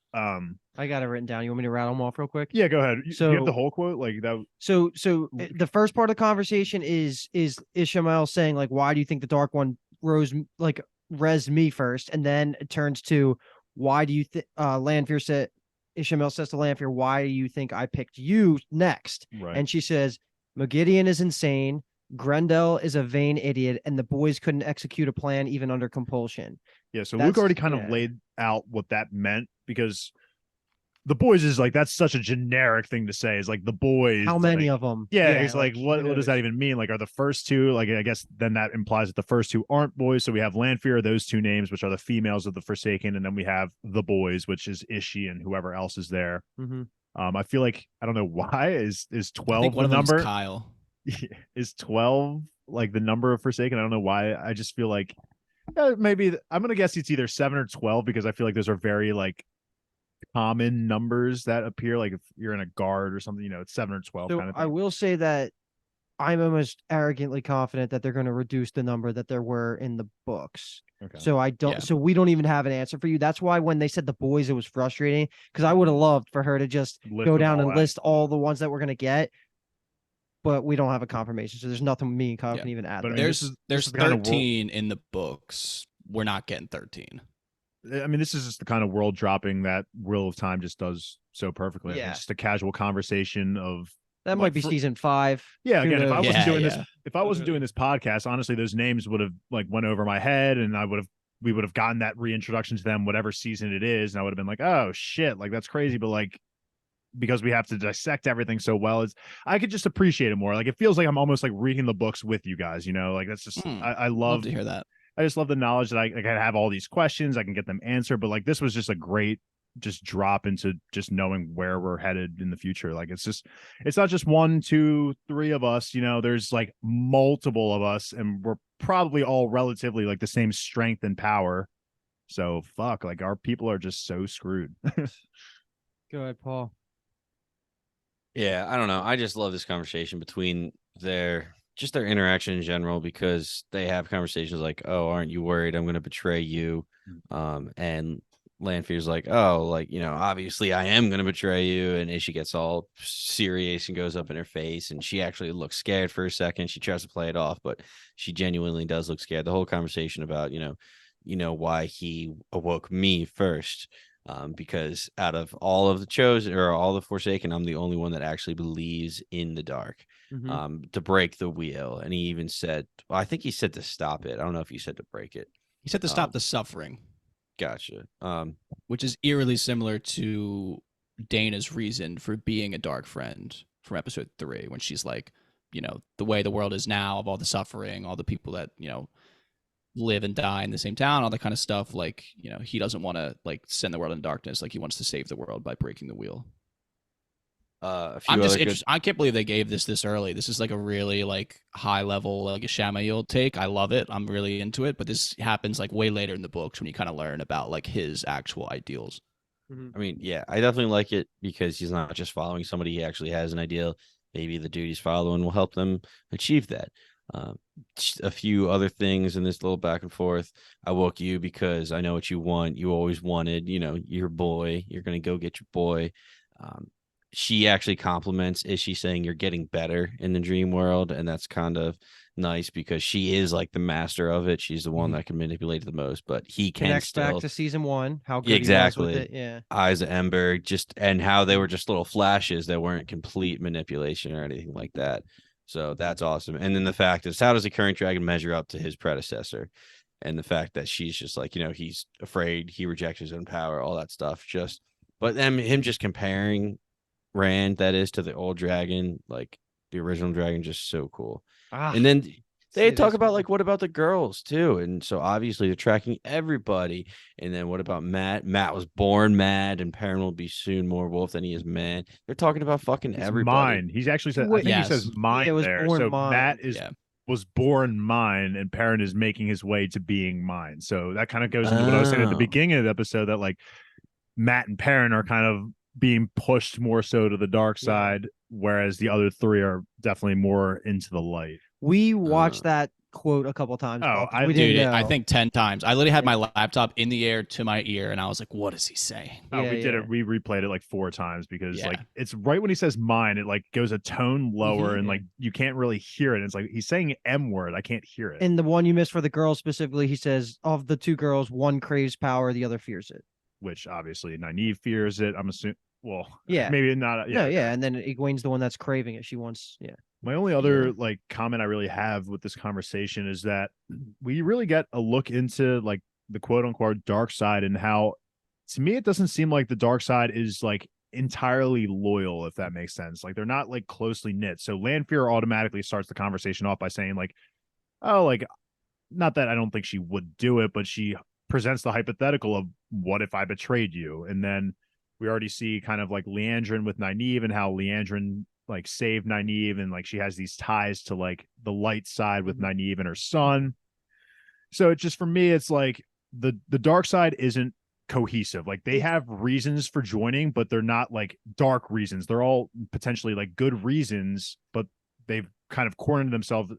I got it written down. You want me to rattle them off real quick? yeah, go ahead. So- You have the whole quote like that. So the first part of the conversation is Ishamael saying like, why do you think the Dark One res me first? And then it turns to, why do you think Ishamael says to Lanfear, why do you think I picked you next? Right. And she says, Mogideon is insane, Grendel is a vain idiot, and the boys couldn't execute a plan even under compulsion. Yeah, so That's- Luke already kind of yeah. laid out what that meant, because the boys is like, that's such a generic thing to say. Is like the boys. How many of them? Yeah, he's like, who what does knows? that even mean? Like, are the first two, like, I guess then that implies that the first two aren't boys. So we have Lanfear, those two names, which are the females of the Forsaken, and then we have the boys, which is Ishi and whoever else is there. Mhm. I feel like, I don't know why is I 12 think one the of them's number? Kyle. Is 12 like the number of Forsaken? I don't know why. I just feel like maybe I'm gonna guess it's either 7 or 12, because I feel like those are very like common numbers that appear. Like if you're in a guard or something, it's 7 or 12 So kind of I thing. will say that I'm almost arrogantly confident that they're going to reduce the number that there were in the books. Okay. So I don't. Yeah. So we don't even have an answer for you. That's why when they said the boys, it was frustrating, because I would have loved for her to just List go them down all and out. list all the ones that we're going to get. But we don't have a confirmation, so there's nothing me and Kyle Yeah. can even add. But I there. mean, There's this is the kind of world- 13 in the books. We're not getting 13. I mean, this is just the kind of world dropping that Wheel of Time just does so perfectly. I think Yeah. It's just a casual conversation of That like, might be for- season 5. yeah. Who Again, if I knows? wasn't Yeah, doing yeah. this, if I wasn't doing this podcast, honestly, those names would have like went over my head, and we would have gotten that reintroduction to them, whatever season it is, and I would have been like, oh shit, like that's crazy. But like, because we have to dissect everything so well, I could just appreciate it more. Like it feels like I'm almost like reading the books with you guys. Like that's just I Love love to hear that. I just love the knowledge that I have all these questions. I can get them answered. But like this was just a great just drop into just knowing where we're headed in the future. Like it's not just 1, 2, 3 of us. There's like multiple of us, and we're probably all relatively like the same strength and power. So fuck, like our people are just so screwed. Go ahead, Paul. Yeah, I don't know. I just love this conversation between their interaction in general, because they have conversations like, "Oh, aren't you worried I'm going to betray you?" And Lanfear's like, "Oh, like, obviously I am going to betray you." And Ishi gets all serious and goes up in her face, and she actually looks scared for a second. She tries to play it off, but she genuinely does look scared. The whole conversation about, why he awoke me first. Because out of all of the chosen or all the Forsaken, I'm the only one that actually believes in the dark, Mhm. to break the wheel. And he even said, well, I think he said to stop it. I don't know if he said to break it. He said to stop the suffering, Gotcha. which is eerily similar to Dana's reason for being a dark friend from episode 3, when she's like, the way the world is now, of all the suffering, all the people that, live and die in the same town, all that kind of stuff. Like, he doesn't want to like send the world in darkness. Like he wants to save the world by breaking the wheel. A few I'm just other good. interested. I can't believe they gave this early. This is like a really like high level like a Shamail take. I love it. I'm really into it. But this happens like way later in the books when you kind of learn about like his actual ideals. I mean, yeah, I definitely like it because he's not just following somebody; he actually has an ideal. Maybe the dude he's following will help them achieve that. Just a few other things in this little back and forth. I woke you because I know what you want. You always wanted, your boy. You're gonna go get your boy. Um, she actually compliments Is she saying you're getting better in the dream world, and that's kind of nice because she is like the master of it. She's the one that can manipulate it the most, but he can Connects back still to season 1, how good exactly he was with it. Yeah. Eyes of Ember, just and how they were just little flashes that weren't complete manipulation or anything like that. So that's awesome. And then the fact is, how does the current dragon measure up to his predecessor? And the fact that she's just like, he's afraid, he rejects his own power, all that stuff. But then him just comparing Rand, that is, to the old dragon, like the original dragon, just so cool. And then they talk about like, what about the girls too? And so obviously they're tracking everybody. And then what about Matt? Matt was born mad, and Perrin will be soon more wolf than he is man. They're talking about fucking everybody. Mine. He's actually said. I Wait, think yes. he says mine Yeah, it was there. born So mine. Matt Yeah. was born mine, and Perrin is making his way to being mine. So that kind of goes into what I was saying at the Oh. beginning of the episode, that like Matt and Perrin are kind of being pushed more so to the dark Yeah. side, whereas the other three are definitely more into the light. We watched that quote a couple times. Oh, Paul, 'cause I- we Dude, didn't know. I think 10 times. I literally had my laptop in the air to my ear, and I was like, "What is he saying?" Oh, Yeah, we did yeah. it. We replayed it like 4 times because Yeah. like it's right when he says mine, it like goes a tone lower and Yeah. like you can't really hear it. It's like he's saying M word. I can't hear it. And the one you missed for the girls specifically, he says, of the 2 girls, one craves power, the other fears it. Which obviously Nynaeve fears it. I'm assuming. Well, Yeah. maybe not. No, okay. yeah. And then Egwene's the one that's craving it. She wants, yeah. My only other like comment I really have with this conversation is that we really get a look into like the quote unquote dark side, and how to me it doesn't seem like the dark side is like entirely loyal, if that makes sense. Like they're not like closely knit. So Lanfear automatically starts the conversation off by saying like, oh, like not that I don't think she would do it, but she presents the hypothetical of what if I betrayed you? And then we already see kind of like Leandrin with Nynaeve and how Leandrin like saved Nynaeve, and like she has these ties to like the light side with Nynaeve and her son. So it just, for me, it's like the dark side isn't cohesive. Like they have reasons for joining, but they're not like dark reasons. They're all potentially like good reasons, but they've kind of cornered themselves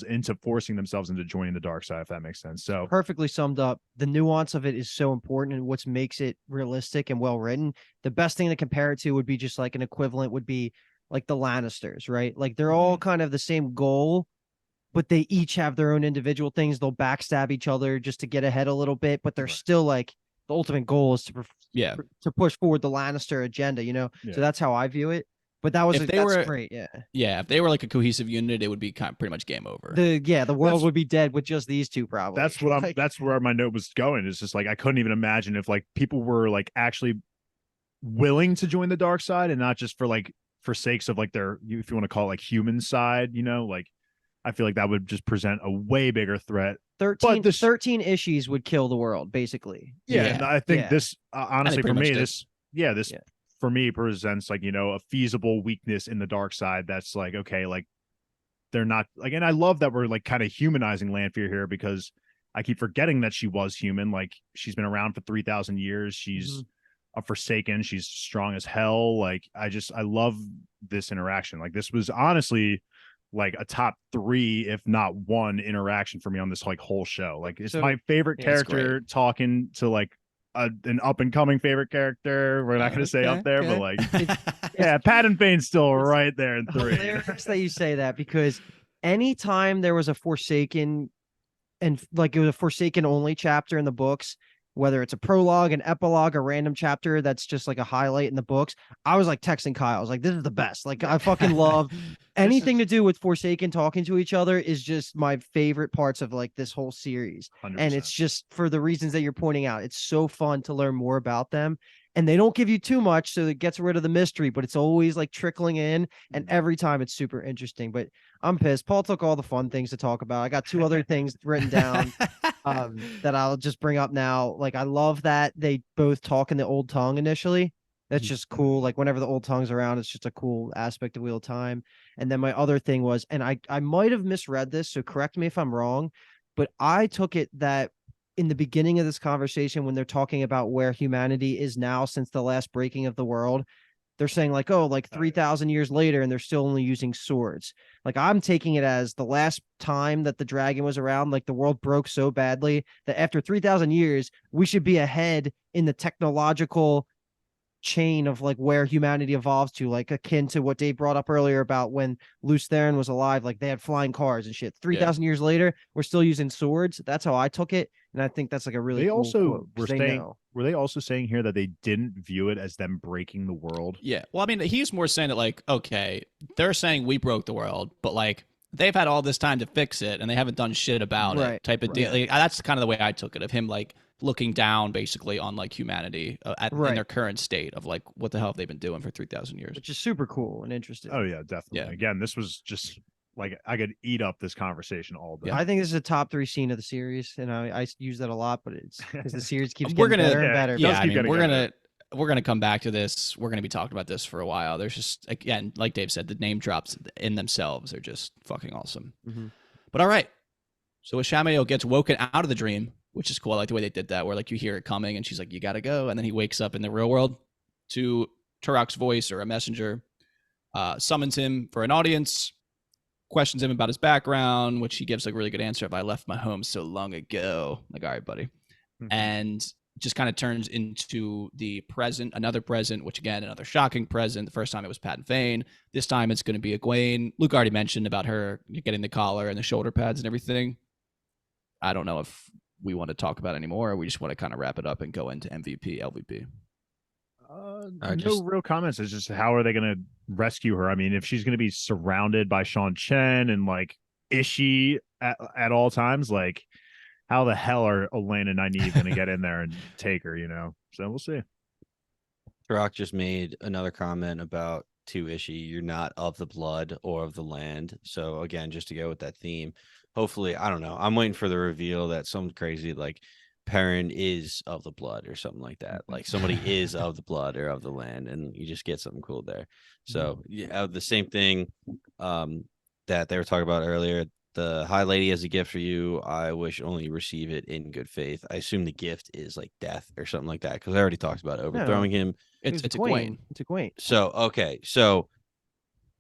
into forcing themselves into joining the dark side, if that makes sense. So Perfectly summed up. The nuance of it is so important, and what makes it realistic and well written. The best thing to compare it to would be just like an equivalent would be like the Lannisters, right? Like they're all kind of the same goal, but they each have their own individual things. They'll backstab each other just to get ahead a little bit, but they're still like the ultimate goal is to push forward the Lannister agenda, So that's how I view it. But that's great. Yeah. Yeah, if they were like a cohesive unit, it would be pretty much game over. The world would be dead with just these 2 probably. that's what that's where my note was going. It's just like I couldn't even imagine if like people were like actually willing to join the dark side, and not just for sakes of like their, if you want to call it like human side, like I feel like that would just present a way bigger threat. 13 issues would kill the world, basically. Yeah, and I think this honestly for me, much this for me presents like, a feasible weakness in the dark side. That's like, okay, like they're not like, and I love that we're like kind of humanizing Lanfear here, because I keep forgetting that she was human. Like she's been around for 3,000 years. She's a Forsaken. She's strong as hell. Like I love this interaction. Like this was honestly like a top 3, if not 1 interaction for me on this like whole show. Like it's my favorite character talking to like an up and coming favorite character. We're not going to say up there, but like, Pat and Fane's still right there in 3. Hilarious that you say that, because anytime there was a Forsaken, and like it was a Forsaken only chapter in the books, whether it's a prologue, an epilogue, a random chapter that's just like a highlight in the books, I was like texting Kyle. I was like, this is the best. Like I fucking love anything to do with Forsaken talking to each other is just my favorite parts of like this whole series. 100%. And it's just for the reasons that you're pointing out. It's so fun to learn more about them. And they don't give you too much, so it gets rid of the mystery, but it's always like trickling in. And every time it's super interesting. But I'm pissed. Paul took all the fun things to talk about. I got 2 other things written down that I'll just bring up now. Like I love that they both talk in the old tongue initially. That's just cool. Like whenever the old tongue's around, it's just a cool aspect of Wheel of Time. And then my other thing was, and I might have misread this, so correct me if I'm wrong, but I took it that in the beginning of this conversation, when they're talking about where humanity is now since the last breaking of the world, they're saying like, oh, like 3,000 years later, and they're still only using swords. Like I'm taking it as the last time that the dragon was around, like the world broke so badly that after 3,000 years, we should be ahead in the technological chain of like where humanity evolves to, like akin to what Dave brought up earlier about when Luce Theron was alive, like they had flying cars and shit. 3,000 years later, we're still using swords. That's how I took it, and I think that's like a really They cool also quote, 'cause were they saying, know. were they also saying here that they didn't view it as them breaking the world? Yeah. Well, I mean, he's more saying that like, okay, they're saying we broke the world, but like they've had all this time to fix it and they haven't done shit about Right, it type of deal. Like, that's kind of the way I took it, of him like looking down basically on like humanity in Right. their current state of like, what the hell have they been doing for 3,000 years? Which is super cool and interesting. Oh yeah, definitely. Yeah. Again, this was just like I could eat up this conversation all day. Yeah. I think this is a top 3 scene of the series, and I use that a lot, but it's because the series keeps We're getting gonna- better and yeah, better. yeah. Yeah, I keep mean, getting we're gonna come back to this. We're gonna be talking about this for a while. There's just, again, like Dave said, the name drops in themselves are just fucking awesome. Mhm. But all right, so Ishamael gets woken out of the dream, which is cool. I like the way they did that, where like you hear it coming, and she's like, "You gotta go," and then he wakes up in the real world to Turok's voice or a messenger, summons him for an audience, questions him about his background, which he gives like a really good answer of, "I left my home so long ago." Like, all right, buddy. Mhm. And just kind of turns into the present, another present, which again, another shocking present. The first time it was Pat and Fane. This time it's going to be Egwene. Luke already mentioned about her getting the collar and the shoulder pads and everything. I don't know if we want to talk about it anymore, or we just want to kind of wrap it up and go into MVP, LVP. No just- real comments. It's just how are they going to rescue her? I mean, if she's going to be surrounded by Seanchan and like Ishii at all times, like how the hell are Elaine and Nynaeve going to get in there and take her? You know, so we'll see. Turok just made another comment about to Ishii, you're not of the blood or of the land. So again, just to go with that theme, hopefully, I don't know. I'm waiting for the reveal that some crazy like Perrin is of the blood or something like that. Like somebody is of the blood or of the land, and you just get something cool there. So yeah, the same thing that they were talking about earlier. The High Lady has a gift for you. I wish only you receive it in good faith. I assume the gift is like death or something like that, because I already talked about overthrowing him. It's Egwene. It's Egwene. So okay, so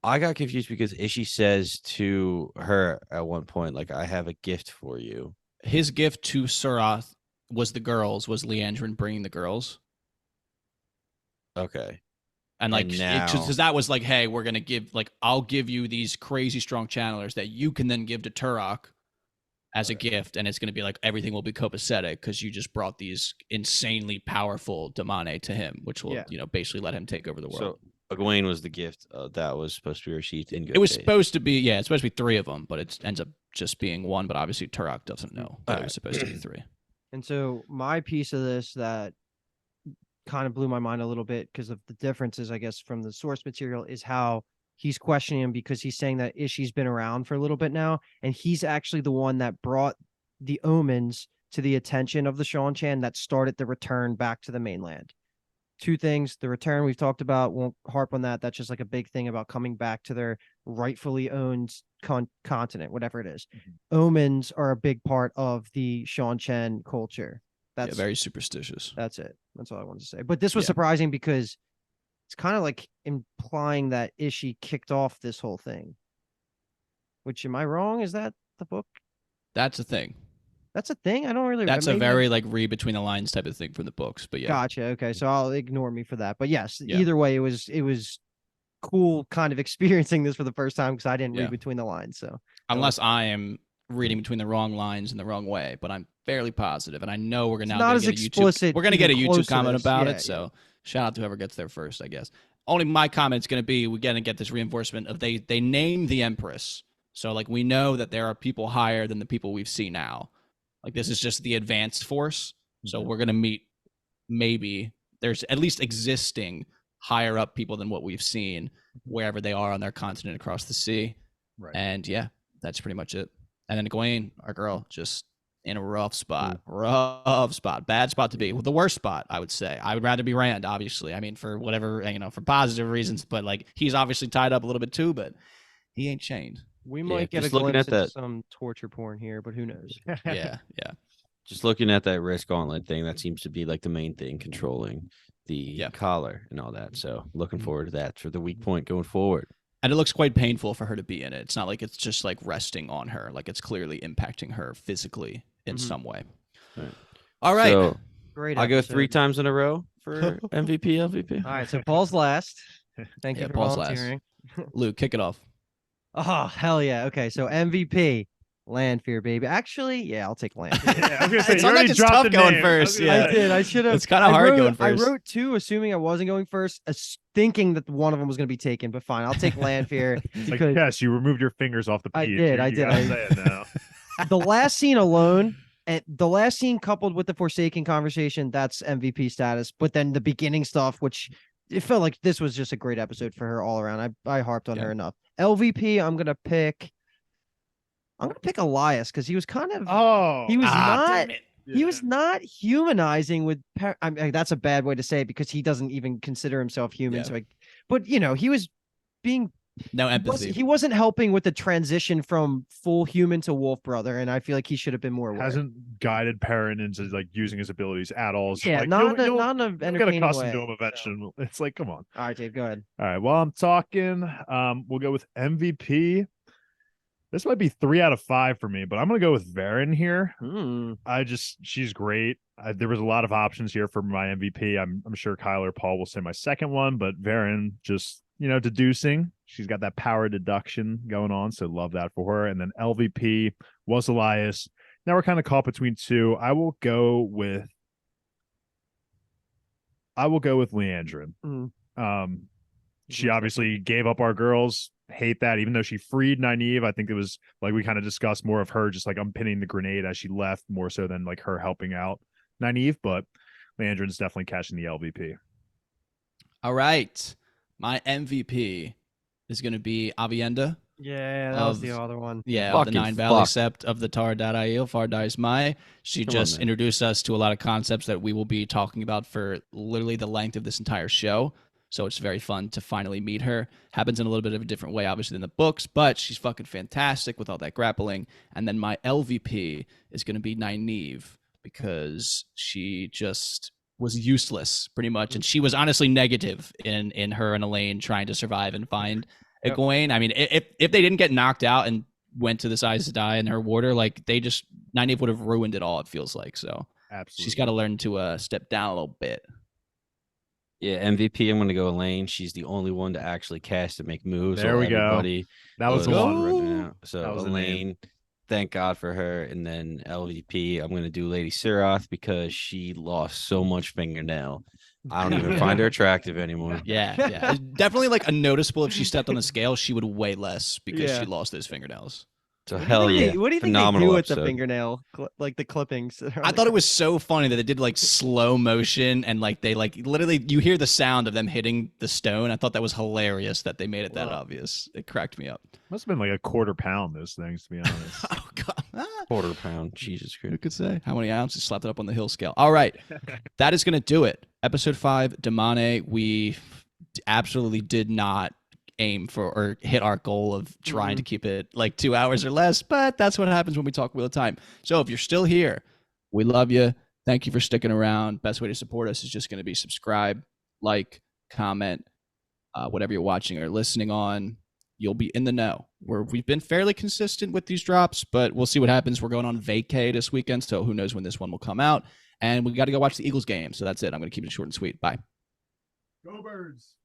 I got confused because Ishii says to her at one point, like, "I have a gift for you." His gift to Surath was the girls, was Leandrin bringing the girls. Okay, And like, And now- because that was like, hey, we're gonna give, like, I'll give you these crazy strong channelers that you can then give to Turok as a gift, and it's gonna be like everything will be copacetic because you just brought these insanely powerful Damane to him, which will, basically let him take over the world. so Egwene was the gift that was supposed to be received in good it was faith. supposed to be, it's supposed to be 3 of them, but it ends up just being 1. But obviously Turok doesn't know that it was supposed to be 3. And so my piece of this that kind of blew my mind a little bit because of the differences, I guess, from the source material is how he's questioning him, because he's saying that Ishii's been around for a little bit now, and he's actually the one that brought the omens to the attention of the Seanchan that started the return back to the mainland. 2 things: the return we've talked about, won't harp on that. That's just like a big thing about coming back to their rightfully owned continent, whatever it is. Omens are a big part of the Seanchan culture. That's Very superstitious. That's it. That's all I wanted to say. But this was Yeah. surprising because it's kind of like implying that Ishii kicked off this whole thing. Which, am I wrong? Is that the book? That's a thing. That's a thing? I don't really. That's a maybe- very like read between the lines type of thing from the books. But yeah, Gotcha. Okay, so I'll ignore me for that. But yes, Yeah. either way, it was cool, kind of experiencing this for the first time because I didn't Yeah. read between the lines. So unless I am reading between the wrong lines in the wrong way, but I'm fairly positive, and I know we're gonna It's now not gonna as get a explicit, YouTube. We're gonna get a even YouTube close to comment this. about Yeah, it. So shout out to whoever gets there first, I guess. Only my comment's gonna be, we're gonna get this reinforcement of they name the Empress, so like we know that there are people higher than the people we've seen now. Like this is just the advanced force, so we're gonna meet, maybe there's at least existing higher up people than what we've seen wherever they are on their continent across the sea. Right. And yeah, that's pretty much it. And then Egwene, our girl, just in a rough spot. Rough spot. Bad spot to be. Well, the worst spot, I would say. I would rather be Rand, obviously. I mean, for whatever, for positive reasons, but like he's obviously tied up a little bit too, but he ain't chained. We might get a just looking glimpse at into that- some torture porn here, but who knows? Yeah. Just looking at that wrist gauntlet thing, that seems to be like the main thing controlling the collar and all that. So looking forward to that for the weak point going forward. And it looks quite painful for her to be in it. It's not like it's just like resting on her. Like it's clearly impacting her physically in some way. Right. All right. So Great. I'll go episode. 3 times in a row for MVP, LVP. All right, so Paul's last. Thank you Yeah, for Paul's last. volunteering. Luke, kick it off. Oh, hell yeah. Okay, so MVP, Landfear, baby. Actually, yeah, I'll take Landfear. Yeah, I was gonna say, It's you not like already it's dropped tough the going name. first, I was gonna yeah. I say. did. I should have. It's kinda hard going I first. wrote 2, assuming I wasn't going first, thinking that one of them was going to be taken, but fine. I'll take Landfear. Like, because yes, you removed your fingers off the I peach. did, You I did, gotta I- say it now. the last scene alone, and the last scene coupled with the Forsaken conversation, that's MVP status. But then the beginning stuff, which it felt like this was just a great episode for her all around. I harped on her enough. LVP, I'm gonna pick Elias because he was kind of Oh, he was not damn it. he was not humanizing with I mean, that's a bad way to say it because he doesn't even consider himself human. Yeah. So but he was being No empathy. he wasn't helping with the transition from full human to wolf brother, and I feel like he should have been more aware. hasn't guided Perrin into like using his abilities at all. It's Yeah, like, not you'll in an get entertaining accustomed way. to him eventually. It's like, come on. All right, Dave, go ahead. All right. Well, I'm talking. We'll go with MVP. This might be 3 out of 5 for me, but I'm gonna go with Verin here. She's great. There was a lot of options here for my MVP. I'm sure Kyle or Paul will say my second one, but Verin just deducing. She's got that power deduction going on, so love that for her. And then LVP was Elias. Now we're kind of caught between 2. I will go with Leandrin. She obviously gave up our girls. Hate that, even though she freed Nynaeve. I think it was like we kind of discussed more of her just like unpinning the grenade as she left, more so than like her helping out Nynaeve. But Leandrin's definitely catching the LVP. All right. My MVP is going to be Aviendha. Yeah, that was Of- the other one. Yeah, of the Fucking Nine Valley fuck. Sept of the Tar Dadail, Far Dies Mai. She Come on, just man. introduced us to a lot of concepts that we will be talking about for literally the length of this entire show. So it's very fun to finally meet her. Happens in a little bit of a different way, obviously, than the books, but she's fucking fantastic with all that grappling. And then my LVP is going to be Nynaeve because she just was useless pretty much. And she was honestly negative in her and Elaine trying to survive and find Egwene. I mean, if they didn't get knocked out and went to the Aes Sedai and her warder, like Nynaeve would have ruined it all, it feels like. So Absolutely. she's got to learn to step down a little bit. Yeah, MVP. I'm going to go Elaine. She's the only one to actually cast and make moves. There while we go. everybody That was the was one. running out. So That was the name. Elaine, thank God for her. And then LVP, I'm going to do Lady Sirath because she lost so much fingernail. I don't even find her attractive anymore. Yeah. It's definitely like a noticeable if she stepped on the scale, she would weigh less because Yeah. she lost those fingernails. So hell yeah. What do you think they Phenomenal do with the episode. fingernail, like the clippings? I thought it was so funny that they did like slow motion and like they like literally you hear the sound of them hitting the stone. I thought that was hilarious that they made it that Wow. obvious. It cracked me up. Must have been like a quarter pound, those things, to be honest. Oh god. Quarter pound. Jesus Who Christ. could say? How many ounces? Slapped it up on the hill scale. All right. That is going to do it. Episode 5, Damane. We absolutely did not aim for or hit our goal of trying to keep it like 2 hours or less, but that's what happens when we talk Wheel of Time. So if you're still here, we love you. Thank you for sticking around. Best way to support us is just going to be subscribe, like, comment, whatever you're watching or listening on. You'll be in the know. We've been fairly consistent with these drops, but we'll see what happens. We're going on vacay this weekend, so who knows when this one will come out. And we got to go watch the Eagles game. So that's it. I'm going to keep it short and sweet. Bye. Go Birds.